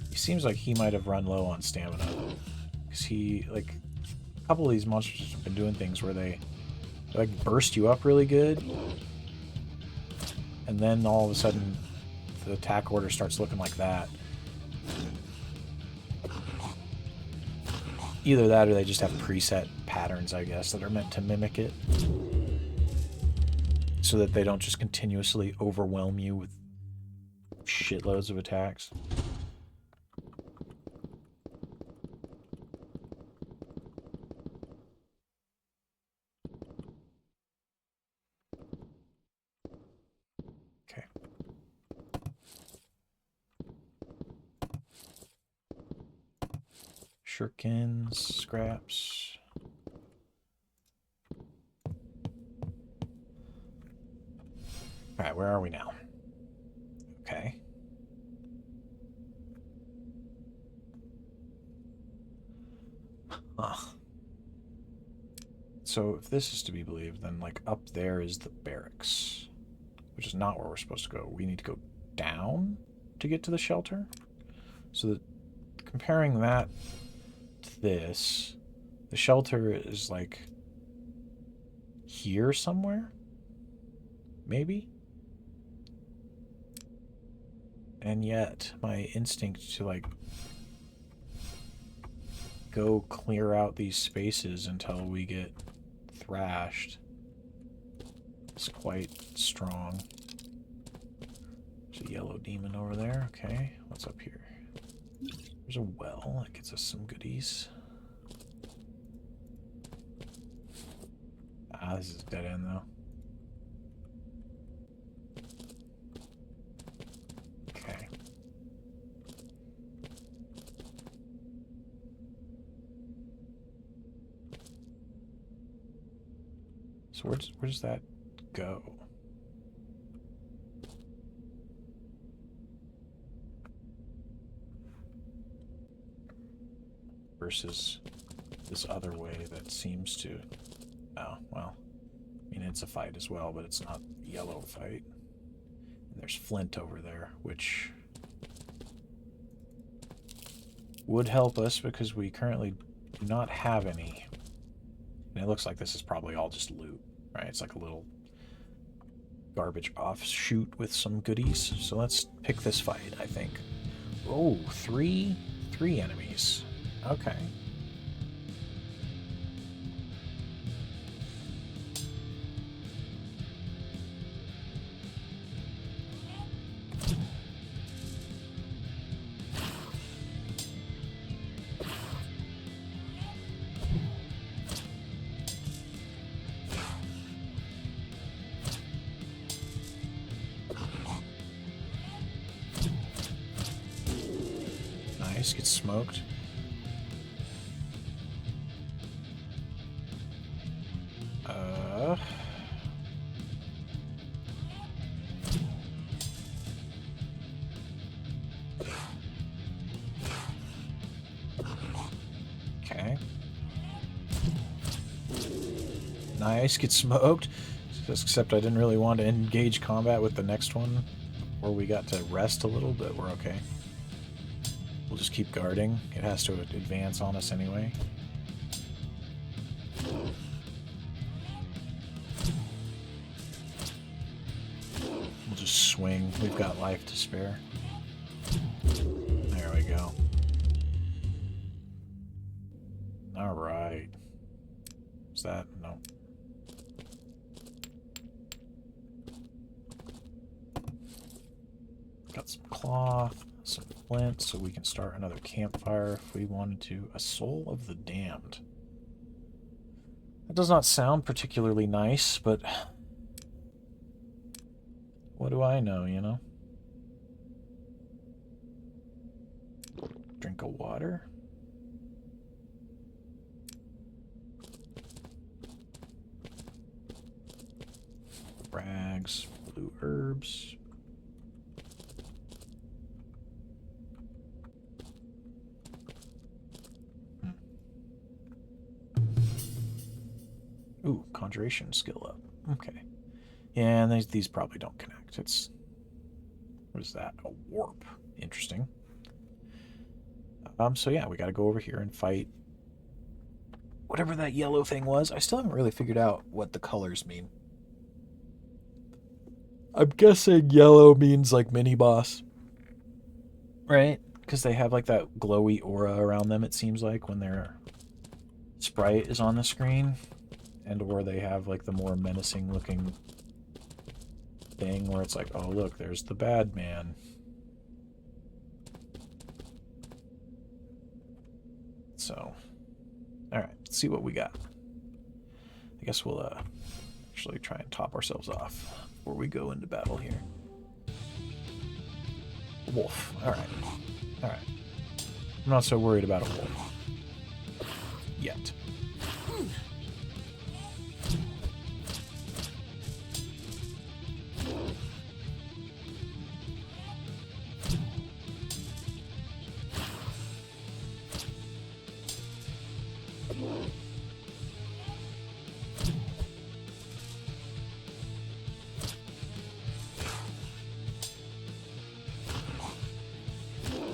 He seems like he might have run low on stamina. Because he, like, a couple of these monsters have been doing things where they like burst you up really good, and then all of a sudden the attack order starts looking like that. Either that or they just have preset patterns, I guess, that are meant to mimic it, so that they don't just continuously overwhelm you with shitloads of attacks. Okay. Shurikens, scraps. Alright, where are we now? Okay. Huh. So if this is to be believed, then like up there is the barracks, which is not where we're supposed to go. We need to go down to get to the shelter. So that comparing that to this, the shelter is like here somewhere. Maybe? And yet, my instinct to, like, go clear out these spaces until we get thrashed is quite strong. There's a yellow demon over there. Okay, what's up here? There's a well that gets us some goodies. Ah, this is a dead end, though. Okay. So where does that go? Versus this other way that seems to... Oh, well. I mean, it's a fight as well, but it's not a yellow fight. And there's flint over there, which would help us because we currently do not have any. And it looks like this is probably all just loot, right? It's like a little garbage offshoot with some goodies. So let's pick this fight, I think. Oh, three enemies. Okay. Nice, get smoked. Okay. Nice, get smoked. Except I didn't really want to engage combat with the next one, where we got to rest a little, but we're okay. We'll just keep guarding. It has to advance on us anyway. We'll just swing. We've got life to spare. There we go. Alright. Is that? No. Got some cloth, some flint, so we can start another campfire if we wanted to. A soul of the damned. That does not sound particularly nice, but what do I know, you know? Drink of water. Rags, blue herbs. Ooh, conjuration skill up. Okay. Yeah, and these probably don't connect. It's... What is that? A warp. Interesting. So yeah, we gotta go over here and fight whatever that yellow thing was. I still haven't really figured out what the colors mean. I'm guessing yellow means like mini-boss. Right? Because they have like that glowy aura around them, it seems like, when their sprite is on the screen. And or they have like the more menacing looking thing where it's like, oh look, there's the bad man. So, alright, let's see what we got. I guess we'll actually try and top ourselves off before we go into battle here. Wolf, alright. Alright. I'm not so worried about a wolf. Yet.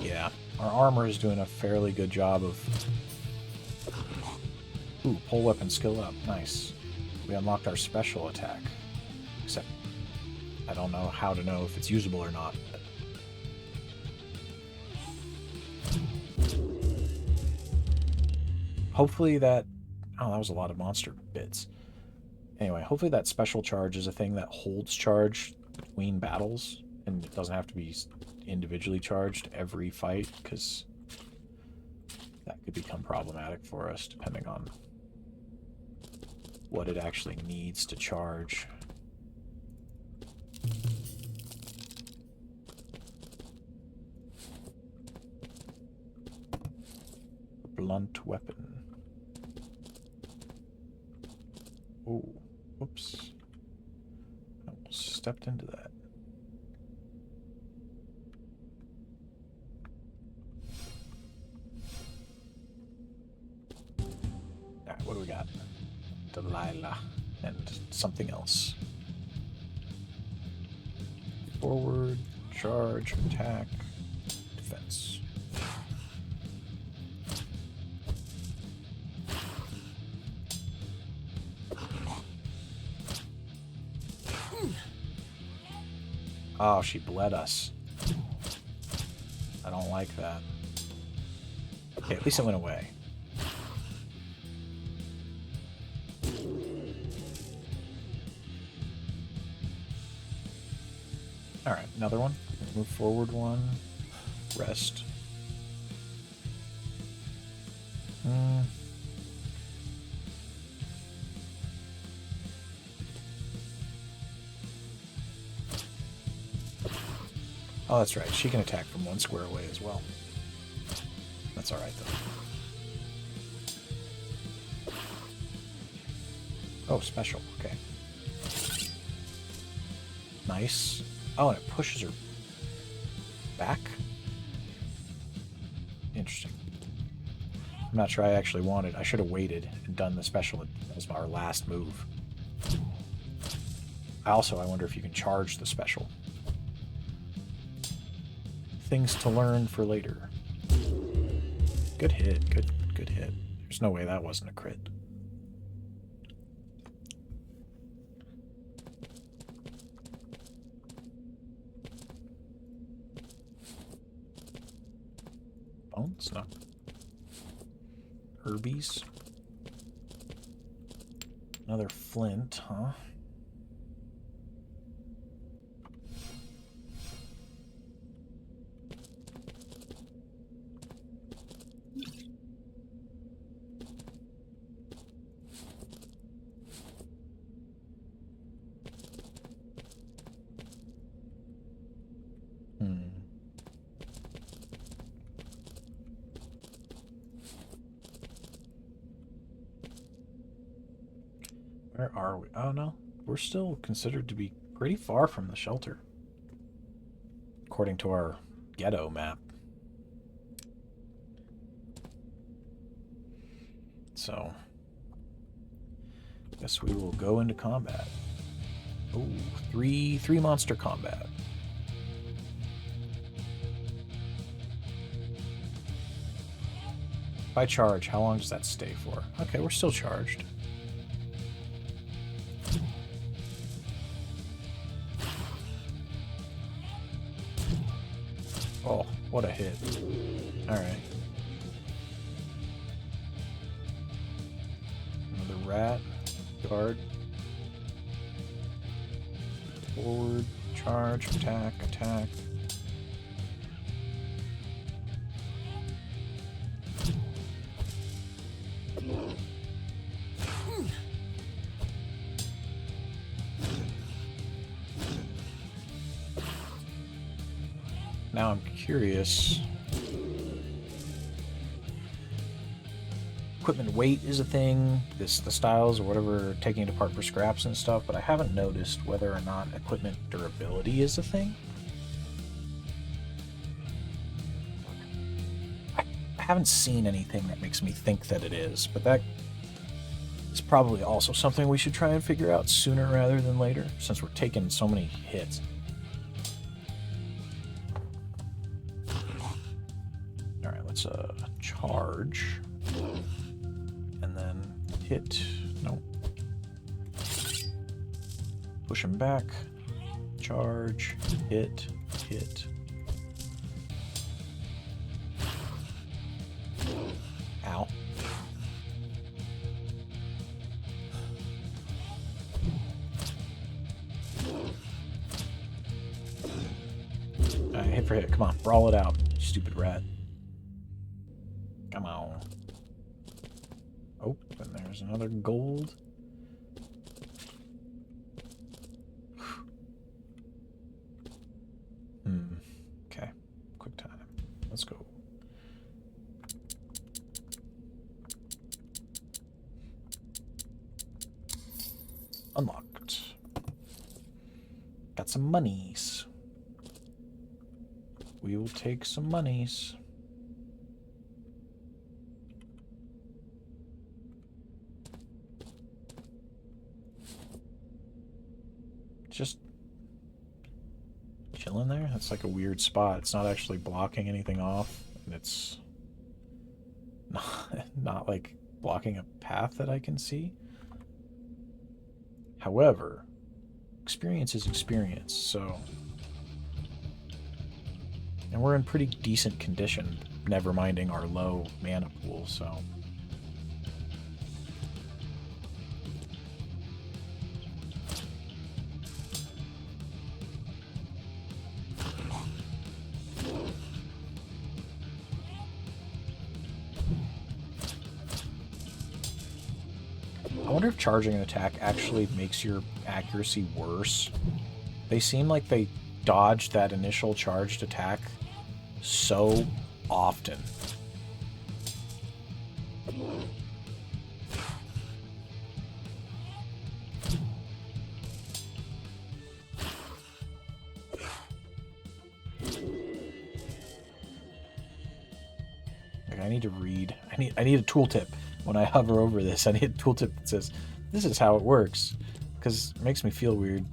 Yeah, our armor is doing a fairly good job of... Ooh, pole weapon skill up. Nice. We unlocked our special attack. Except I don't know how to know if it's usable or not. Hopefully that... Oh, that was a lot of monster bits. Anyway, hopefully that special charge is a thing that holds charge between battles, and it doesn't have to be individually charged every fight, because that could become problematic for us depending on what it actually needs to charge. Blunt weapon. Oh, whoops. I almost stepped into that. Alright, what do we got? Delilah and something else. Forward, charge, attack, defense. Oh, she bled us. I don't like that. Okay, at least it went away. Alright, another one. Move forward one. Rest. Oh, that's right. She can attack from one square away as well. That's alright, though. Oh, special. Okay. Nice. Oh, and it pushes her back? Interesting. I'm not sure I actually wanted... I should have waited and done the special as our last move. I wonder if you can charge the special. Things to learn for later. Good hit. Good hit. There's no way that wasn't a crit. Bones? No. Herbies. Another flint, huh? Where are we? Oh, no. We're still considered to be pretty far from the shelter, according to our ghetto map. So, guess we will go into combat. Oh, three monster combat. If I charge, how long does that stay for? Okay, we're still charged. Oh, what a hit. Alright. Another rat. Guard. Forward. Charge. Attack. Attack. Now I'm curious. Equipment weight is a thing. The styles or whatever, taking it apart for scraps and stuff, but I haven't noticed whether or not equipment durability is a thing. I haven't seen anything that makes me think that it is, but that is probably also something we should try and figure out sooner rather than later, since we're taking so many hits. Charge, and then hit. Nope. Push him back. charge, hit, hit. Ow. Hit for hit. Come on, brawl it out, stupid rat. Come on. Oh, and there's another gold. Okay. Quick time. Let's go. Unlocked. Got some monies. We will take some monies. Just chilling there. That's like a weird spot. It's not actually blocking anything off. And it's not like blocking a path that I can see. However, experience is experience, so... And we're in pretty decent condition, never minding our low mana pool, so... I wonder if charging an attack actually makes your accuracy worse. They seem like they dodged that initial charged attack so often. Like, I need to read. I need a tooltip. When I hover over this, I need a tooltip that says, this is how it works. Because it makes me feel weird.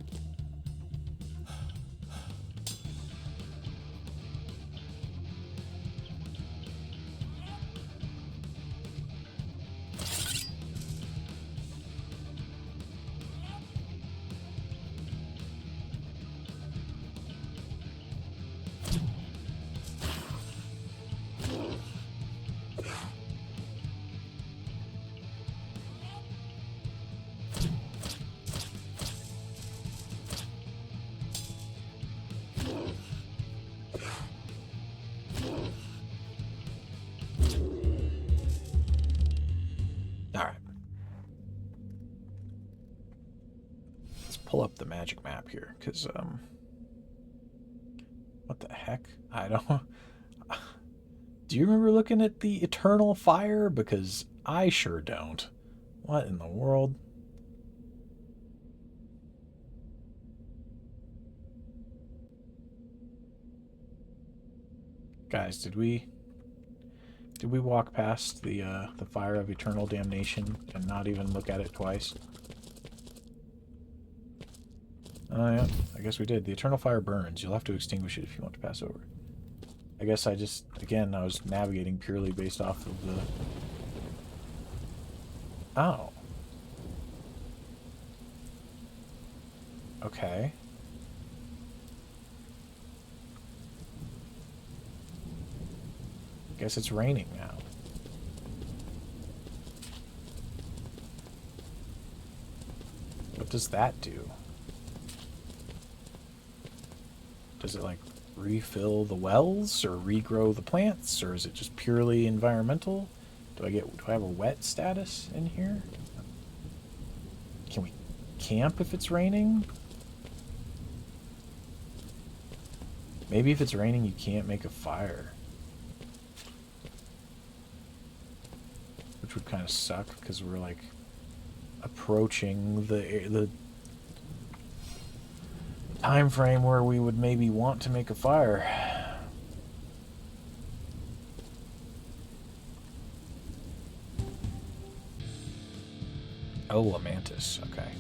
Pull up the magic map here, because, what the heck? I don't... Do you remember looking at the eternal fire? Because I sure don't. What in the world? Guys, did we walk past the fire of eternal damnation and not even look at it twice? Oh, yeah. I guess we did. The eternal fire burns. You'll have to extinguish it if you want to pass over. I guess I just... Again, I was navigating purely based off of the... Oh. Okay. Guess it's raining now. What does that do? Does it, like, refill the wells or regrow the plants, or is it just purely environmental? Do I have a wet status in here? Can we camp if it's raining? Maybe if it's raining you can't make a fire. Which would kind of suck, because we're, like, approaching the time frame where we would maybe want to make a fire. Oh, a mantis. Okay.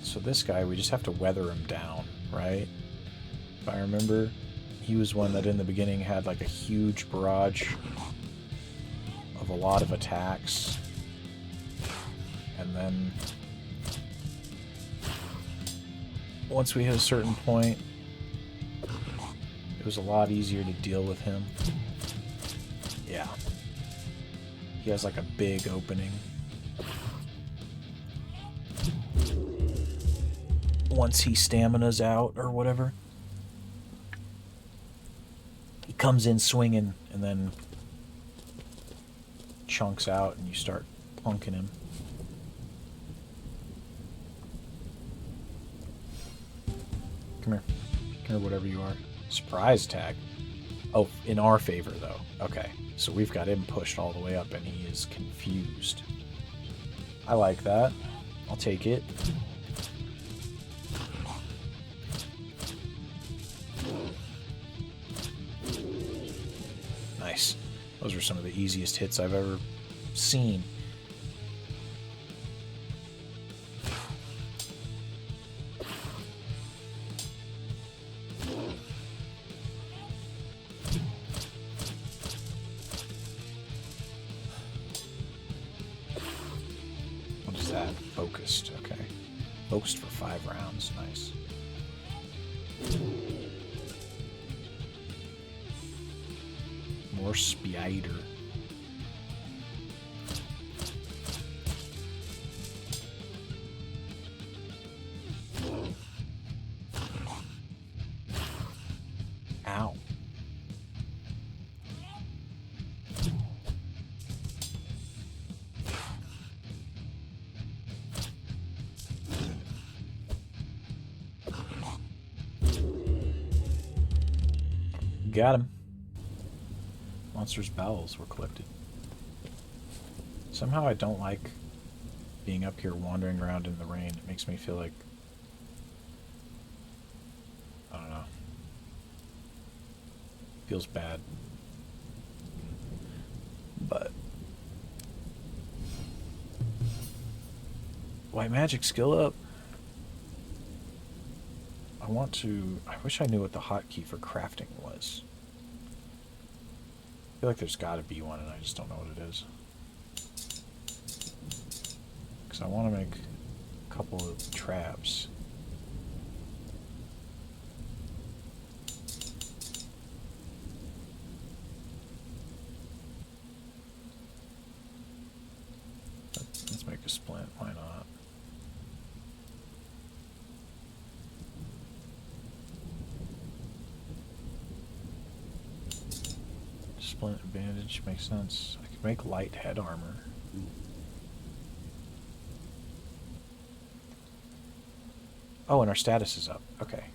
So this guy, we just have to weather him down, right? If I remember, he was one that in the beginning had like a huge barrage of a lot of attacks. And then once we hit a certain point, it was a lot easier to deal with him. Yeah. He has like a big opening. Once he stamina's out or whatever, he comes in swinging and then chunks out and you start punking him. Come here. Come here, whatever you are. Surprise tag. Oh, in our favor, though. Okay, so we've got him pushed all the way up, and he is confused. I like that. I'll take it. Nice. Those are some of the easiest hits I've ever seen. What is that? Focused. Okay. Focused for 5 rounds. Nice. More spider. Ow. Got him. Monster's bowels were collected. Somehow I don't like being up here wandering around in the rain. It makes me feel like... I don't know. Feels bad. But... White magic skill up. I want to... I wish I knew what the hotkey for crafting was. I feel like there's got to be one, and I just don't know what it is. Because I want to make a couple of traps. Let's make a splint. Why not? Splint and bandage makes sense. I could make light head armor. Oh, and our status is up. Okay.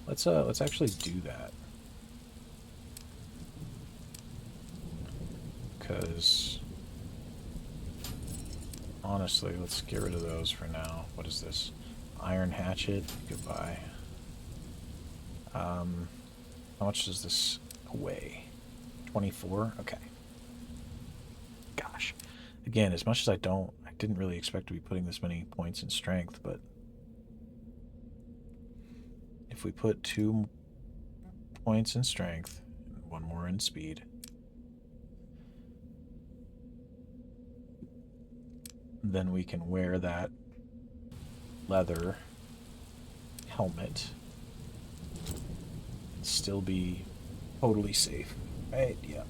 Let's actually do that. Because honestly, let's get rid of those for now. What is this? Iron hatchet. Goodbye. How much does this weigh? 24? Okay. Gosh. Again, as much as I didn't really expect to be putting this many points in strength, but if we put 2 points in strength and 1 more in speed, then we can wear that leather helmet and still be totally safe. Right, yeah.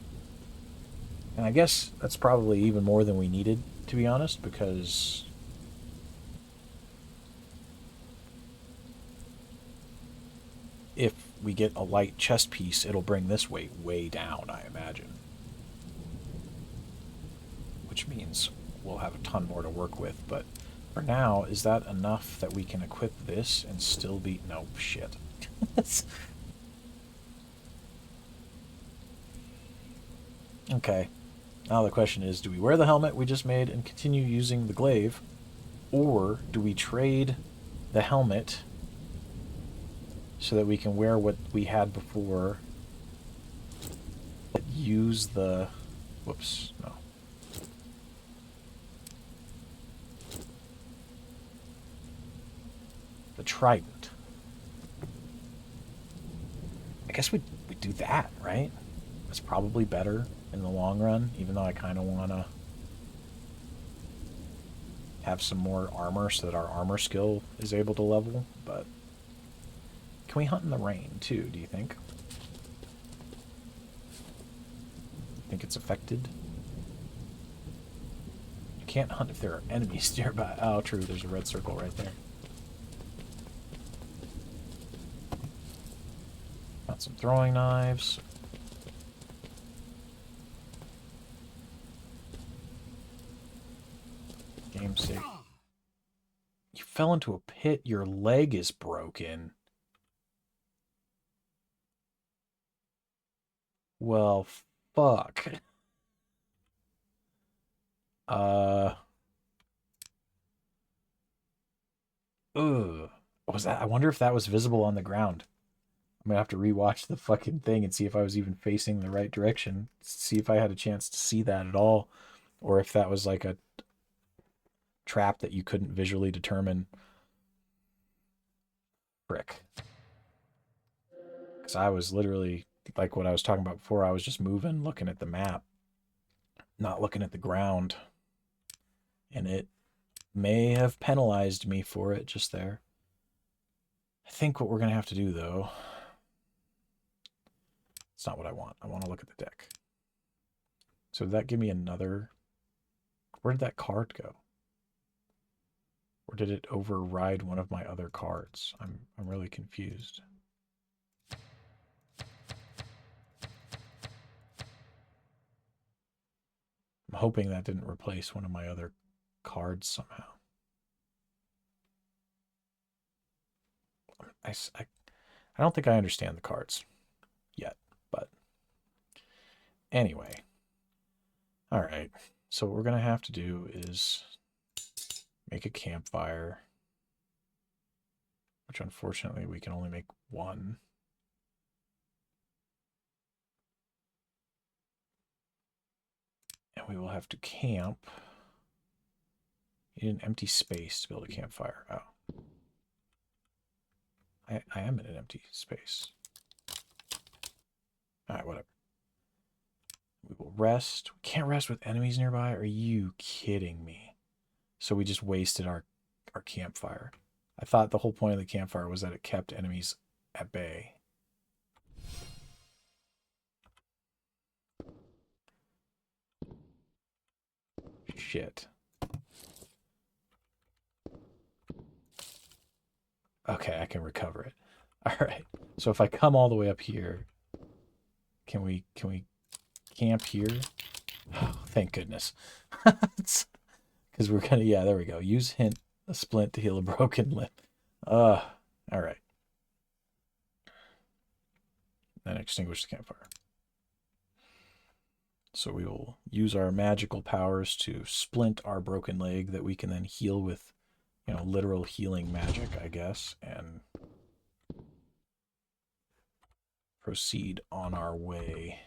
And I guess that's probably even more than we needed, to be honest, because if we get a light chest piece, it'll bring this weight way down, I imagine. Which means we'll have a ton more to work with, but for now, is that enough that we can equip this and still be... No, shit. Okay. Now the question is, do we wear the helmet we just made and continue using the glaive, or do we trade the helmet so that we can wear what we had before, but use the... Whoops, no. The trident. I guess we do that, right? That's probably better in the long run, even though I kind of want to have some more armor so that our armor skill is able to level, but can we hunt in the rain too, do you think? Think it's affected? You can't hunt if there are enemies nearby. Oh, true, there's a red circle right there. Got some throwing knives. Game save. You fell into a pit. Your leg is broken. Well, fuck. Ugh. Was that? I wonder if that was visible on the ground. I'm gonna have to rewatch the fucking thing and see if I was even facing the right direction. See if I had a chance to see that at all, or if that was like a trap that you couldn't visually determine. Frick. Because I was literally, like what I was talking about before, I was just moving, looking at the map, not looking at the ground. And it may have penalized me for it just there. I think what we're going to have to do, though, it's not what I want. I want to look at the deck. So did that give me another... Where did that card go? Or did it override one of my other cards? I'm really confused. I'm hoping that didn't replace one of my other cards somehow. I don't think I understand the cards yet, but anyway. All right, so what we're going to have to do is make a campfire, which unfortunately we can only make one. And we will have to camp. You need an empty space to build a campfire. Oh. I am in an empty space. Alright, whatever. We will rest. We can't rest with enemies nearby? Are you kidding me? So we just wasted our campfire. I thought the whole point of the campfire was that it kept enemies at bay. Shit. Okay, I can recover it. All right. So if I come all the way up here, can we camp here? Oh, thank goodness. Because we're gonna, yeah, there we go. Use hint a splint to heal a broken limb. All right. And extinguish the campfire. So we will use our magical powers to splint our broken leg that we can then heal with, you know, literal healing magic, I guess, and proceed on our way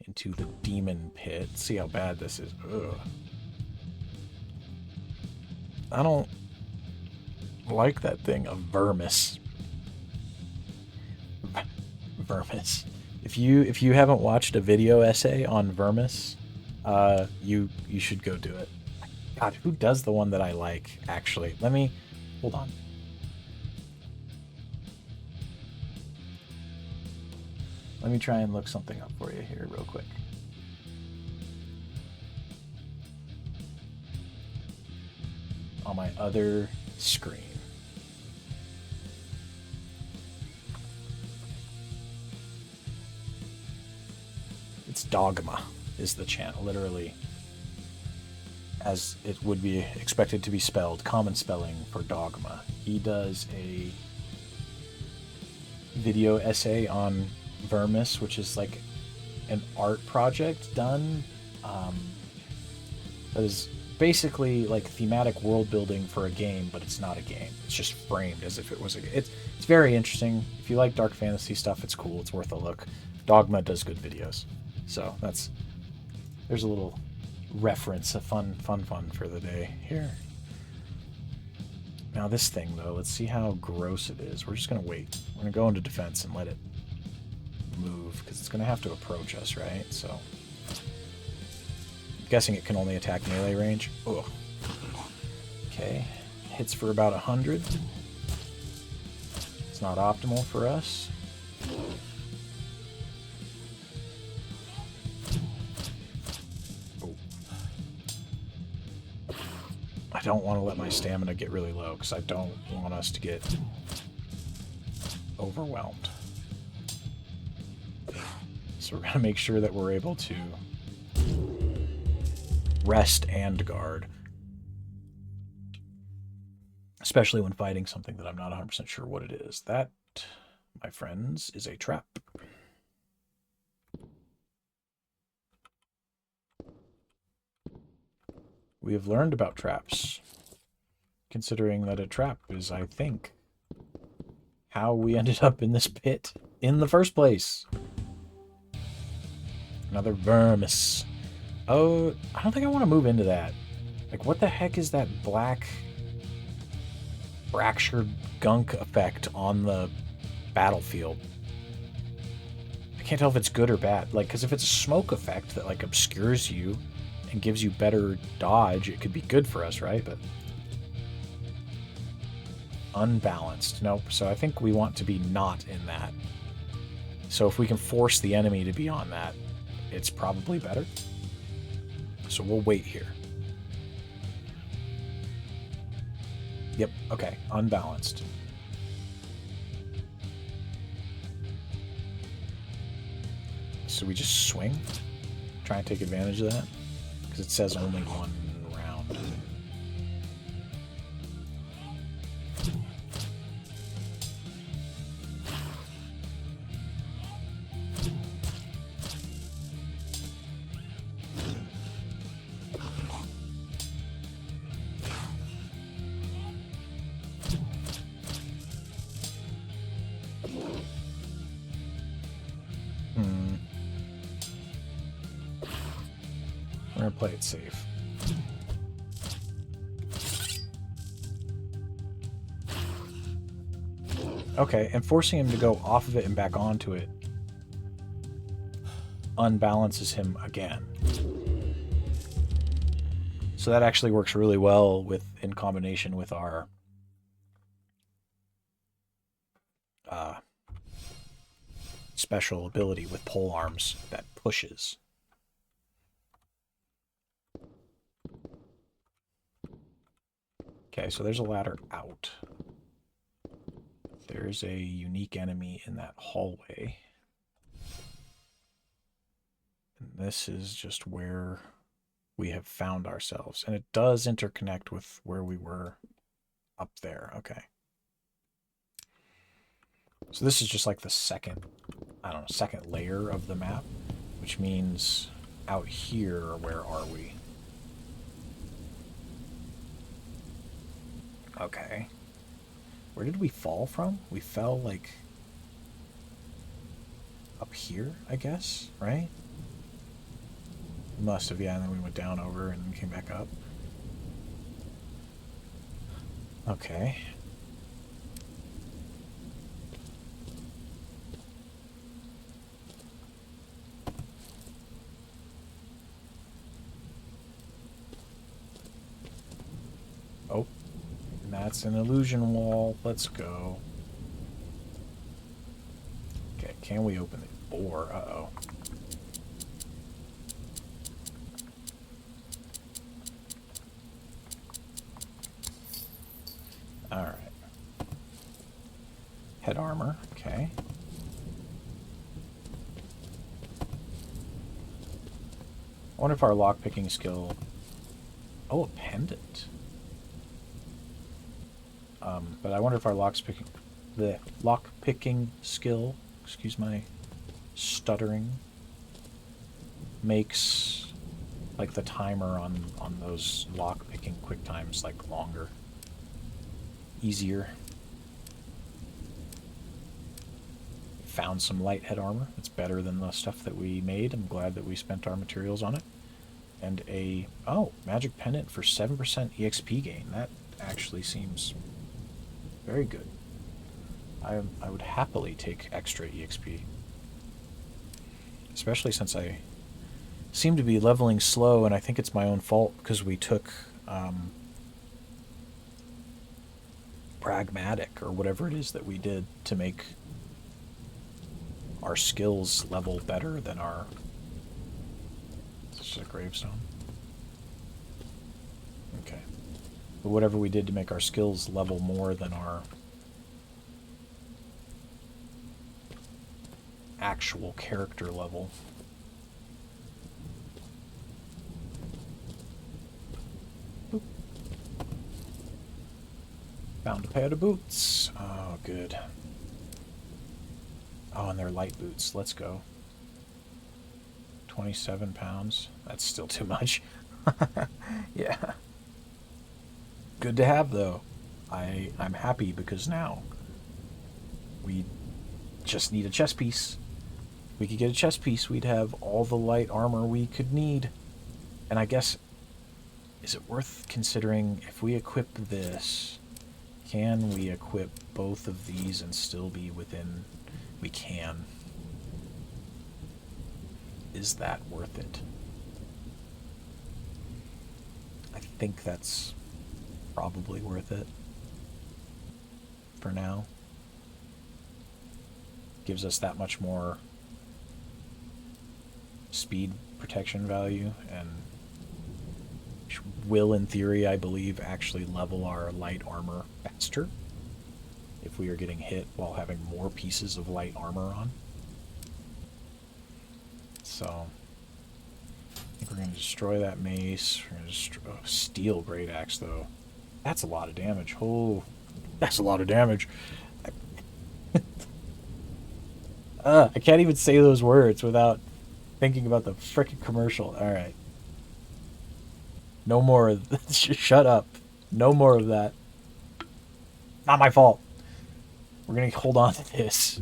into the demon pit. See how bad this is. Ugh. I don't like that thing of Vermis. Vermis. If you haven't watched a video essay on Vermis, you should go do it. God, who does the one that I like, actually? Let me... Hold on. Let me try and look something up for you here real quick. On my other screen. It's Dogma is the channel, literally, as it would be expected to be spelled, common spelling for dogma. He does a video essay on Vermis, which is like an art project done that is basically like thematic world building for a game, but it's not a game. It's just framed as if it was a game. It's very interesting. If you like dark fantasy stuff, it's cool. It's worth a look. Dogma does good videos. So there's a little reference, a fun for the day here. Now this thing though, let's see how gross it is. We're just gonna wait. We're gonna go into defense and let it move, because it's gonna have to approach us, right? So I'm guessing it can only attack melee range. Ugh. Okay. Hits for about 100. It's not optimal for us. Oh. I don't want to let my stamina get really low because I don't want us to get overwhelmed. So we're going to make sure that we're able to rest and guard. Especially when fighting something that I'm not 100% sure what it is. That, my friends, is a trap. We have learned about traps, considering that a trap is, I think, how we ended up in this pit in the first place. Another vermis. Oh, I don't think I want to move into that. Like, what the heck is that black fractured gunk effect on the battlefield? I can't tell if it's good or bad. Like, because if it's a smoke effect that, like, obscures you and gives you better dodge, it could be good for us, right? But unbalanced. Nope. So I think we want to be not in that. So if we can force the enemy to be on that, it's probably better. So we'll wait here. Yep, okay, unbalanced. So we just swing? Try and take advantage of that? Because it says only one round. We're gonna play it safe. Okay, and forcing him to go off of it and back onto it unbalances him again. So that actually works really well in combination with our special ability with pole arms that pushes. Okay, so there's a ladder out. There's a unique enemy in that hallway. And this is just where we have found ourselves. And it does interconnect with where we were up there. Okay. So this is just like the second, I don't know, second layer of the map, which means out here, where are we? Okay. Where did we fall from? We fell, like, up here, I guess, right? Must have, yeah, and then we went down over and came back up. Okay. Oh. That's an illusion wall. Let's go. Okay, can we open the door? Uh-oh. Alright. Head armor. Okay. I wonder if our lockpicking skill... Oh, a pendant. But I wonder if our lockpicking skill, excuse my stuttering, makes like the timer on those lockpicking quick times like longer, easier. Found some light head armor. It's better than the stuff that we made. I'm glad that we spent our materials on it. And a magic pendant for 7% EXP gain. That actually seems very good. I would happily take extra EXP. Especially since I seem to be leveling slow, and I think it's my own fault because we took pragmatic, or whatever it is that we did to make our skills level better than our... Is this a gravestone? Okay. But whatever we did to make our skills level more than our actual character level. Boop. Found a pair of boots. Oh, good. Oh, and they're light boots. Let's go. 27 pounds. That's still too much. Yeah. Good to have, though. I'm happy because now we just need a chest piece. If we could get a chest piece, we'd have all the light armor we could need. And I guess, is it worth considering if we equip this, can we equip both of these and still be within... We can. Is that worth it? I think that's probably worth it. For now. Gives us that much more speed protection value, and will, in theory, I believe, actually level our light armor faster if we are getting hit while having more pieces of light armor on. So, I think we're going to destroy that mace. We're going to destroy... Oh, steel great axe, though. That's a lot of damage. Oh, that's a lot of damage. I can't even say those words without thinking about the frickin' commercial. Alright. No more of this. Shut up. No more of that. Not my fault. We're going to hold on to this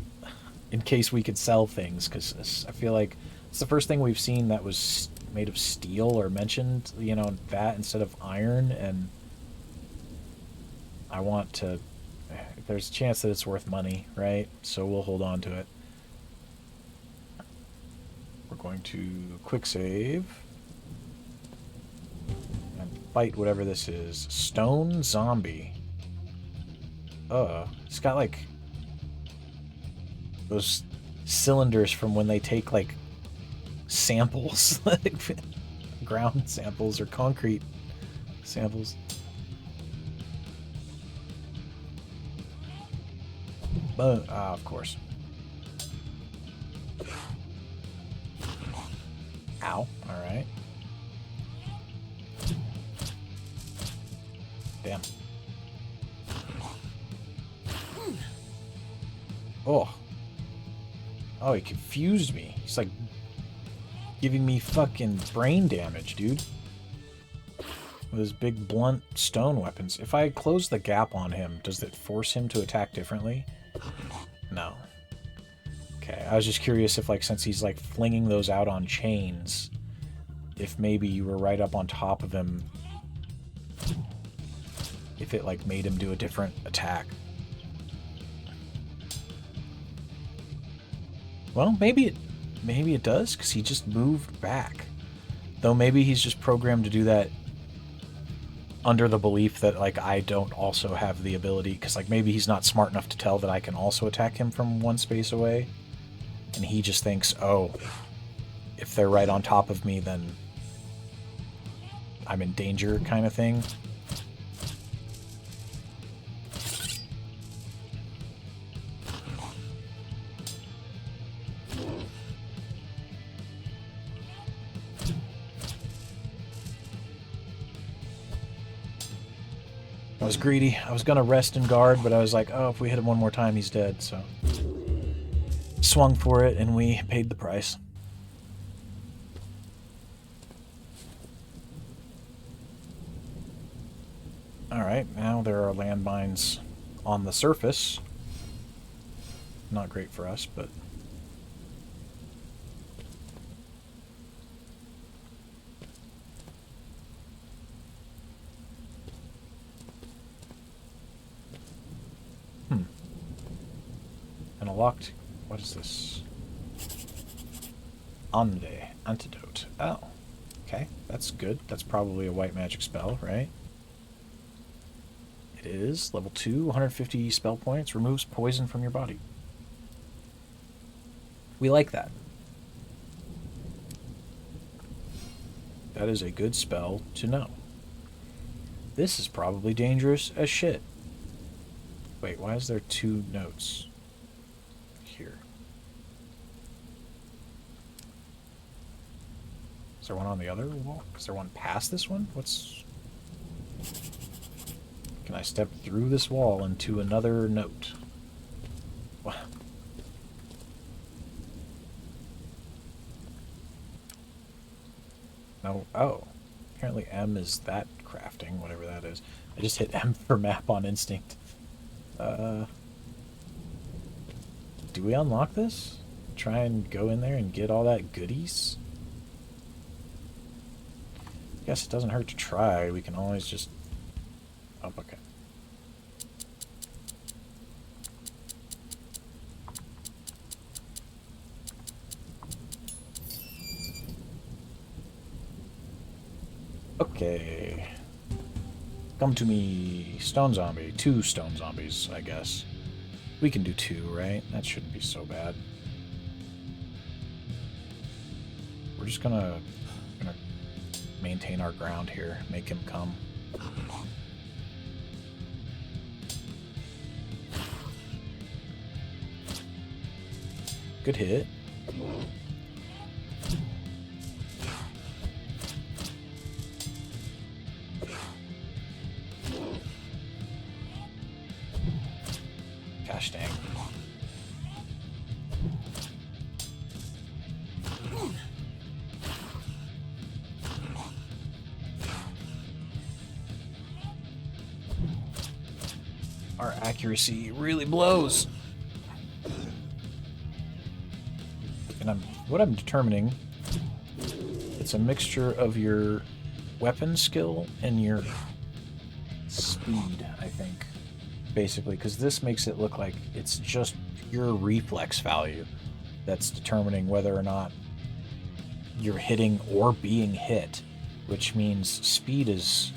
in case we could sell things, because I feel like it's the first thing we've seen that was made of steel or mentioned, you know, that instead of iron, and I want to... There's a chance that it's worth money, right? So we'll hold on to it. We're going to quick save and fight whatever this is. Stone zombie. It's got like those cylinders from when they take like samples, like ground samples or concrete samples. Of course. Ow. Alright. Damn. Oh. Oh, he confused me. He's like giving me fucking brain damage, dude. With his big blunt stone weapons. If I close the gap on him, does it force him to attack differently? No. Okay, I was just curious if, like, since he's, like, flinging those out on chains, if maybe you were right up on top of him, if it, like, made him do a different attack. Well, maybe it does, because he just moved back. Though maybe he's just programmed to do that under the belief that, like, I don't also have the ability, because, like, maybe he's not smart enough to tell that I can also attack him from one space away. And he just thinks, oh, if they're right on top of me, then I'm in danger, kind of thing. I was greedy. I was going to rest and guard, but I was like, oh, if we hit him one more time, he's dead, so... Swung for it, and we paid the price. Alright, now there are landmines on the surface. Not great for us, but... And a locked... What is this? Antidote. Oh. Okay, that's good. That's probably a white magic spell, right? It is level 2, 150 spell points, removes poison from your body. We like that. That is a good spell to know. This is probably dangerous as shit. Wait, why is there 2 notes here? Is there one on the other wall? Is there one past this one? What's... Can I step through this wall into another note? What? No. Oh. Apparently M is that crafting, whatever that is. I just hit M for map on instinct. Do we unlock this? Try and go in there and get all that goodies? Guess it doesn't hurt to try. We can always just... Oh, okay. Okay. Come to me. Stone zombie. 2 stone zombies, I guess. We can do 2, right? That shouldn't be so bad. We're just gonna maintain our ground here. Make him come. Good hit. Gosh dang. Our accuracy really blows. And what I'm determining, it's a mixture of your weapon skill and your speed, I think. Basically, because this makes it look like it's just pure reflex value that's determining whether or not you're hitting or being hit, which means speed is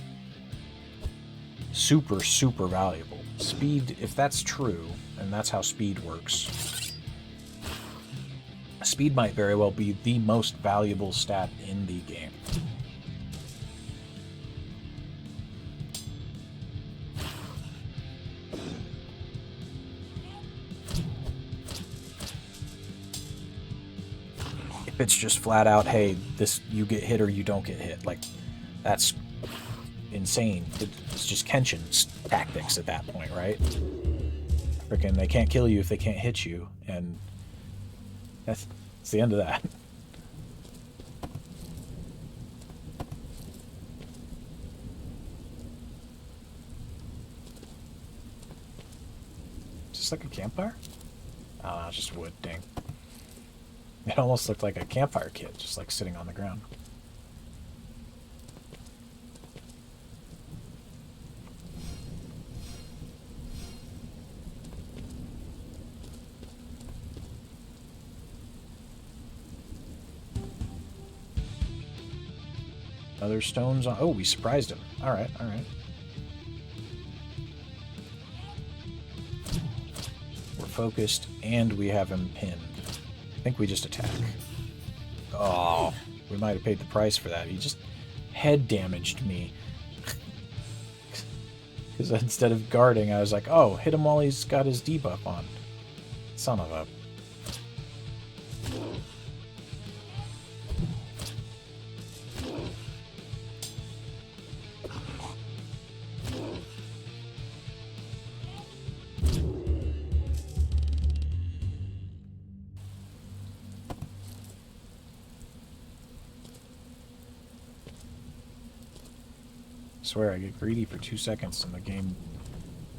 super, super valuable. Speed, if that's true, and that's how speed works, speed might very well be the most valuable stat in the game. If it's just flat out, hey, this you get hit or you don't get hit, like, that's insane. It's just Kenshin's tactics at that point, right? Freaking, they can't kill you if they can't hit you, and that's the end of that. Is this like a campfire? Ah, just wood, dang. It almost looked like a campfire kit, just like sitting on the ground. Other stones on... Oh, we surprised him. Alright, alright. We're focused, and we have him pinned. I think we just attack. Oh, we might have paid the price for that. He just head damaged me. Because instead of guarding, I was like, oh, hit him while he's got his debuff on. Son of a... I swear, I get greedy for 2 seconds and the game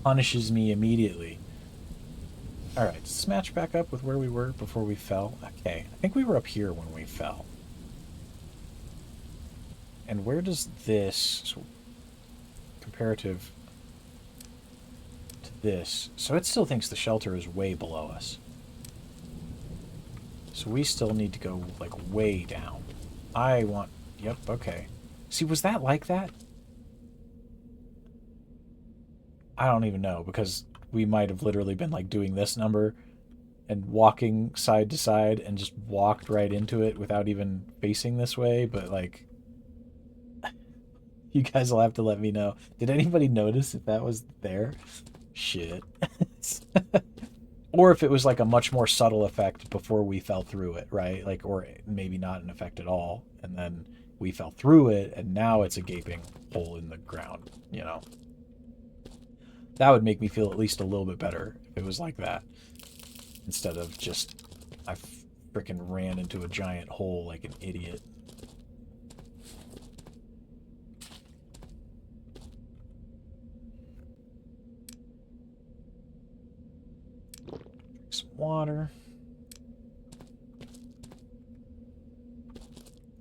punishes me immediately. Alright, let's smash back up with where we were before we fell. Okay, I think we were up here when we fell. And where does this, so comparative to this, so it still thinks the shelter is way below us. So we still need to go, like, way down. I want, yep, okay. See, was that like that? I don't even know, because we might have literally been like doing this number and walking side to side and just walked right into it without even facing this way, but like you guys will have to let me know. Did anybody notice if that was there? Shit. Or if it was like a much more subtle effect before we fell through it, right? Like, or maybe not an effect at all, and then we fell through it, and now it's a gaping hole in the ground, you know? That would make me feel at least a little bit better if it was like that, instead of just I frickin' ran into a giant hole like an idiot. Some water.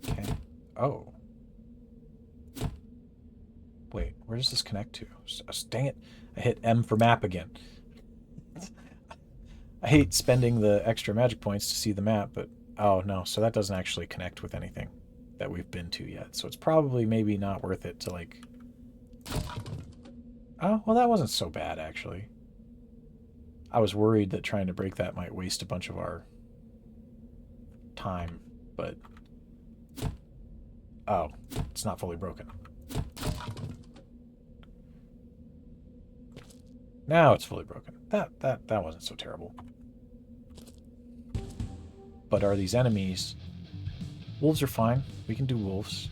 Okay. Oh. Wait, where does this connect to? Dang it. I hit M for map again. I hate spending the extra magic points to see the map, but oh no, so that doesn't actually connect with anything that we've been to yet. So it's probably maybe not worth it to like... Oh, well that wasn't so bad actually. I was worried that trying to break that might waste a bunch of our time, but... Oh, it's not fully broken. Now it's fully broken. That wasn't so terrible. But are these enemies... Wolves are fine. We can do wolves.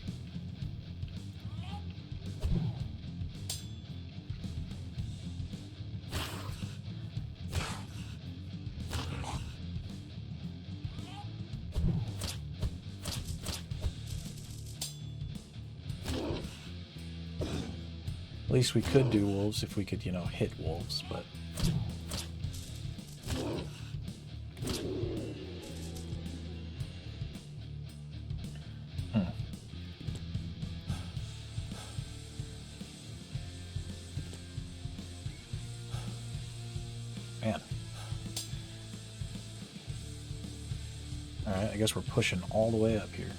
At least we could do wolves if we could, you know, hit wolves, but... Man. Alright, I guess we're pushing all the way up here.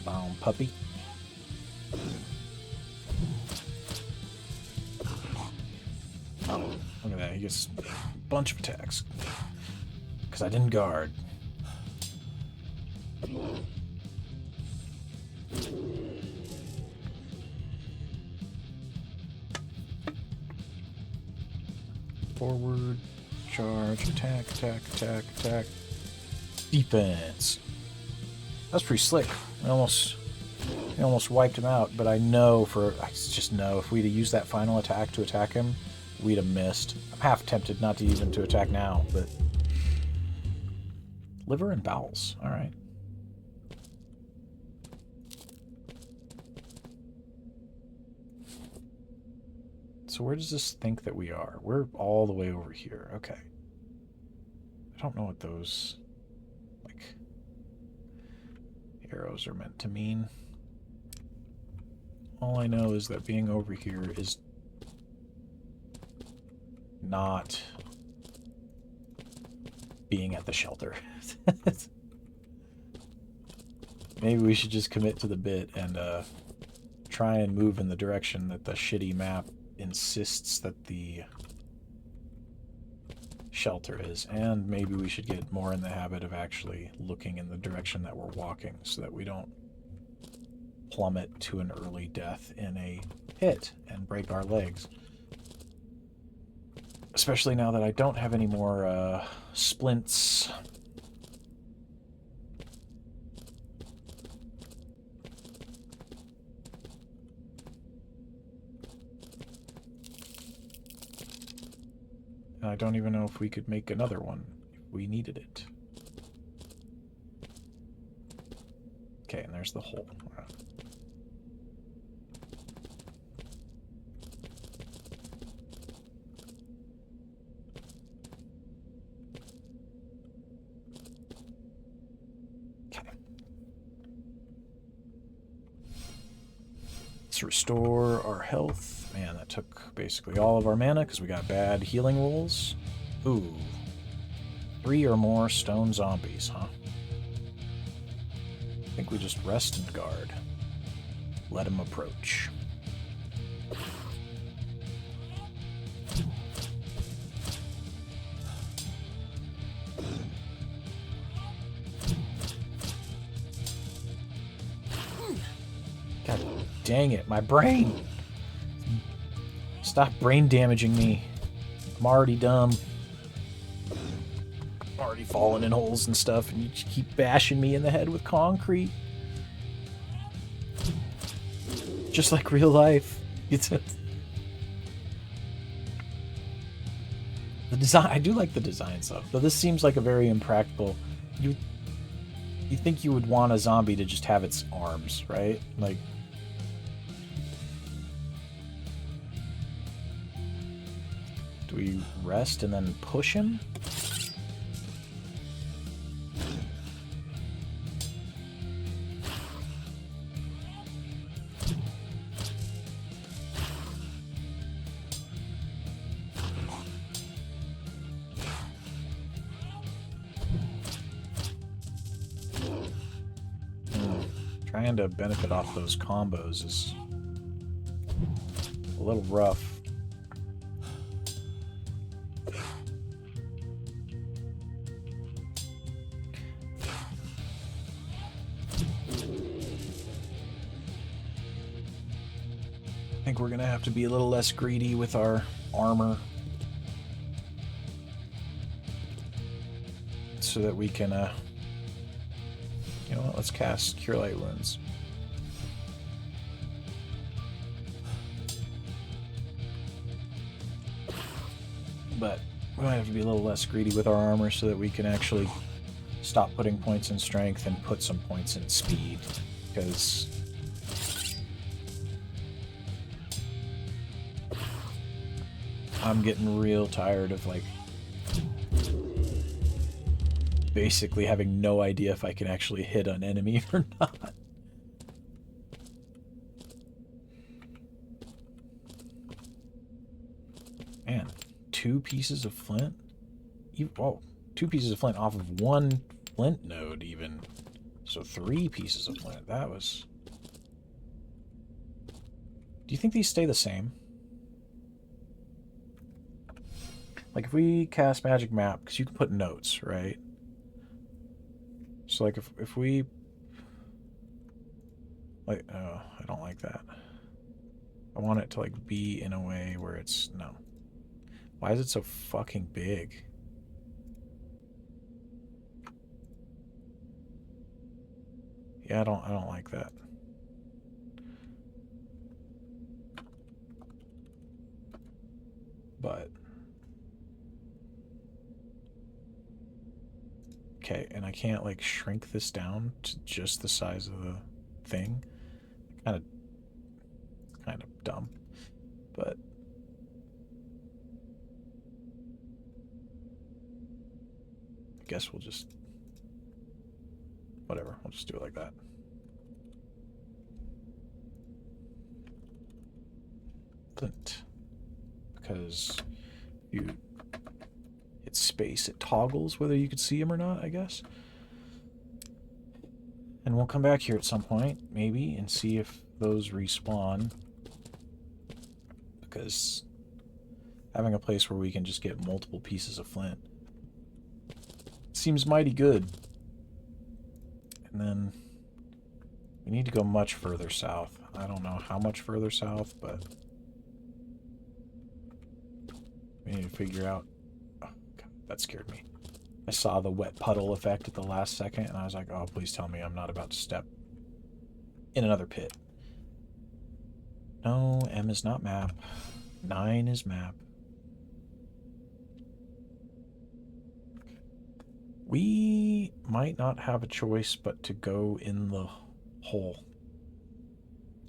Come on, puppy. Oh, look at that. He gets a bunch of attacks. Because I didn't guard. Forward, charge, attack, attack, attack, attack. Defense. That's pretty slick. I almost wiped him out, but I just know if we'd have used that final attack to attack him, we'd have missed. I'm half tempted not to even to attack now, but... Liver and bowels. Alright. So where does this think that we are? We're all the way over here. Okay. I don't know what those, like, arrows are meant to mean. All I know is that being over here is not being at the shelter. Maybe we should just commit to the bit and try and move in the direction that the shitty map insists that the shelter is, and maybe we should get more in the habit of actually looking in the direction that we're walking so that we don't plummet to an early death in a hit and break our legs. Especially now that I don't have any more splints. And I don't even know if we could make another one if we needed it. Okay, and there's the hole. Okay. Let's restore our health. Man, that took basically all of our mana because we got bad healing rolls. Ooh. 3 or more stone zombies, huh? I think we just rest and guard. Let him approach. God dang it, my brain! Stop brain damaging me. I'm already dumb. I'm already falling in holes and stuff, and you just keep bashing me in the head with concrete. Just like real life. The design, I do like the designs though. Though this seems like a very impractical. You think you would want a zombie to just have its arms, right? Like, do we rest and then push him? Trying to benefit off those combos is a little rough. I think we're gonna have to be a little less greedy with our armor so that we can you know what, let's cast Cure Light Wounds. But we might have to be a little less greedy with our armor so that we can actually stop putting points in strength and put some points in speed, because I'm getting real tired of, like, basically having no idea if I can actually hit an enemy or not. Man, 2 pieces of flint? Whoa, 2 pieces of flint off of 1 flint node even. So 3 pieces of flint. That was... Do you think these stay the same? Like, if we cast Magic Map, because you can put notes, right? So, like, if we... Like, oh, I don't like that. I want it to, like, be in a way where it's... No. Why is it so fucking big? Yeah, I don't like that. But... Okay, and I can't, like, shrink this down to just the size of the thing. Kind of dumb. But... I guess we'll just... Whatever, we'll just do it like that. Flint. Because you... It's space, it toggles whether you could see him or not, I guess. And we'll come back here at some point, maybe, and see if those respawn. Because having a place where we can just get multiple pieces of flint seems mighty good. And then we need to go much further south. I don't know how much further south, but we need to figure out... That scared me. I saw the wet puddle effect at the last second, and I was like, oh, please tell me I'm not about to step in another pit. No, M is not map. 9 is map. We might not have a choice but to go in the hole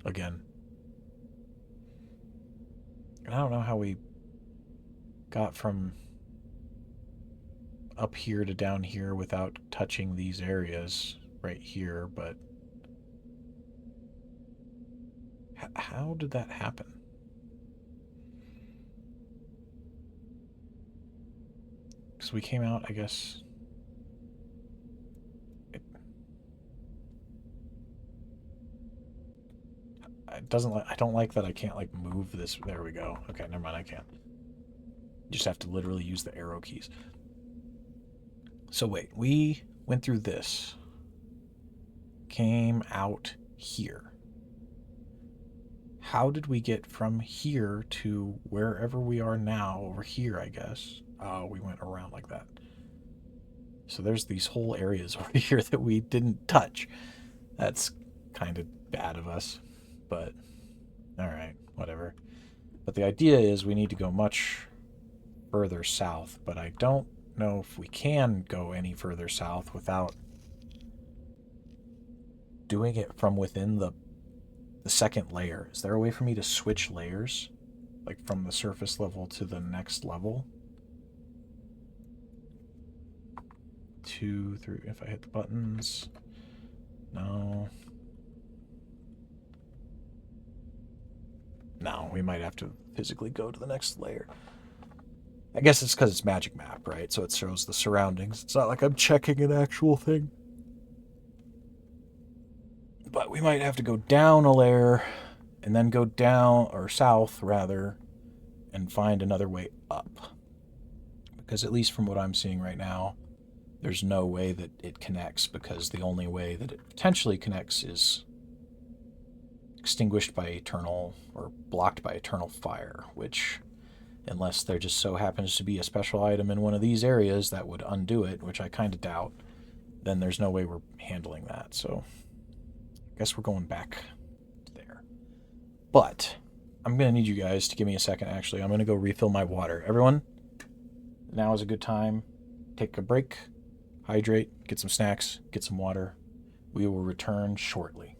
again. And I don't know how we got from up here to down here without touching these areas right here, but how did that happen? Because we came out, I guess... It doesn't like... I don't like that I can't, like, move this... There we go. Okay, never mind, I can't. You just have to literally use the arrow keys. So wait, we went through this. Came out here. How did we get from here to wherever we are now, over here, I guess? Oh, we went around like that. So there's these whole areas over here that we didn't touch. That's kind of bad of us, but alright, whatever. But the idea is we need to go much further south, but I don't know if we can go any further south without doing it from within the second layer. Is there a way for me to switch layers? Like from the surface level to the next level? 2, 3, if I hit the buttons. No. No, we might have to physically go to the next layer. I guess it's because it's magic map, right? So it shows the surroundings. It's not like I'm checking an actual thing. But we might have to go down a layer and then go down, or south rather, and find another way up. Because at least from what I'm seeing right now, there's no way that it connects, because the only way that it potentially connects is extinguished by eternal, or blocked by eternal fire, which, unless there just so happens to be a special item in one of these areas that would undo it, which I kind of doubt, then there's no way we're handling that. So I guess we're going back there. But I'm going to need you guys to give me a second, actually. I'm going to go refill my water. Everyone, now is a good time. Take a break, hydrate, get some snacks, get some water. We will return shortly.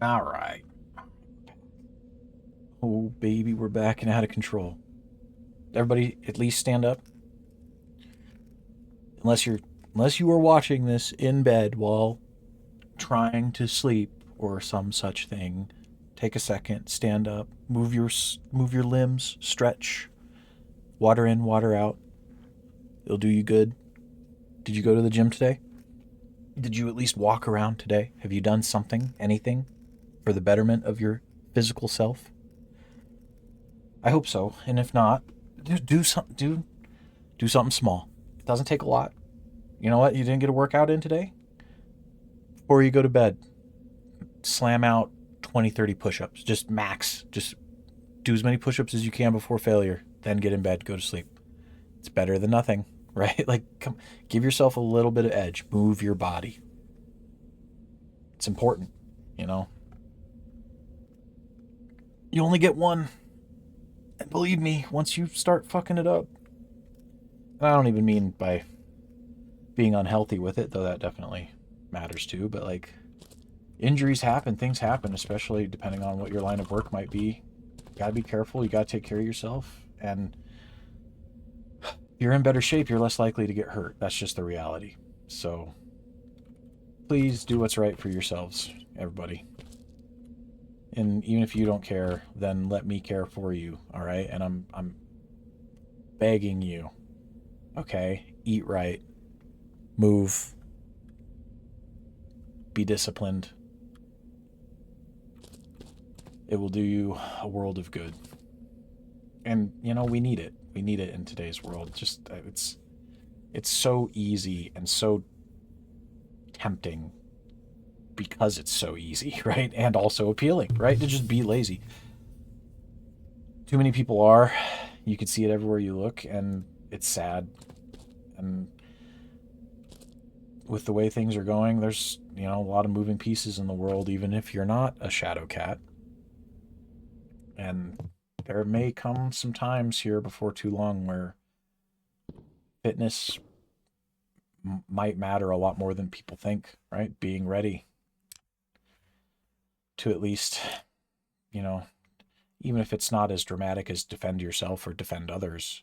All right. Oh, baby, we're back and out of control. Everybody, at least stand up. Unless you are watching this in bed while trying to sleep or some such thing, take a second, stand up, move your limbs, stretch, water in, water out. It'll do you good. Did you go to the gym today? Did you at least walk around today? Have you done something, anything, for the betterment of your physical self? I hope so. And if not, do something small. It doesn't take a lot. You know what? You didn't get a workout in today? Before you go to bed, slam out 20, 30 push-ups. Just max. Just do as many push-ups as you can before failure. Then get in bed, go to sleep. It's better than nothing, right? Like, come, give yourself a little bit of edge. Move your body. It's important, you know? You only get one. And believe me, once you start fucking it up, and I don't even mean by being unhealthy with it, though that definitely matters too, but like, injuries happen, things happen, especially depending on what your line of work might be. You gotta be careful, you gotta take care of yourself, and if you're in better shape, you're less likely to get hurt. That's just the reality. So please do what's right for yourselves, everybody. And even if you don't care, then let me care for you, all right? And I'm begging you. Okay, eat right, move, be disciplined. It will do you a world of good. And you know, we need it. We need it in today's world. Just it's so easy and so tempting because it's so easy, right? And also appealing, right? To just be lazy. Too many people are. You can see it everywhere you look, and it's sad. And with the way things are going, there's, you know, a lot of moving pieces in the world, even if you're not a shadow cat. And there may come some times here before too long where fitness might matter a lot more than people think, right? Being ready to at least, you know, even if it's not as dramatic as defend yourself or defend others,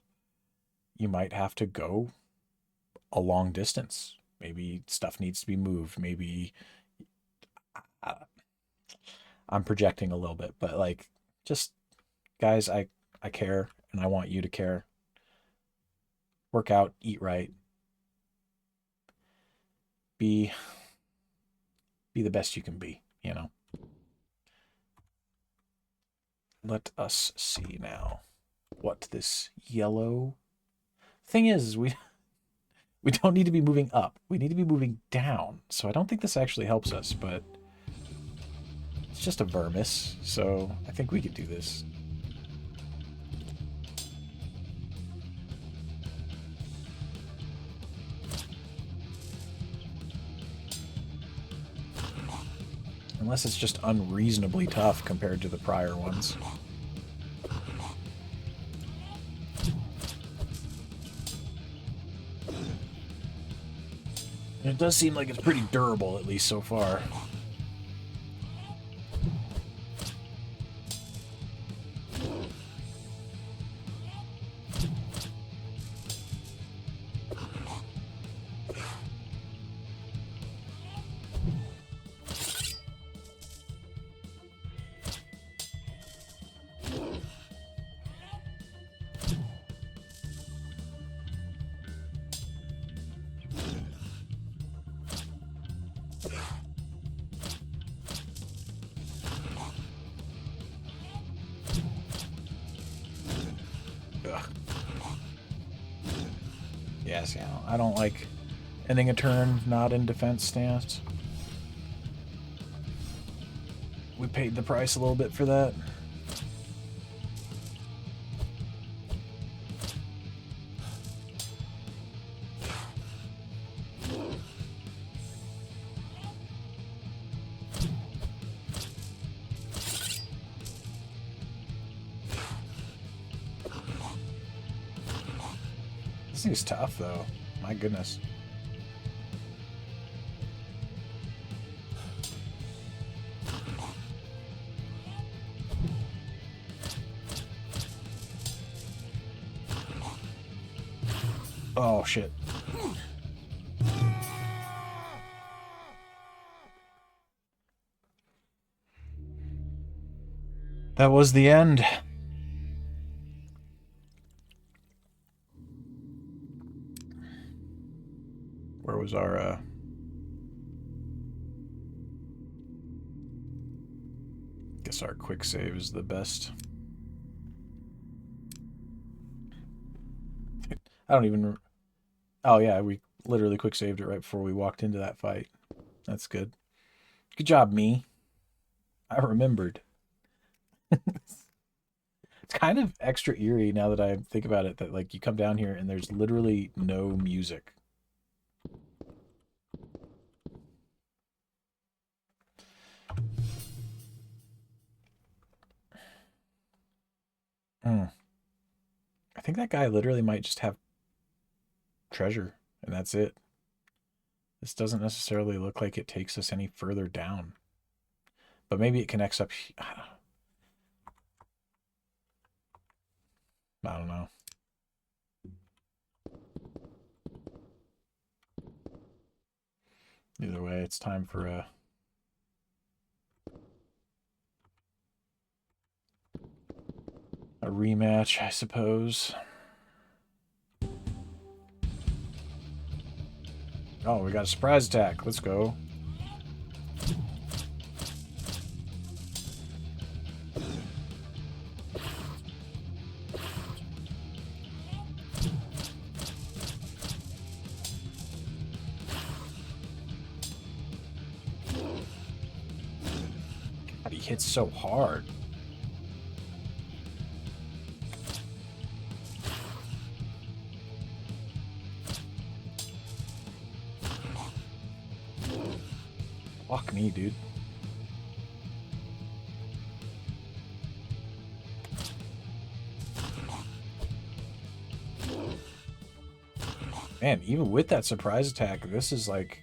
you might have to go a long distance. Maybe stuff needs to be moved. Maybe uh, I'm projecting a little bit, but like, just guys, I care and I want you to care. Work out, eat right, be the best you can be, you know. Let us see now what this yellow thing is. We don't need to be moving up. We need to be moving down. So I don't think this actually helps us, but it's just a vermis, so I think we could do this. Unless it's just unreasonably tough compared to the prior ones. And it does seem like it's pretty durable, at least so far. Ugh. Yes, yeah. I don't like ending a turn not in defense stance. We paid the price a little bit for that. This thing's tough, though. My goodness. Oh, shit. That was the end. Where was our, guess our quick save is the best. I don't even... Oh, yeah, we literally quick saved it right before we walked into that fight. That's good. Good job, me. I remembered. It's kind of extra eerie now that I think about it, that, like, you come down here and there's literally no music. Mm. I think that guy literally might just have treasure, and that's it. This doesn't necessarily look like it takes us any further down. But maybe it connects up... I don't know. Either way, it's time for a rematch, I suppose. Oh, we got a surprise attack. Let's go. God, he hits so hard. Fuck me, dude. Man, even with that surprise attack, this is like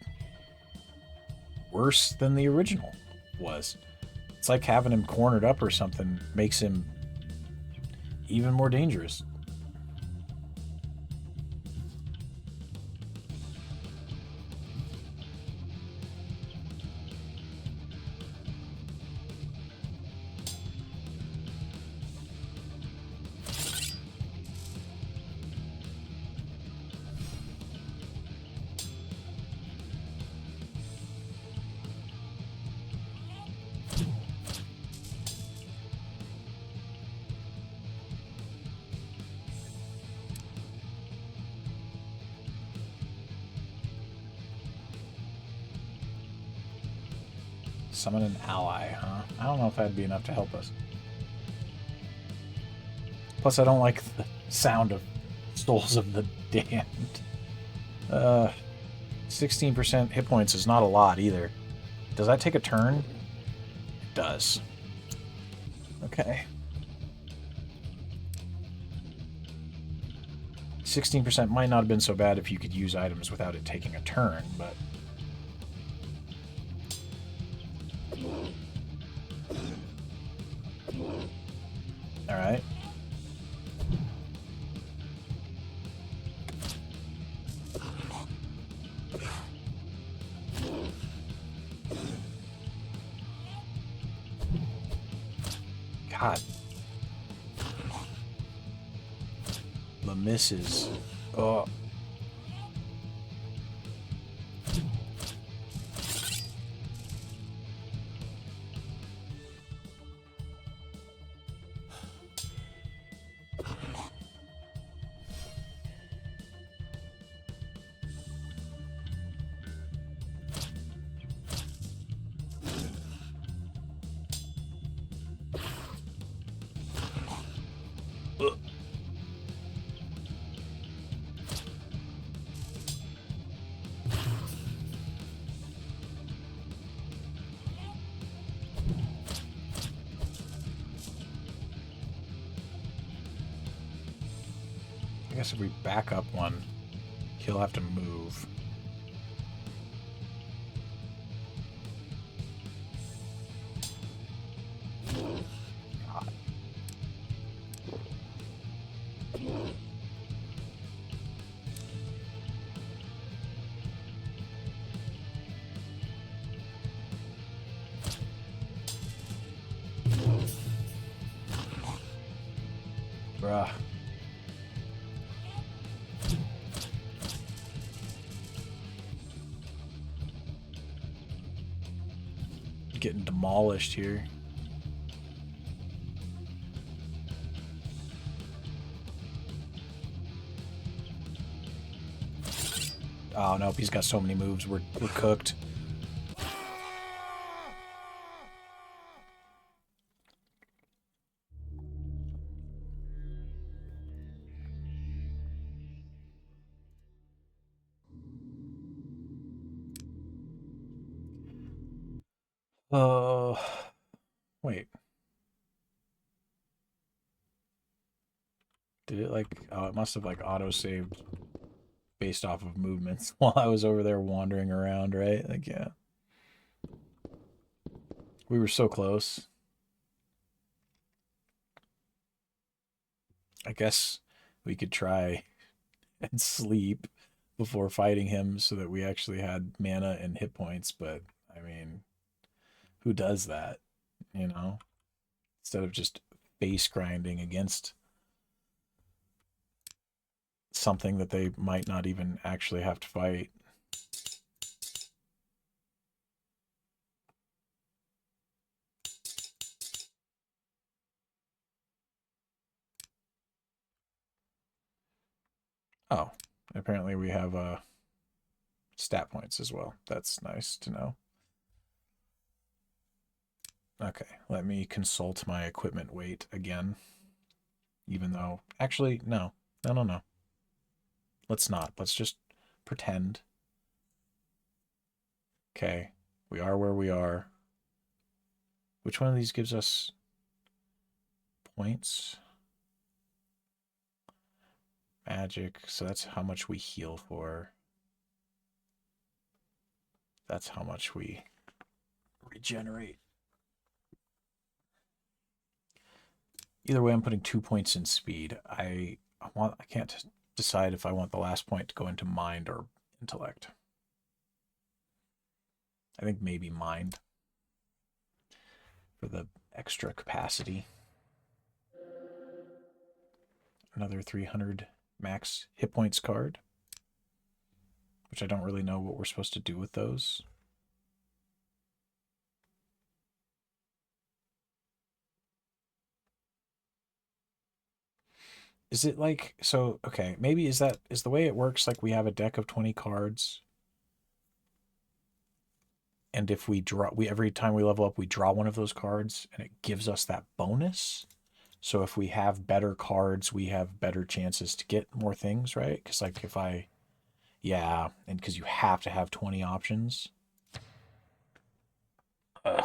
worse than the original was. It's like having him cornered up or something makes him even more dangerous. Summon an ally, huh? I don't know if that'd be enough to help us. Plus, I don't like the sound of Souls of the Damned. 16% hit points is not a lot either. Does that take a turn? It does. Okay. 16% might not have been so bad if you could use items without it taking a turn, but... Alright. God. The misses. Oh. I guess if we back up one, he'll have to move. God. Bruh. Getting demolished here. Oh nope, he's got so many moves. We're cooked. Oh, wait. Did it like? Oh, it must have like auto saved based off of movements while I was over there wandering around, right? Like, yeah. We were so close. I guess we could try and sleep before fighting him so that we actually had mana and hit points, but I mean, who does that, you know? Instead of just face grinding against something that they might not even actually have to fight. Oh, apparently we have stat points as well. That's nice to know. Okay, let me consult my equipment weight again. Even though, actually, no. No. Let's not. Let's just pretend. Okay, we are where we are. Which one of these gives us points? Magic, so that's how much we heal for. That's how much we regenerate. Either way, I'm putting 2 points in speed. I can't decide if I want the last point to go into mind or intellect. I think maybe mind for the extra capacity. Another 300 max hit points card, which I don't really know what we're supposed to do with those. Is it like, so, okay, maybe is the way it works like we have a deck of 20 cards, and if we draw, every time we level up, we draw one of those cards, and it gives us that bonus? So if we have better cards, we have better chances to get more things, right? Because like if I, yeah, and because you have to have 20 options. Ugh.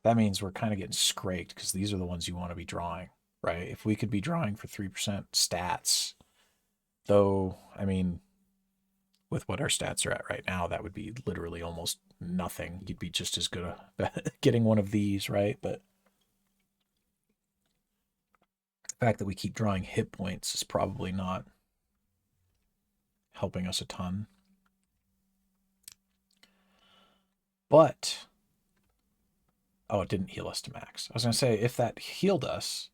That means we're kind of getting scraped because these are the ones you want to be drawing, right? If we could be drawing for 3% stats, though, I mean, with what our stats are at right now, that would be literally almost nothing. You'd be just as good at getting one of these, right? But the fact that we keep drawing hit points is probably not helping us a ton. But, oh, it didn't heal us to max. I was going to say, if that healed us,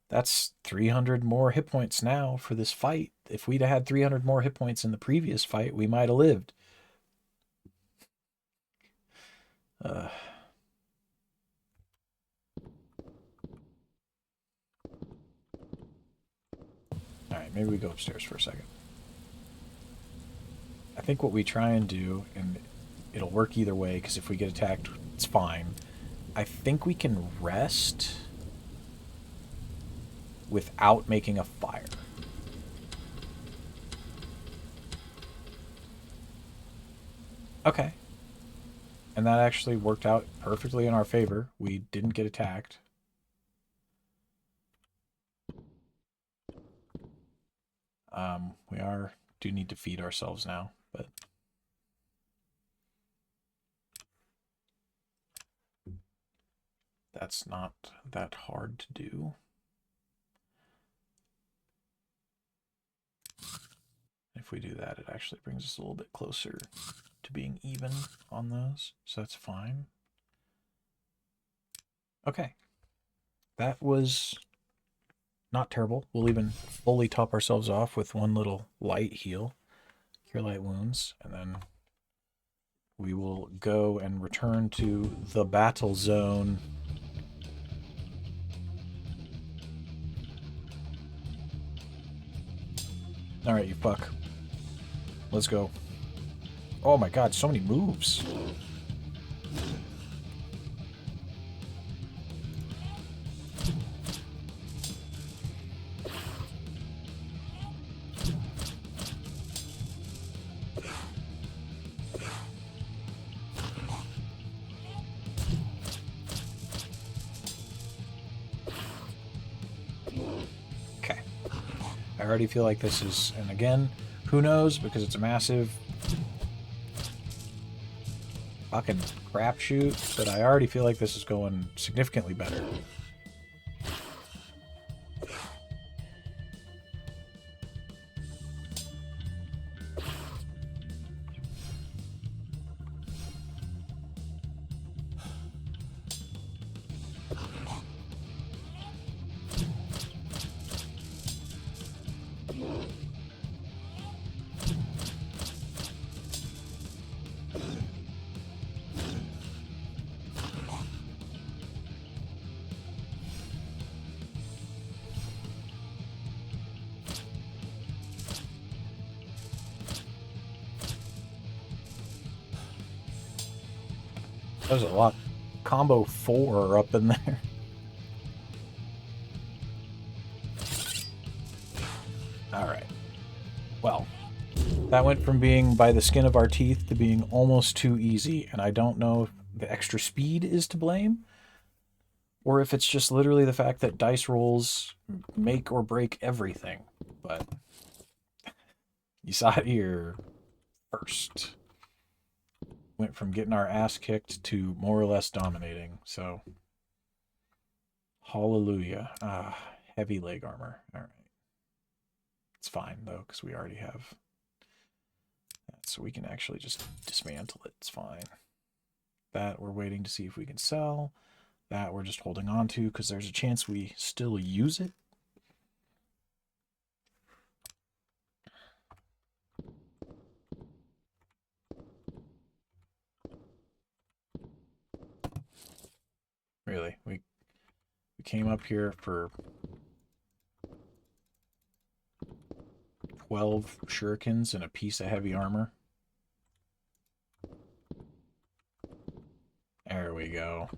that's 300 more hit points now for this fight. If we'd had 300 more hit points in the previous fight, we might have lived. All right, maybe we go upstairs for a second. I think what we try and do, and it'll work either way, because if we get attacked, it's fine. I think we can rest without making a fire. Okay. And that actually worked out perfectly in our favor. We didn't get attacked. We do need to feed ourselves now, but that's not that hard to do. If we do that, it actually brings us a little bit closer to being even on those, so that's fine. Okay. That was not terrible. We'll even fully top ourselves off with one little light heal. Cure light wounds. And then we will go and return to the battle zone. Alright, you fuck. Let's go. Oh my god, so many moves. Okay. I already feel like this is, and again, who knows, because it's a massive fucking crapshoot, but I already feel like this is going significantly better. There's a lot. Combo 4 up in there. Alright. Well, that went from being by the skin of our teeth to being almost too easy, and I don't know if the extra speed is to blame, or if it's just literally the fact that dice rolls make or break everything. But you saw it here first. Went from getting our ass kicked to more or less dominating, so hallelujah. Heavy leg armor. All right. It's fine, though, because we already have that, so we can actually just dismantle it. It's fine. That we're waiting to see if we can sell. That we're just holding on to because there's a chance we still use it. Really, we came up here for 12 shurikens and a piece of heavy armor. There we go.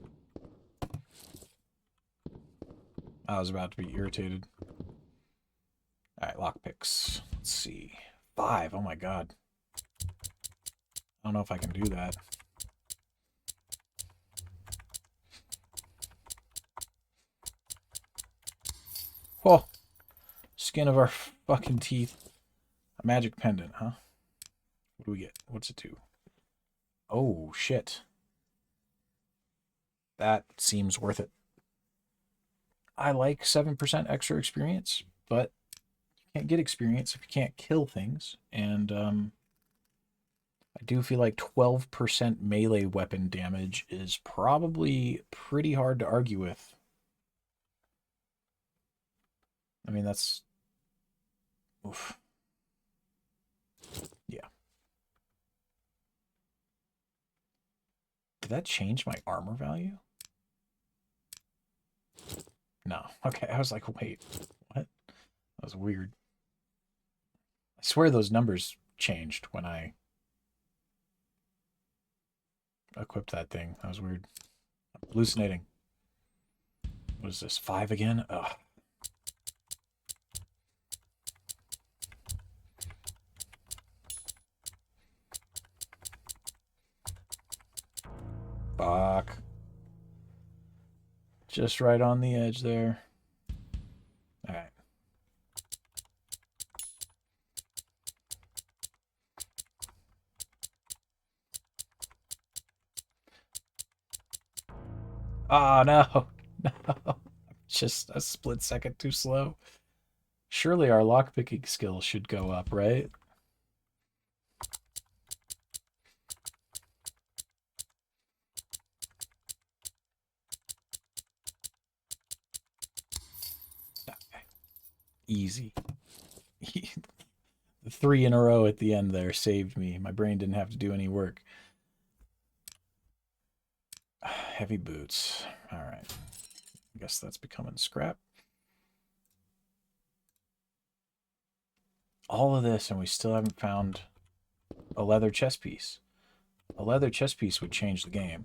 I was about to be irritated. Alright, lockpicks. Let's see. 5. Oh my god. I don't know if I can do that. Oh! Skin of our fucking teeth. A magic pendant, huh? What do we get? What's it do? Oh, shit. That seems worth it. I like 7% extra experience, but you can't get experience if you can't kill things. And I do feel like 12% melee weapon damage is probably pretty hard to argue with. I mean, that's... Oof. Yeah. Did that change my armor value? No. Okay, I was like, wait, what? That was weird. I swear those numbers changed when I equipped that thing. That was weird. I'm hallucinating. What is this, 5 again? Ugh. Fuck. Just right on the edge there. Alright. Oh, no. No. Just a split second too slow. Surely our lockpicking skill should go up, right? Okay. Easy. The 3 in a row at the end there saved me. My brain didn't have to do any work. Heavy boots. All right. I guess that's becoming scrap. All of this, and we still haven't found a leather chess piece. A leather chess piece would change the game,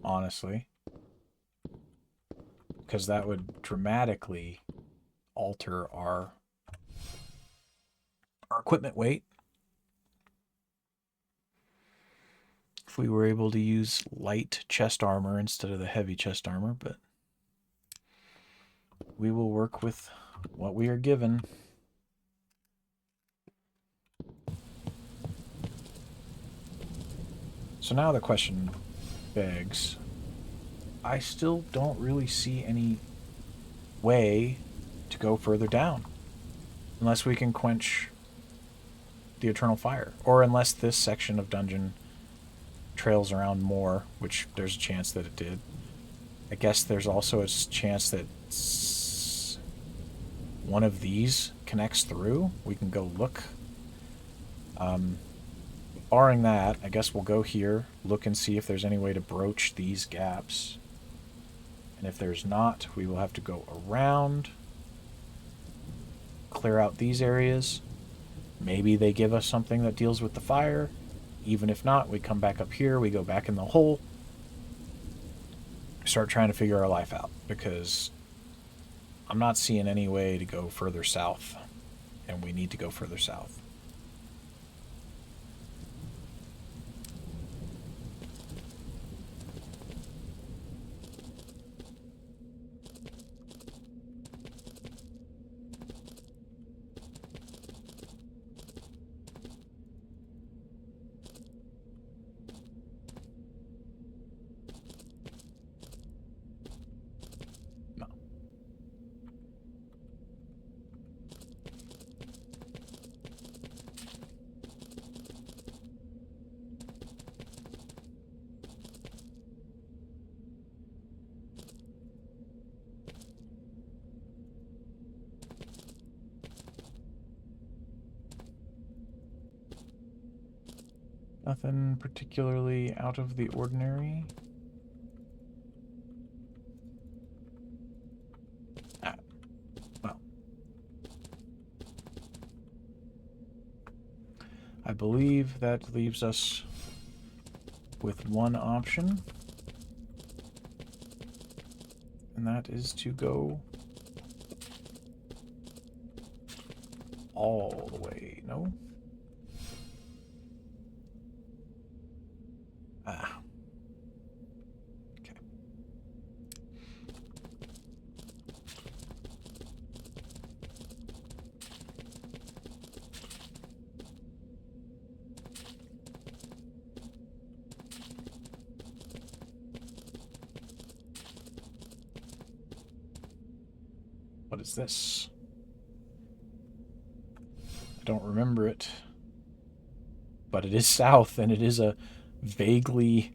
honestly, because that would dramatically alter our equipment weight. If we were able to use light chest armor instead of the heavy chest armor, but we will work with what we are given. So now the question begs, I still don't really see any way to go further down unless we can quench the eternal fire, or unless this section of dungeon trails around more, which there's a chance that it did. I guess there's also a chance that one of these connects through. We can go look. Barring that, I guess we'll go here, look and see if there's any way to broach these gaps. And if there's not, we will have to go around, clear out these areas. Maybe they give us something that deals with the fire. Even if not, we come back up here, we go back in the hole, start trying to figure our life out, because I'm not seeing any way to go further south, and we need to go further south. Nothing particularly out of the ordinary. Well. I believe that leaves us with one option. And that is to go all the way. No? Okay. What is this? I don't remember it. But it is south, and it is a vaguely...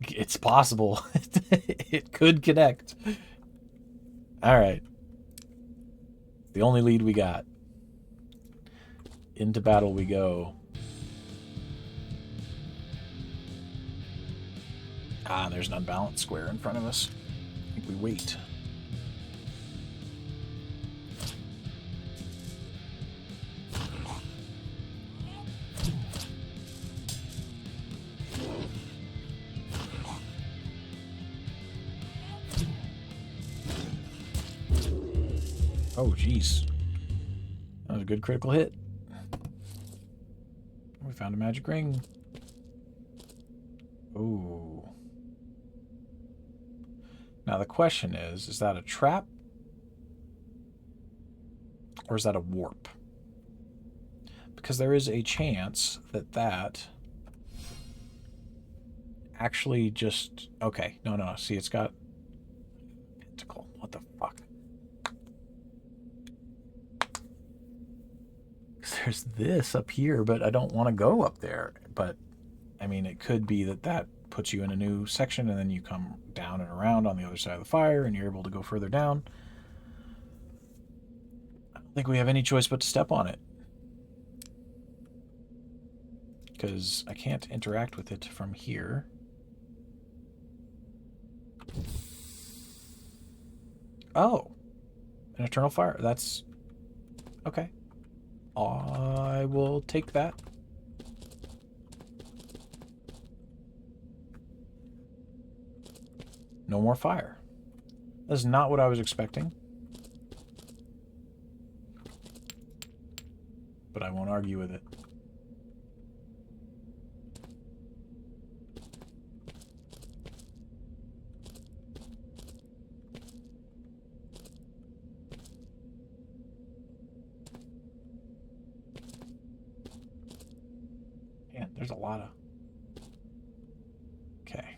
It's possible. It could connect. Alright. The only lead we got. Into battle we go. Ah, there's an unbalanced square in front of us. I think we wait. Oh, jeez. That was a good critical hit. We found a magic ring. Ooh. Now the question is that a trap? Or is that a warp? Because there is a chance that that actually just... Okay, no. See, it's got... Pentacle. What the fuck? There's this up here, but I don't want to go up there. But, I mean, it could be that that puts you in a new section, and then you come down and around on the other side of the fire, and you're able to go further down. think we have any choice but to step on it. Because I can't interact with it from here. Oh. An eternal fire. That's... okay. I will take that. No more fire. That's not what I was expecting. But I won't argue with it. Man, there's a lot of... okay.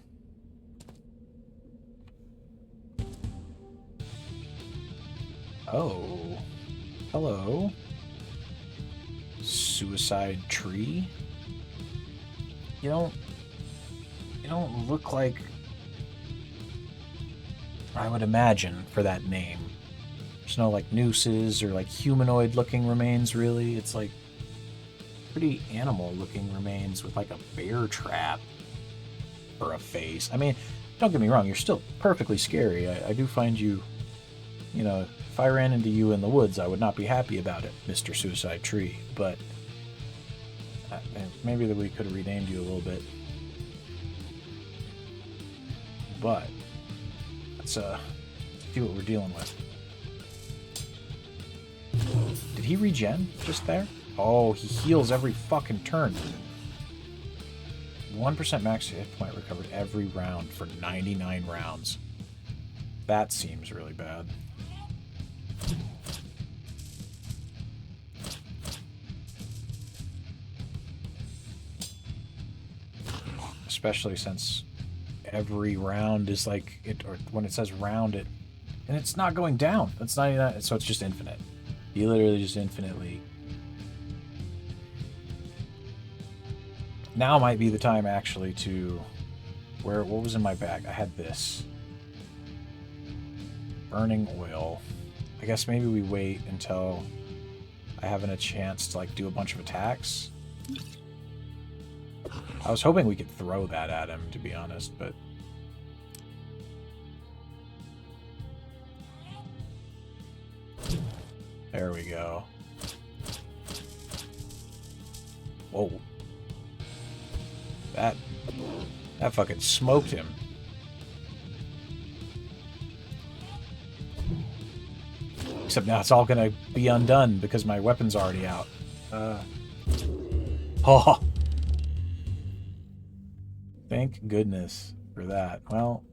Oh. Hello. Suicide tree? You don't look like I would imagine for that name. There's no like nooses or like humanoid looking remains really. It's like pretty animal looking remains with like a bear trap for a face. I mean, don't get me wrong, you're still perfectly scary. I do find you, you know, if I ran into you in the woods, I would not be happy about it, Mr. Suicide Tree. But maybe that we could have renamed you a little bit. But let's see what we're dealing with. Did he regen just there? Oh, he heals every fucking turn. 1% max hit point recovered every round for 99 rounds. That seems really bad. Especially since every round is like it, or when it says round it, and it's not going down. That's 99, so it's just infinite. You literally just infinitely. Now might be the time actually to what was in my bag? I had this. Burning oil. I guess maybe we wait until I have a chance to like do a bunch of attacks. I was hoping we could throw that at him, to be honest, but... there we go. Whoa. That fucking smoked him. Except now it's all gonna be undone because my weapon's already out. Oh! Thank goodness for that. Well,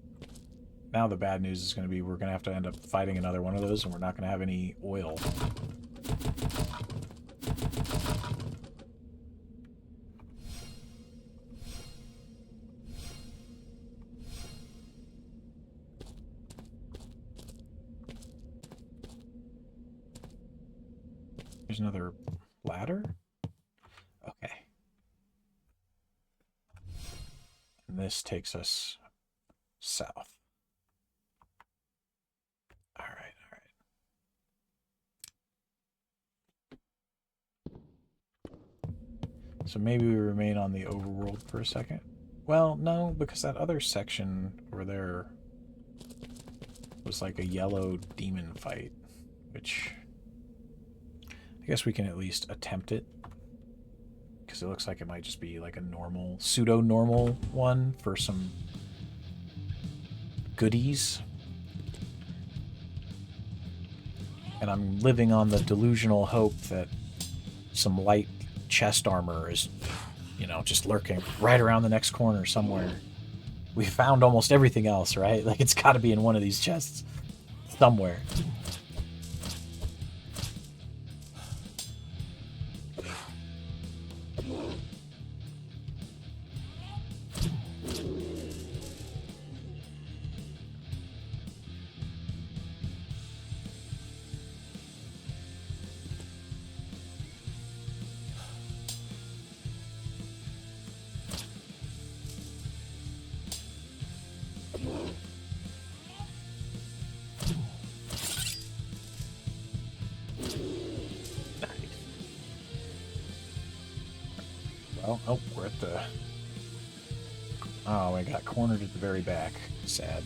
now the bad news is going to be we're going to have to end up fighting another one of those, and we're not going to have any oil. There's another ladder? Okay. And this takes us south. All right, all right. So maybe we remain on the overworld for a second. Well, no, because that other section over there was like a yellow demon fight, which I guess we can at least attempt it. Because it looks like it might just be like a normal, pseudo-normal one for some goodies. And I'm living on the delusional hope that some light chest armor is, you know, just lurking right around the next corner somewhere. We found almost everything else, right? Like, it's got to be in one of these chests somewhere. well, oh, we're at the... Oh, I got cornered at the very back. Sad.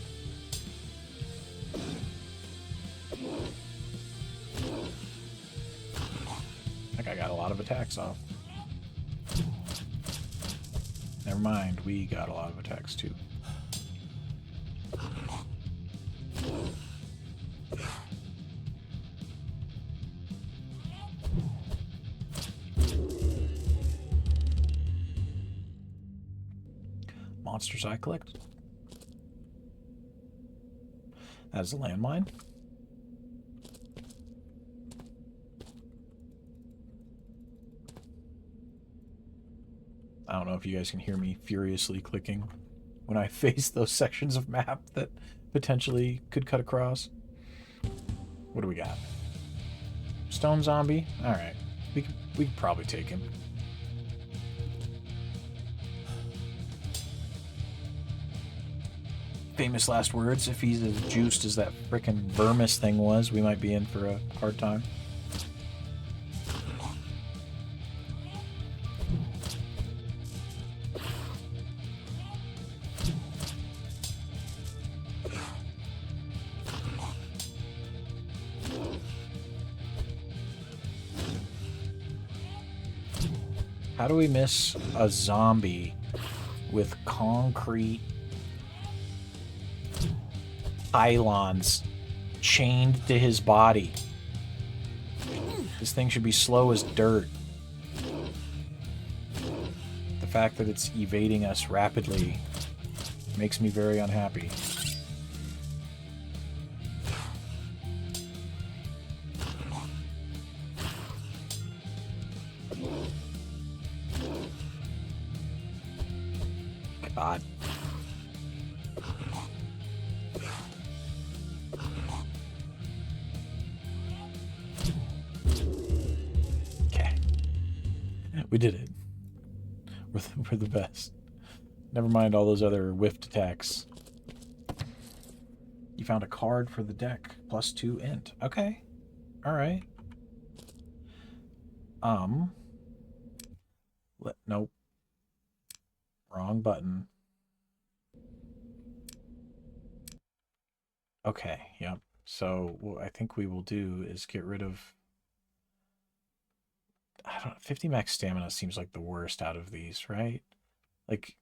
I think I got a lot of attacks off. Never mind, we got a lot of attacks too. Monsters I collect. That is a landmine. I don't know if you guys can hear me furiously clicking when I face those sections of map that potentially could cut across. What do we got? Stone zombie? Alright. We could probably take him. Famous last words. If he's as juiced as that frickin' Vermis thing was, we might be in for a hard time. How do we miss a zombie with concrete pylons chained to his body? This thing should be slow as dirt. The fact that it's evading us rapidly makes me very unhappy. God. Okay. We did it. We're the best. Never mind all those other whiffed attacks. You found a card for the deck. +2 int. Okay. Alright. Nope. Wrong button. Okay, yep. So what I think we will do is get rid of... I don't know, 50 max stamina seems like the worst out of these, right? Like,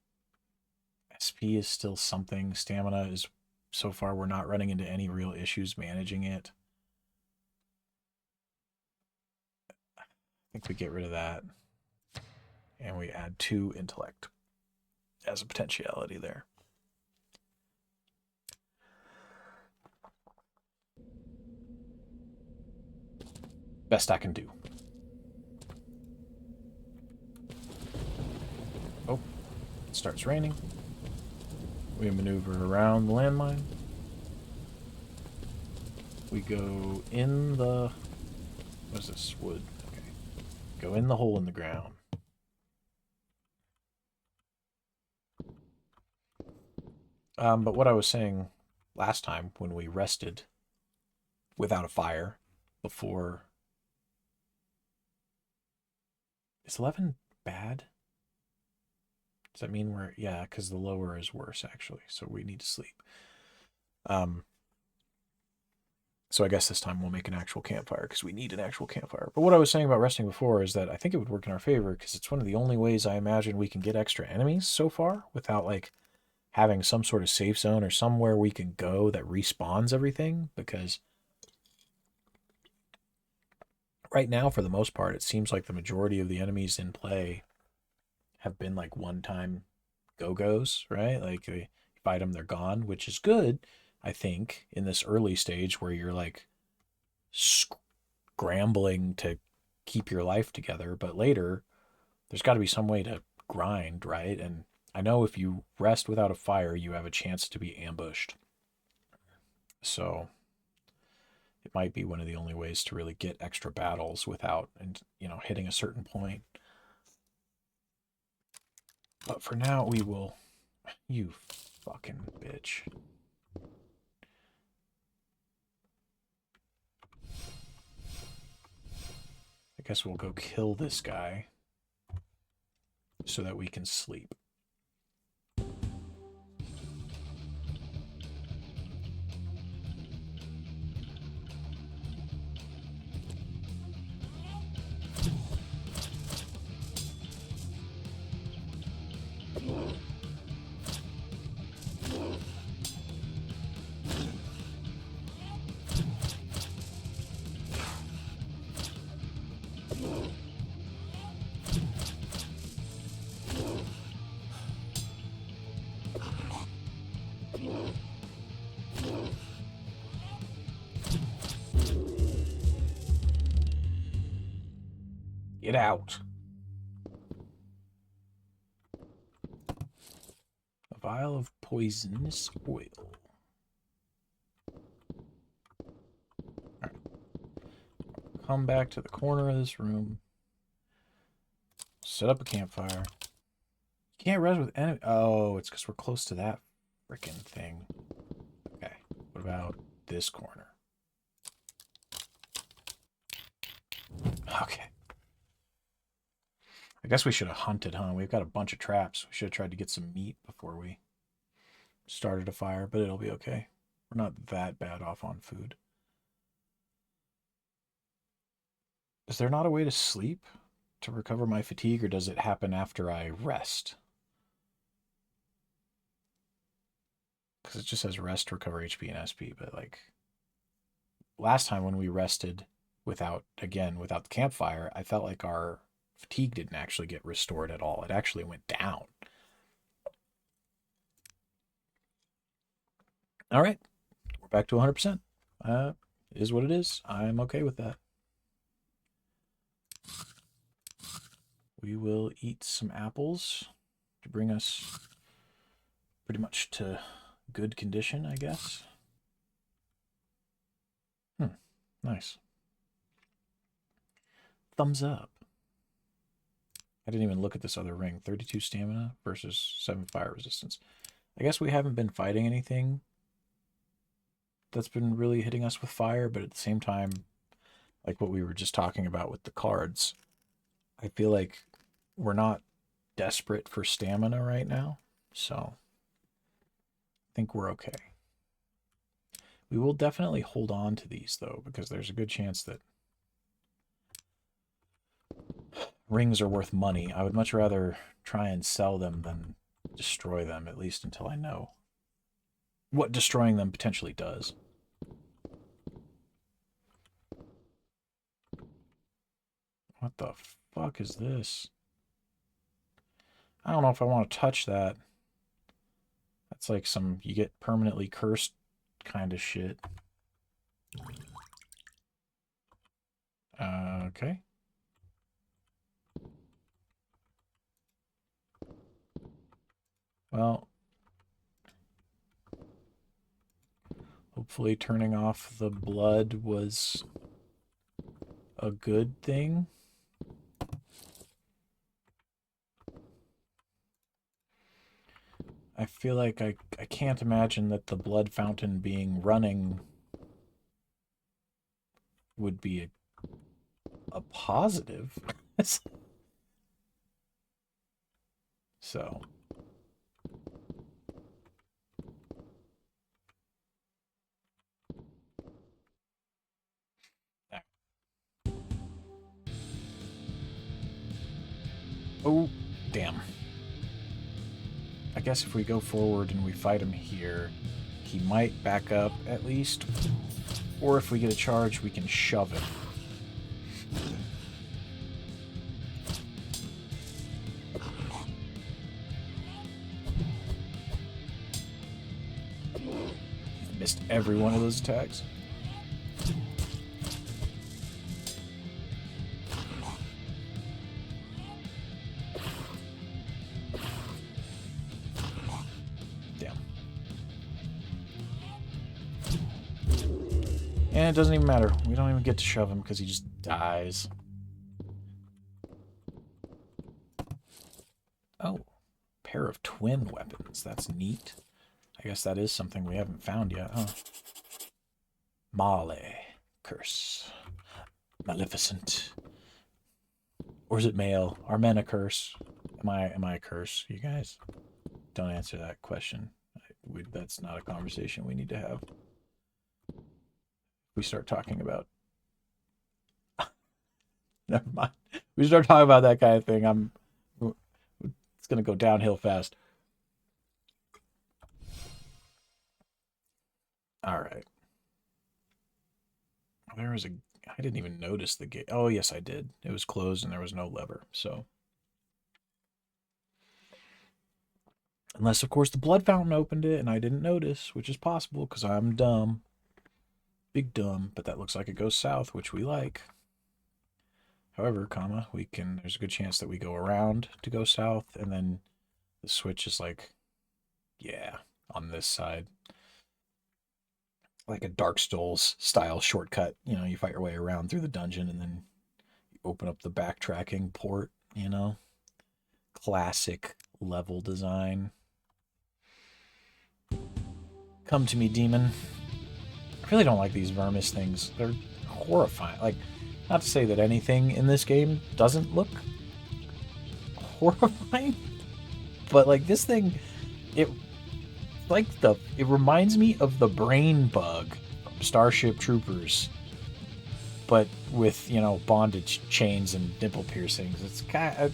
SP is still something. Stamina is... So far, we're not running into any real issues managing it. I think we get rid of that. And we add 2 intellect as a potentiality there. Best I can do. Oh, it starts raining. We maneuver around the landmine. We go in the... What is this? Wood. Okay. Go in the hole in the ground. But what I was saying last time when we rested without a fire before... Is 11 bad? Does that mean we're... Yeah, because the lower is worse, actually. So we need to sleep. So I guess this time we'll make an actual campfire because we need an actual campfire. But what I was saying about resting before is that I think it would work in our favor because it's one of the only ways I imagine we can get extra enemies so far without, like, having some sort of safe zone or somewhere we can go that respawns everything. Because right now, for the most part, it seems like the majority of the enemies in play have been, like, one-time go-goes, right? Like, you fight them, they're gone, which is good, I think, in this early stage where you're, like, scrambling to keep your life together. But later, there's got to be some way to grind, right? And I know if you rest without a fire, you have a chance to be ambushed. So it might be one of the only ways to really get extra battles without, and hitting a certain point. But for now, we will... You fucking bitch. I guess we'll go kill this guy. so that we can sleep. Get out. A vial of poisonous oil. All right. Come back to the corner of this room. Set up a campfire. You can't rest with enemy. Oh, it's because we're close to that freaking thing. Okay. What about this corner? Okay. I guess we should have hunted, huh? We've got a bunch of traps. We should have tried to get some meat before we started a fire, but it'll be okay. We're not that bad off on food. Is there not a way to sleep to recover my fatigue, or does it happen after I rest? Because it just says rest, recover HP and SP, but like last time when we rested without the campfire, I felt like our fatigue didn't actually get restored at all. It actually went down. All right, we're back to 100%. Is what it is. I'm okay with that. We will eat some apples to bring us pretty much to good condition, I guess. Nice. Thumbs up. I didn't even look at this other ring. 32 stamina versus 7 fire resistance. I guess we haven't been fighting anything that's been really hitting us with fire, but at the same time, like what we were just talking about with the cards, I feel like we're not desperate for stamina right now, so I think we're okay. We will definitely hold on to these, though, because there's a good chance that rings are worth money. I would much rather try and sell them than destroy them, at least until I know what destroying them potentially does. What the fuck is this? I don't know if I want to touch that. That's like some you get permanently cursed kind of shit. Okay. Well, hopefully turning off the blood was a good thing. I feel like I can't imagine that the blood fountain being running would be a positive. So. Oh, damn. I guess if we go forward and we fight him here, he might back up at least. Or if we get a charge, we can shove him. Missed every one of those attacks. Damn. And it doesn't even matter. We don't even get to shove him because he just dies. Oh, pair of twin weapons. That's neat. I guess that is something we haven't found yet, huh? Male. Curse. Maleficent. Or is it male? Armena curse. Am I a curse, you guys? Don't answer that question. That's not a conversation we need to have. We start talking about. Never mind. We start talking about that kind of thing. It's gonna go downhill fast. All right. There was a. I didn't even notice the gate. Oh yes, I did. It was closed and there was no lever. So unless of course the blood fountain opened it and I didn't notice, which is possible because I'm dumb. Big dumb, but that looks like it goes south, which we like. However, comma, there's a good chance that we go around to go south, and then the switch is like, yeah, on this side. Like a Dark Souls style shortcut. You know, you fight your way around through the dungeon and then you open up the backtracking port, you know? Classic level design. Come to me, demon. I really don't like these vermis things. They're horrifying. Like, not to say that anything in this game doesn't look horrifying, but like this thing, it reminds me of the brain bug from Starship Troopers, but with, you know, bondage chains and nipple piercings. It's kind of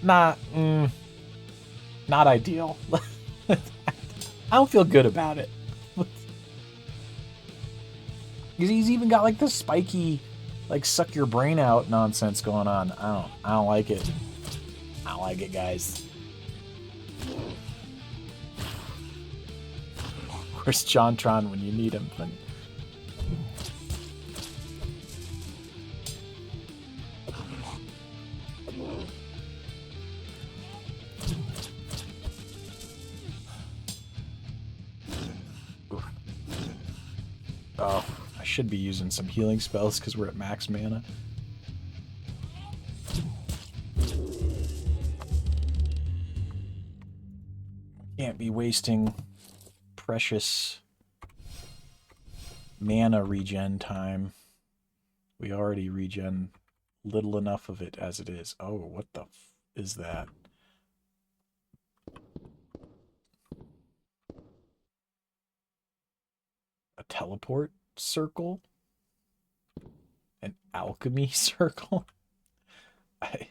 not ideal. I don't feel good about it. He's even got like this spiky, like suck your brain out nonsense going on. I don't like it. I don't like it, guys. Where's JonTron when you need him? Oh, I should be using some healing spells because we're at max mana. Can't be wasting precious mana regen time. We already regen little enough of it as it is. Oh, what the is that? A teleport circle? An alchemy circle? I'm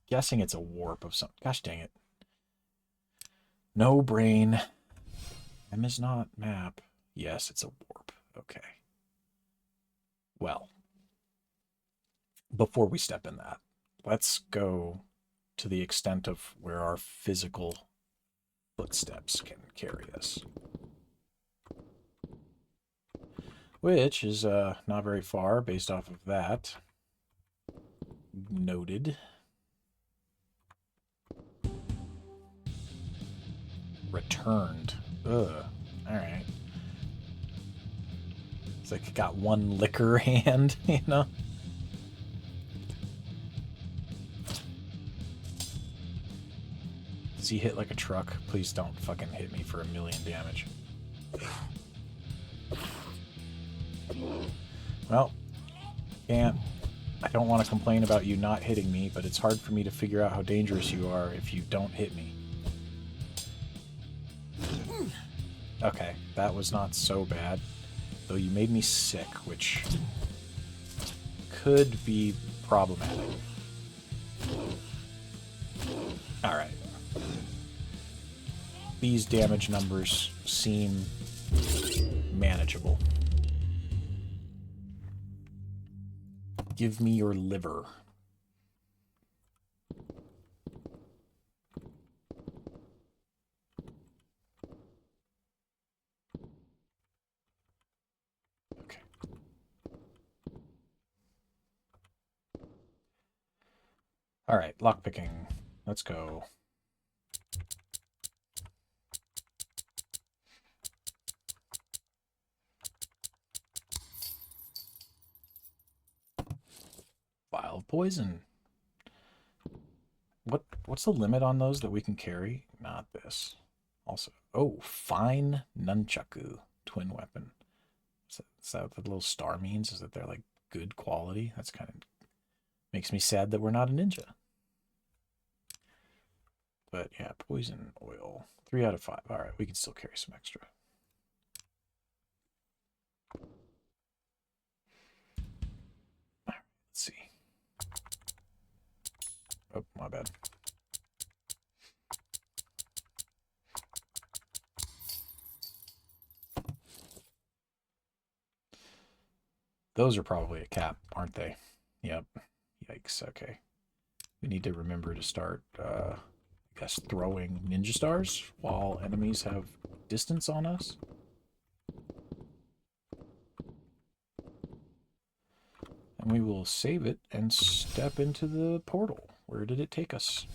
guessing it's a warp of some. Gosh dang it. No brain. M is not map. Yes, it's a warp. Okay. Well, before we step in that, let's go to the extent of where our physical footsteps can carry us. Which is not very far based off of that. Noted. Returned. Ugh. Alright. It's like it got one liquor hand, you know? Does he hit like a truck? Please don't fucking hit me for 1,000,000 damage. Well, can't. I don't want to complain about you not hitting me, but it's hard for me to figure out how dangerous you are if you don't hit me. Okay, that was not so bad. Though you made me sick, which could be problematic. Alright. These damage numbers seem manageable. Give me your liver. Okay. All right, lockpicking. Let's go. Vial of poison. What's the limit on those that we can carry? Not this. Also, oh, fine nunchaku, twin weapon. Is that what the little star means? Is that they're like good quality? That's kind of makes me sad that we're not a ninja. But yeah, poison oil. 3 out of 5. All right, we can still carry some extra. All right, let's see. Oh, my bad. Those are probably a cap, aren't they? Yep. Yikes. Okay. We need to remember to start, I guess, throwing ninja stars while enemies have distance on us. And we will save it and step into the portal. Where did it take us?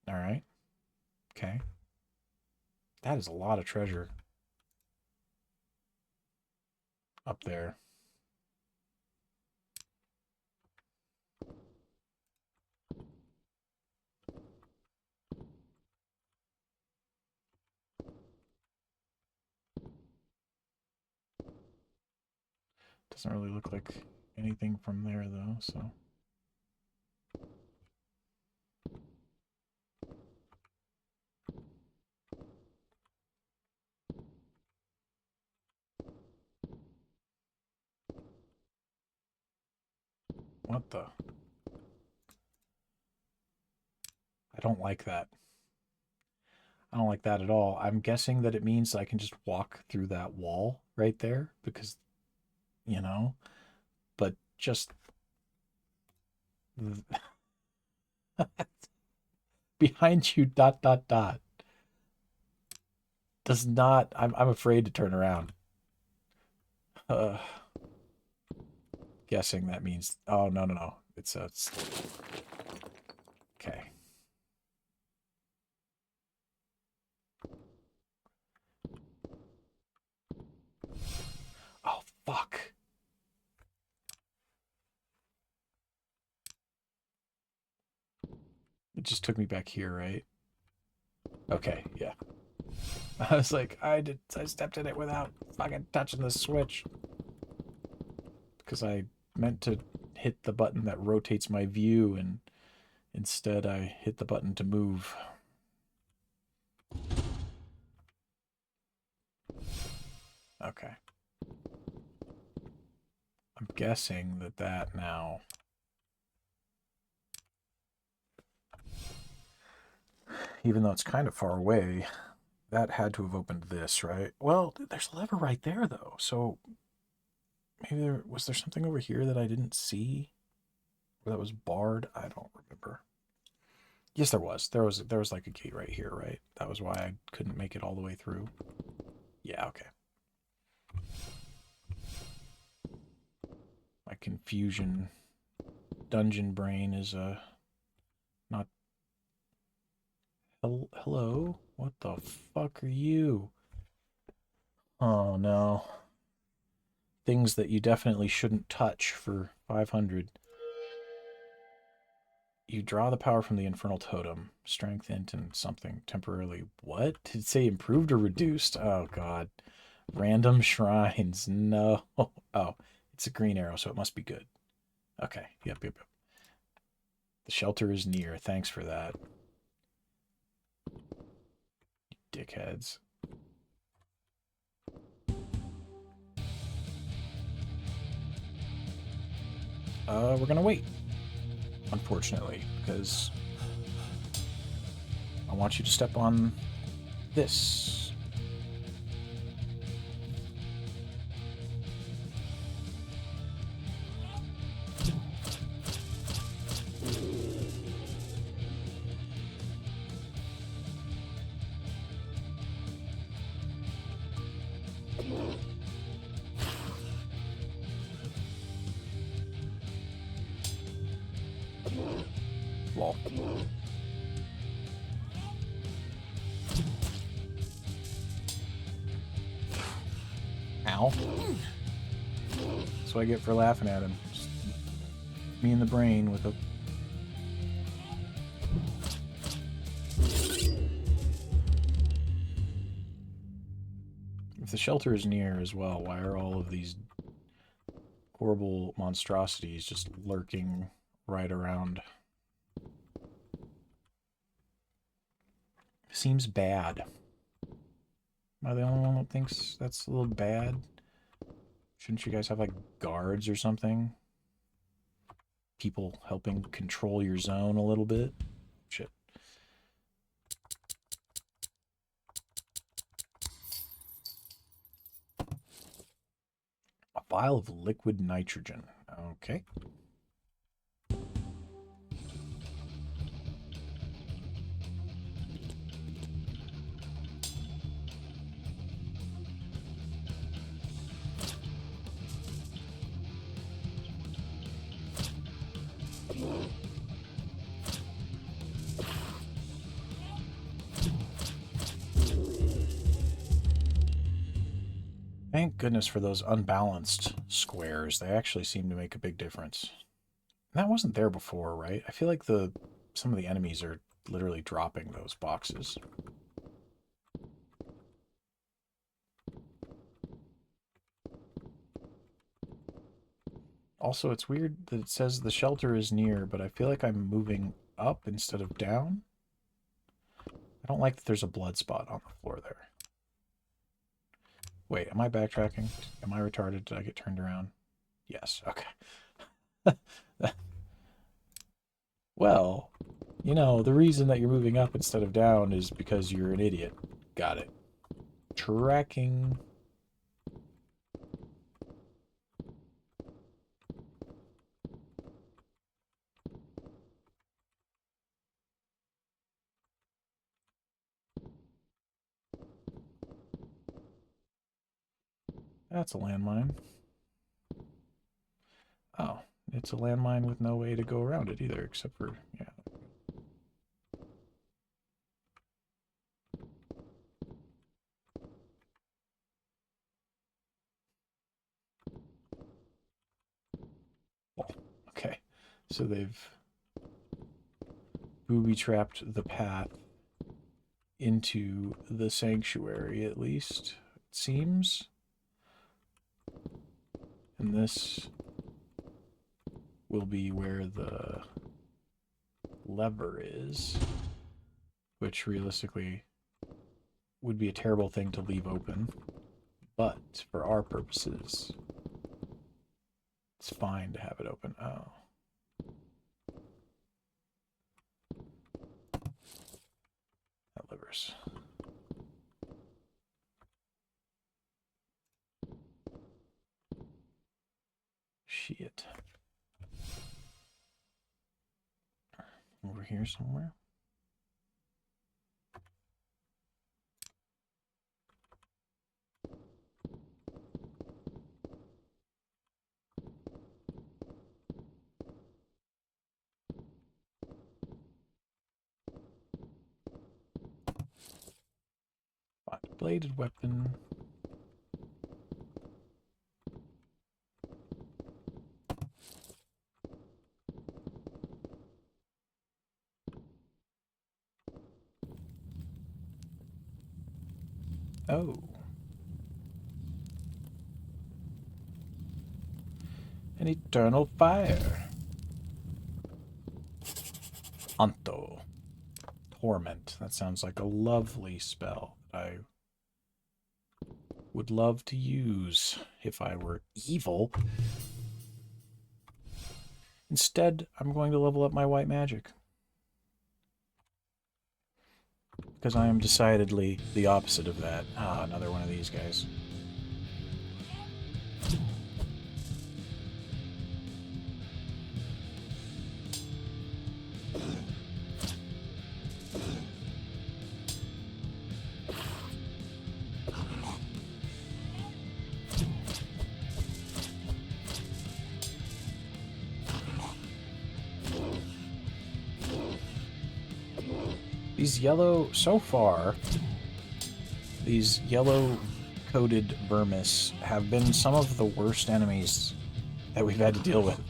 All right. Okay. That is a lot of treasure up there. Doesn't really look like anything from there, though, so... What the? I don't like that. I don't like that at all. I'm guessing that it means I can just walk through that wall right there because, you know, but just behind you, dot, dot, dot, does not, I'm afraid to turn around. Uh, Guessing that means, oh, no, no, no. It's okay. Oh, fuck. It just took me back here, right? Okay, yeah. I was like, I stepped in it without fucking touching the switch. Because I meant to hit the button that rotates my view, and instead I hit the button to move. Okay. I'm guessing that now... Even though it's kind of far away, that had to have opened this, right? Well, there's a lever right there, though. So maybe was there something over here that I didn't see? Or that was barred? I don't remember. Yes, there was. There was like a gate right here, right? That was why I couldn't make it all the way through. Yeah, okay. My confusion dungeon brain is not... Hello? What the fuck are you? Oh no. Things that you definitely shouldn't touch for 500. You draw the power from the infernal totem. Strength, int, and something temporarily. What? Did it say improved or reduced? Oh god. Random shrines. No. Oh, it's a green arrow, so it must be good. Okay. Yep. The shelter is near. Thanks for that. Dickheads. We're gonna wait, unfortunately, because I want you to step on this. Lol. Ow. That's what I get for laughing at him. Just me in the brain with a... If the shelter is near as well, why are all of these horrible monstrosities just lurking right around? seems bad. Am I the only one that thinks that's a little bad? Shouldn't you guys have, like, guards or something? People helping control your zone a little bit? Shit. A vial of liquid nitrogen. Okay. Thank goodness for those unbalanced squares. They actually seem to make a big difference. And that wasn't there before, right? I feel like some of the enemies are literally dropping those boxes. Also, it's weird that it says the shelter is near, but I feel like I'm moving up instead of down. I don't like that there's a blood spot on the floor there. Wait, am I backtracking? Am I retarded? Did I get turned around? Yes, okay. Well, you know, the reason that you're moving up instead of down is because you're an idiot. Got it. Tracking. That's a landmine. Oh, it's a landmine with no way to go around it either, except for, yeah. Oh, okay. So they've booby-trapped the path into the sanctuary, at least, it seems. And this will be where the lever is, which realistically would be a terrible thing to leave open. But for our purposes, it's fine to have it open. Oh. That liver's. Shit. Over here somewhere. Bladed weapon. Oh. An eternal fire. Anto. Torment. That sounds like a lovely spell that I would love to use if I were evil. Instead, I'm going to level up my white magic. Because I am decidedly the opposite of that. Ah, another one of these guys. These yellow, so far, these yellow-coated vermis have been some of the worst enemies that we've had to deal with.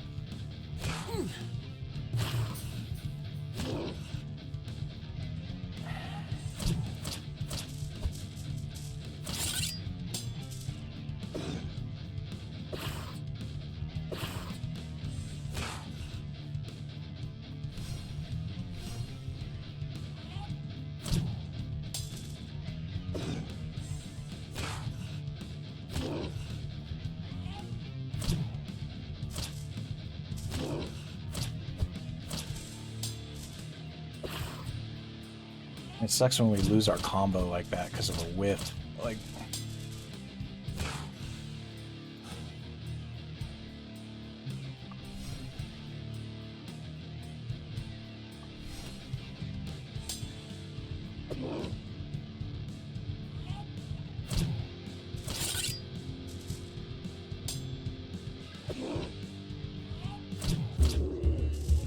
It sucks when we lose our combo like that because of a whiff. Like...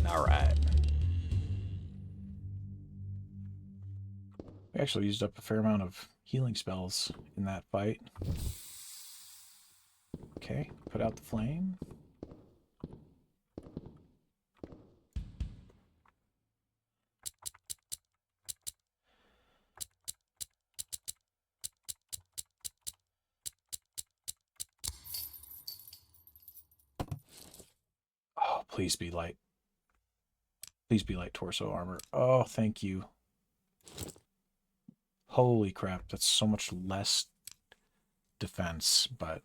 Alright. We actually used up a fair amount of healing spells in that fight. Okay, put out the flame. Oh, please be light. Please be light torso armor. Oh, thank you. Holy crap, that's so much less defense, but...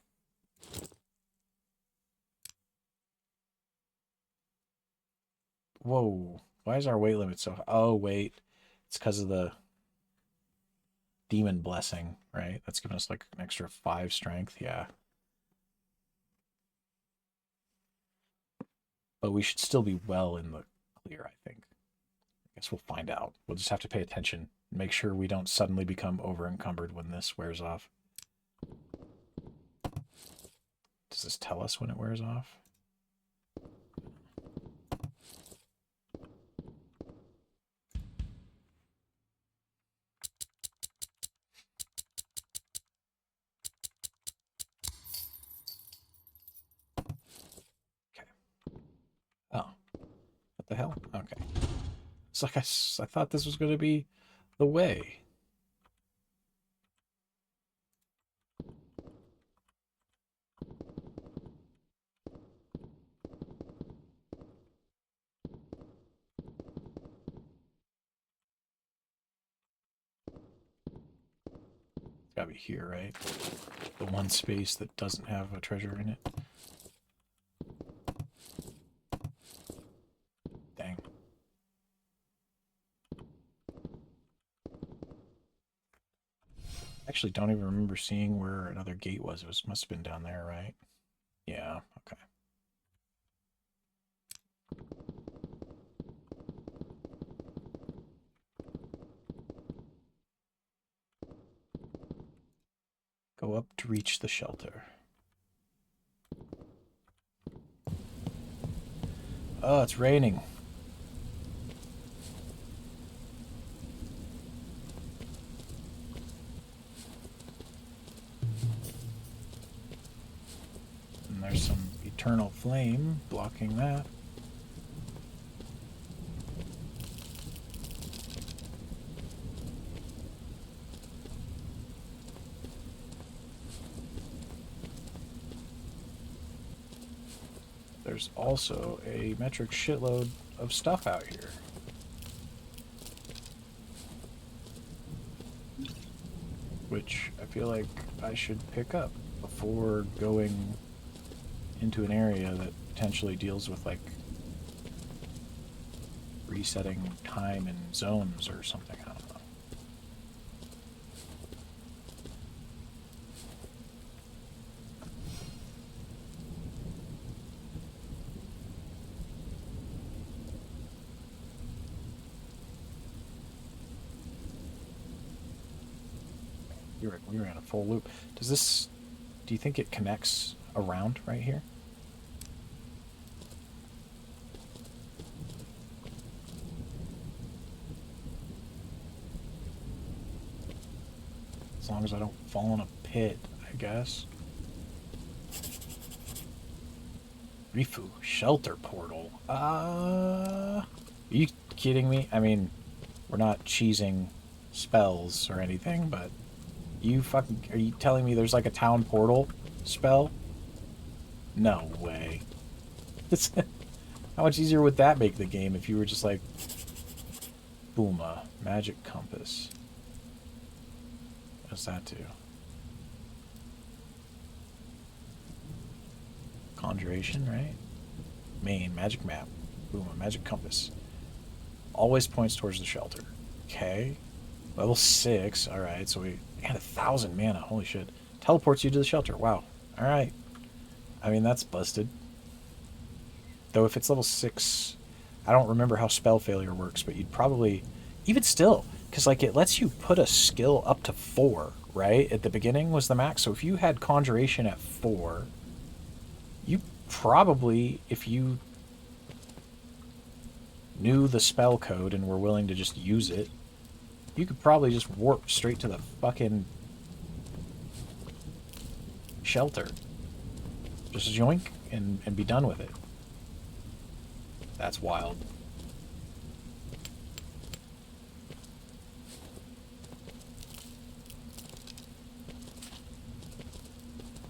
Whoa, why is our weight limit so high? Oh, wait. It's because of the demon blessing, right? That's giving us like an extra 5 strength, yeah. But we should still be well in the clear, I think. I guess we'll find out. We'll just have to pay attention. Make sure we don't suddenly become over-encumbered when this wears off. Does this tell us when it wears off? Okay. Oh. What the hell? Okay. It's like I thought this was going to be the way. It's gotta be here, right? The one space that doesn't have a treasure in it. Dang. Actually, don't even remember seeing where another gate was. It must have been down there, right? Yeah, okay. Go up to reach the shelter. Oh, it's raining. And there's some eternal flame blocking that. There's also a metric shitload of stuff out here. Which I feel like I should pick up before going into an area that potentially deals with, like, resetting time and zones or something. I don't know. We were in a full loop. Do you think it connects around right here? As long as I don't fall in a pit, I guess. Rifu, shelter portal. Are you kidding me? I mean, we're not cheesing spells or anything, but are you telling me there's like a town portal spell? No way. How much easier would that make the game if you were just like, boom, a magic compass? What does that do? Conjuration, right? Main, magic map. Boom, a magic compass. Always points towards the shelter. Okay. Level 6. Alright, so we had 1,000 mana. Holy shit. Teleports you to the shelter. Wow. Alright. I mean, that's busted. Though if it's level 6, I don't remember how spell failure works, but you'd probably... Even still, because like it lets you put a skill up to 4, right? At the beginning was the max. So if you had Conjuration at 4, you probably, if you knew the spell code and were willing to just use it, you could probably just warp straight to the fucking shelter. Just yoink and be done with it. That's wild.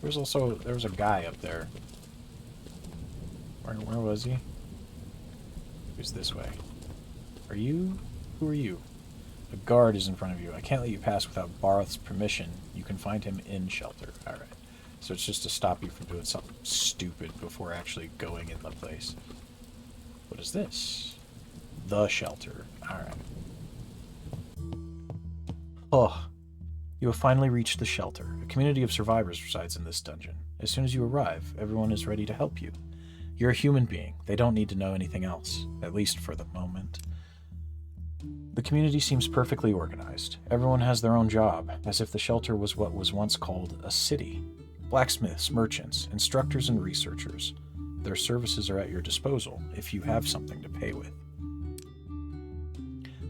There was a guy up there. Where was he? He was this way. Are you? Who are you? A guard is in front of you. I can't let you pass without Barth's permission. You can find him in shelter. Alright. So it's just to stop you from doing something stupid before actually going in the place. What is this? The shelter. Alright. Oh. You have finally reached the shelter. A community of survivors resides in this dungeon. As soon as you arrive, everyone is ready to help you. You're a human being. They don't need to know anything else, at least for the moment. The community seems perfectly organized. Everyone has their own job, as if the shelter was what was once called a city. Blacksmiths, merchants, instructors, and researchers. Their services are at your disposal, if you have something to pay with.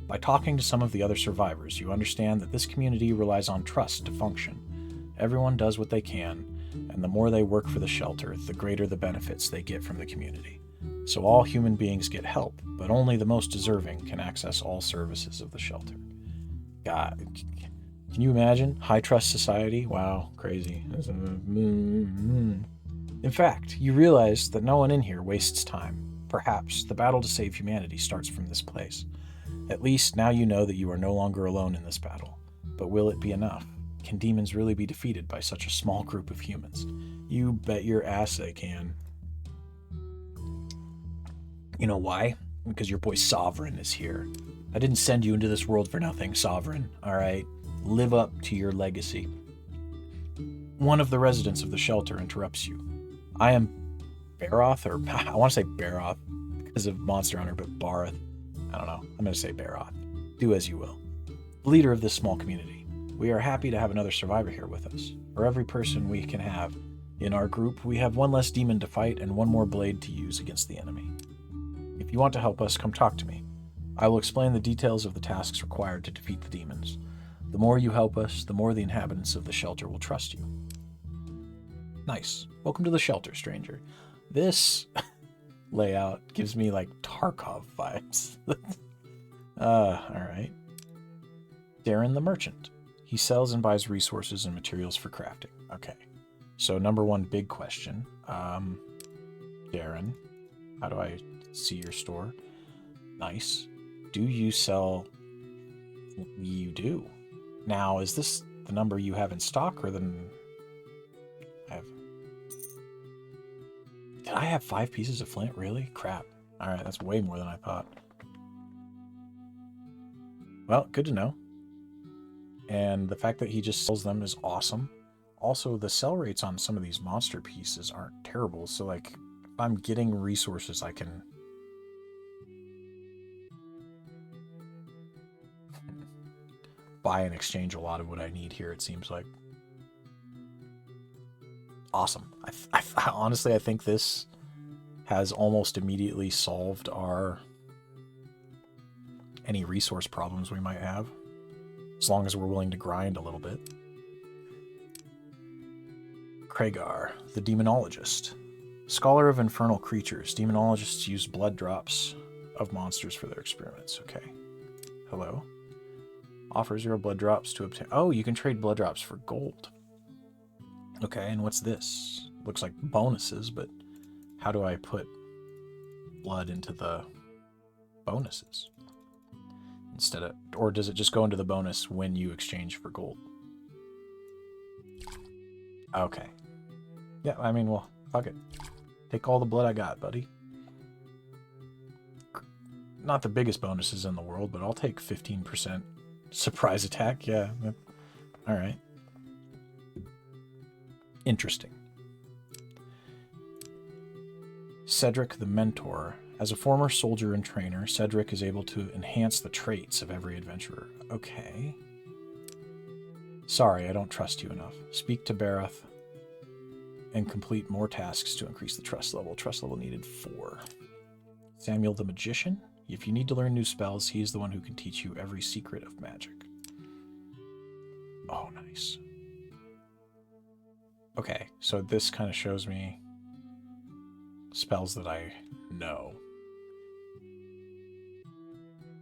By talking to some of the other survivors, you understand that this community relies on trust to function. Everyone does what they can, and the more they work for the shelter, the greater the benefits they get from the community. So all human beings get help, but only the most deserving can access all services of the shelter. God, can you imagine? High trust society? Wow, crazy. In fact, you realize that no one in here wastes time. Perhaps the battle to save humanity starts from this place. At least now you know that you are no longer alone in this battle. But will it be enough? Can demons really be defeated by such a small group of humans? You bet your ass they can. You know why? Because your boy Sovereign is here. I didn't send you into this world for nothing, Sovereign. Alright? Live up to your legacy. One of the residents of the shelter interrupts you. I am Baroth, or I want to say Baroth because of Monster Hunter, but Barth. I don't know. I'm going to say Baroth. Do as you will. The leader of this small community. We are happy to have another survivor here with us. For every person we can have in our group, we have one less demon to fight and one more blade to use against the enemy. If you want to help us, come talk to me. I will explain the details of the tasks required to defeat the demons. The more you help us, the more the inhabitants of the shelter will trust you. Nice. Welcome to the shelter, stranger. This layout gives me like Tarkov vibes. Alright. Darren the merchant. He sells and buys resources and materials for crafting. Okay. So number one big question. Darren, how do I see your store? Nice. Do you sell... You do. Now, is this the number you have in stock or the... Did I have 5 pieces of flint? Really? Crap. Alright, that's way more than I thought. Well, good to know. And the fact that he just sells them is awesome. Also, the sell rates on some of these monster pieces aren't terrible. So, like, if I'm getting resources, I can... buy and exchange a lot of what I need here, it seems like. Awesome. I honestly, I think this has almost immediately solved any resource problems we might have, as long as we're willing to grind a little bit. Kragar, the Demonologist. Scholar of infernal creatures, demonologists use blood drops of monsters for their experiments. Okay. Hello. Offer 0 blood drops to obtain... Oh, you can trade blood drops for gold. Okay, and what's this? Looks like bonuses, but how do I put blood into the bonuses? Instead of... Or does it just go into the bonus when you exchange for gold? Okay. Yeah, I mean, well, fuck it. Take all the blood I got, buddy. Not the biggest bonuses in the world, but I'll take 15% Surprise attack, yeah. Alright. Interesting. Cedric the Mentor. As a former soldier and trainer, Cedric is able to enhance the traits of every adventurer. Okay. Sorry, I don't trust you enough. Speak to Barath and complete more tasks to increase the trust level. Trust level needed 4. Samuel the Magician. If you need to learn new spells, he is the one who can teach you every secret of magic. Oh, nice. Okay, so this kind of shows me spells that I know.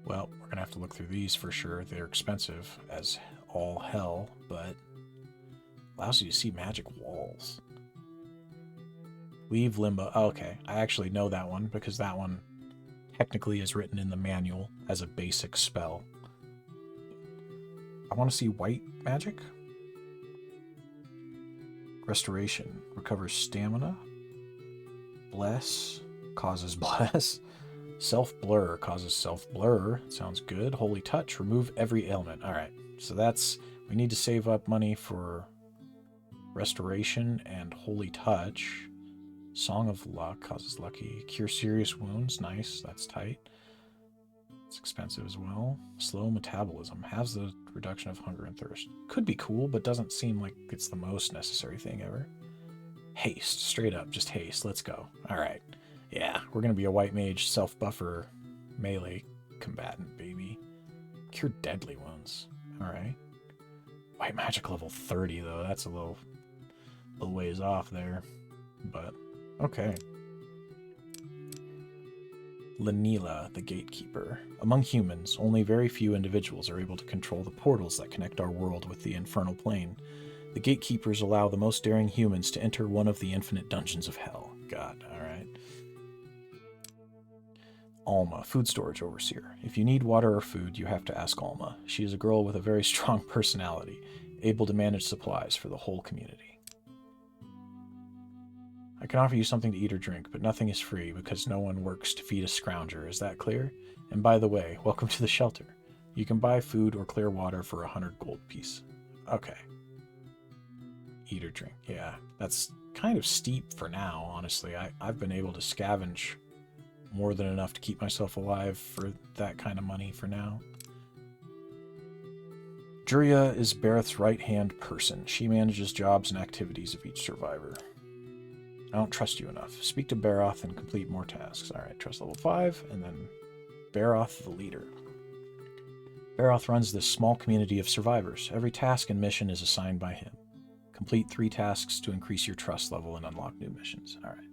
Well, we're going to have to look through these for sure. They're expensive as all hell, but allows you to see magic walls. Leave limbo. Oh, okay, I actually know that one because that one technically is written in the manual as a basic spell. I want to see white magic. Restoration. Recovers stamina. Bless. Causes bless. Self-blur. Causes self-blur. Sounds good. Holy touch. Remove every ailment. Alright, so that's... We need to save up money for restoration and holy touch. Song of Luck. Causes lucky. Cure serious wounds. Nice. That's tight. It's expensive as well. Slow metabolism. Halves the reduction of hunger and thirst. Could be cool, but doesn't seem like it's the most necessary thing ever. Haste. Straight up. Just haste. Let's go. Alright. Yeah, we're going to be a white mage self-buffer melee combatant, baby. Cure deadly wounds. Alright. White magic level 30, though. That's a little ways off there. But, okay. Lanila, the Gatekeeper. Among humans, only very few individuals are able to control the portals that connect our world with the infernal plane. The Gatekeepers allow the most daring humans to enter one of the infinite dungeons of hell. God, alright. Alma, Food Storage Overseer. If you need water or food, you have to ask Alma. She is a girl with a very strong personality, able to manage supplies for the whole community. I can offer you something to eat or drink, but nothing is free because no one works to feed a scrounger. Is that clear? And by the way, welcome to the shelter. You can buy food or clear water for 100 gold piece. Okay. Eat or drink. Yeah, that's kind of steep for now, honestly. I've been able to scavenge more than enough to keep myself alive for that kind of money for now. Juria is Bareth's right-hand person. She manages jobs and activities of each survivor. I don't trust you enough. Speak to Baroth and complete more tasks. Alright, trust level 5, and then Baroth the leader. Baroth runs this small community of survivors. Every task and mission is assigned by him. Complete 3 tasks to increase your trust level and unlock new missions. Alright.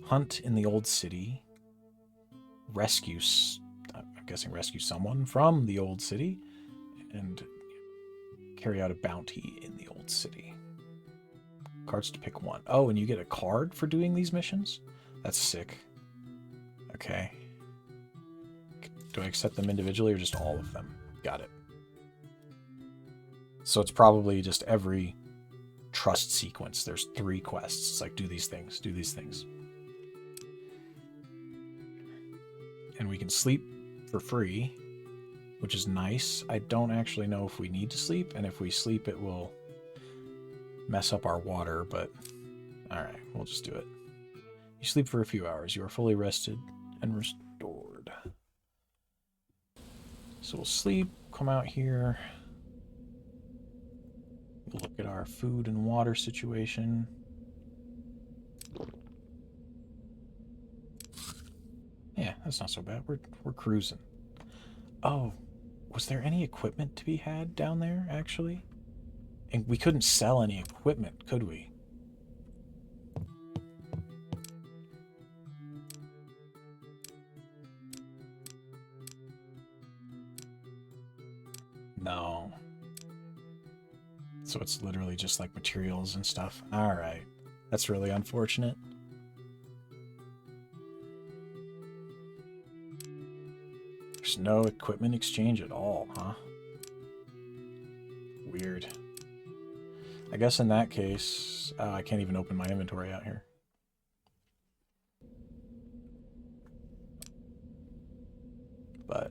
Hunt in the old city. Rescue, I'm guessing rescue someone from the old city. And carry out a bounty in the old city. Cards to pick one. Oh, and you get a card for doing these missions? That's sick. Okay. Do I accept them individually or just all of them? Got it. So it's probably just every trust sequence. There's 3 quests. It's like, do these things, do these things. And we can sleep for free, which is nice. I don't actually know if we need to sleep, and if we sleep it will mess up our water, but alright, we'll just do it. You sleep for a few hours. You are fully rested and restored. So we'll sleep, come out here. We'll look at our food and water situation. Yeah, that's not so bad. We're cruising. Oh, was there any equipment to be had down there, actually? And we couldn't sell any equipment, could we? No. So it's literally just like materials and stuff. Alright. That's really unfortunate. There's no equipment exchange at all, huh? Weird. I guess in that case, I can't even open my inventory out here. But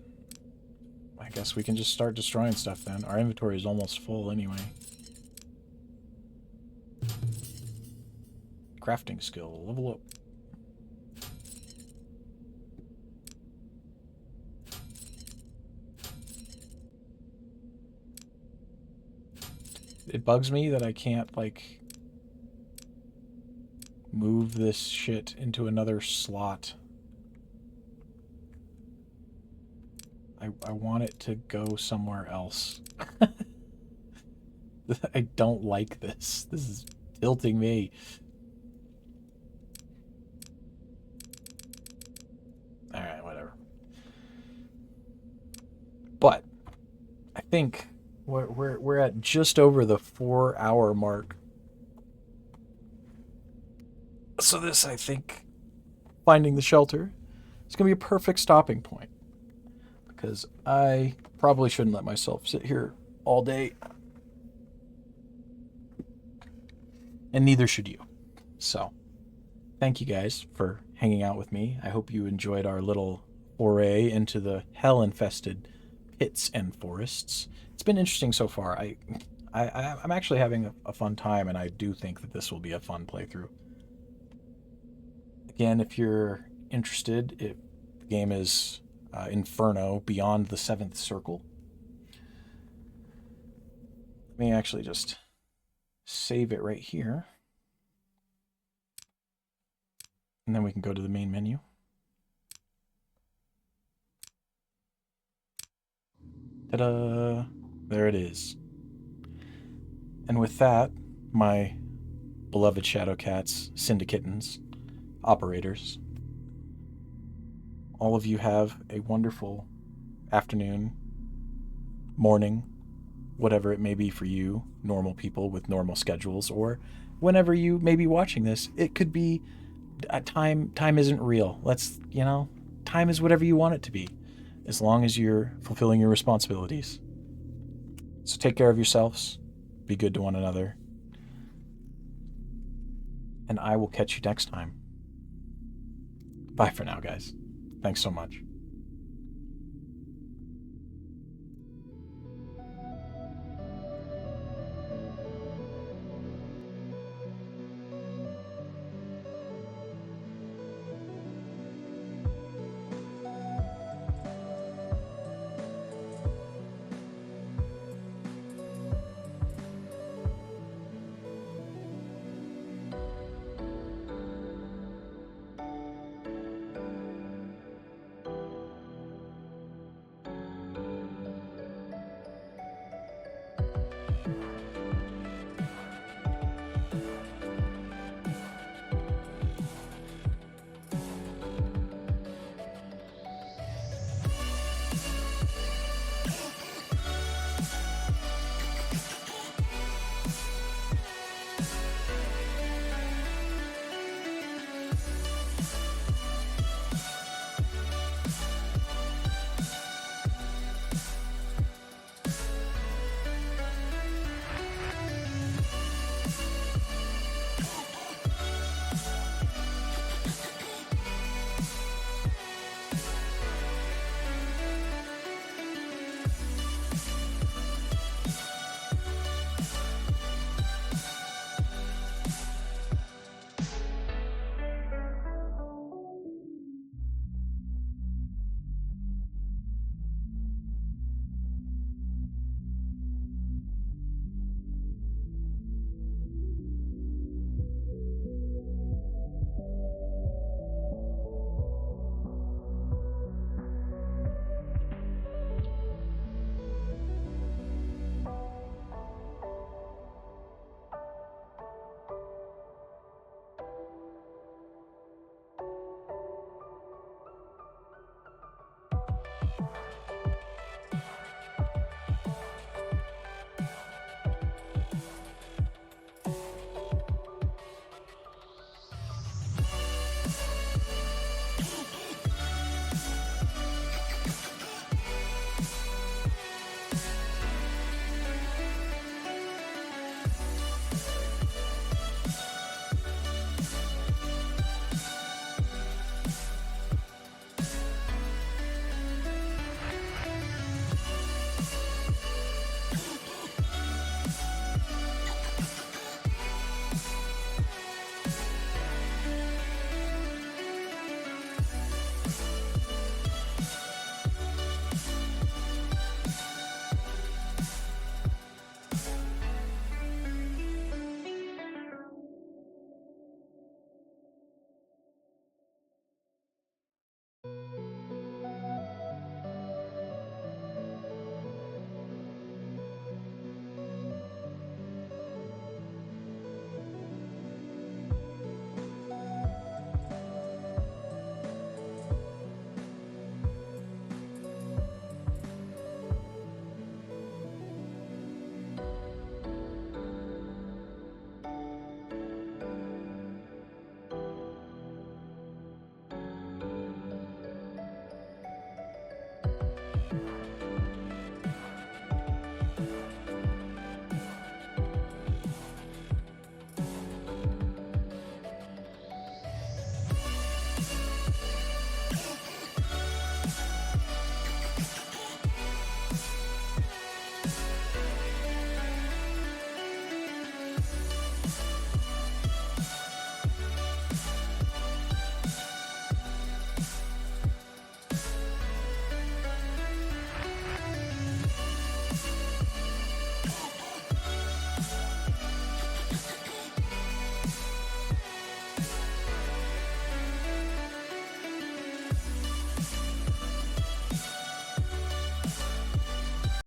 guess we can just start destroying stuff then. Our inventory is almost full anyway. Crafting skill, level up. It bugs me that I can't, like, move this shit into another slot. I want it to go somewhere else. I don't like this. This is tilting me. Alright, whatever. But I think we're at just over the 4-hour mark. So this, I think, finding the shelter is going to be a perfect stopping point. Because I probably shouldn't let myself sit here all day. And neither should you. So, thank you guys for hanging out with me. I hope you enjoyed our little foray into the hell-infested pits and forests. It's been interesting so far. I'm actually having a fun time, and I do think that this will be a fun playthrough. Again, if you're interested, the game is Inferno, Beyond the Seventh Circle. Let me actually just save it right here. And then we can go to the main menu. Ta-da! There it is. And with that, my beloved Shadowcats, Syndikittens, operators, all of you have a wonderful afternoon, morning, whatever it may be for you, normal people with normal schedules, or whenever you may be watching this. It could be time isn't real. Time is whatever you want it to be, as long as you're fulfilling your responsibilities. So take care of yourselves, be good to one another, and I will catch you next time. Bye for now, guys. Thanks so much.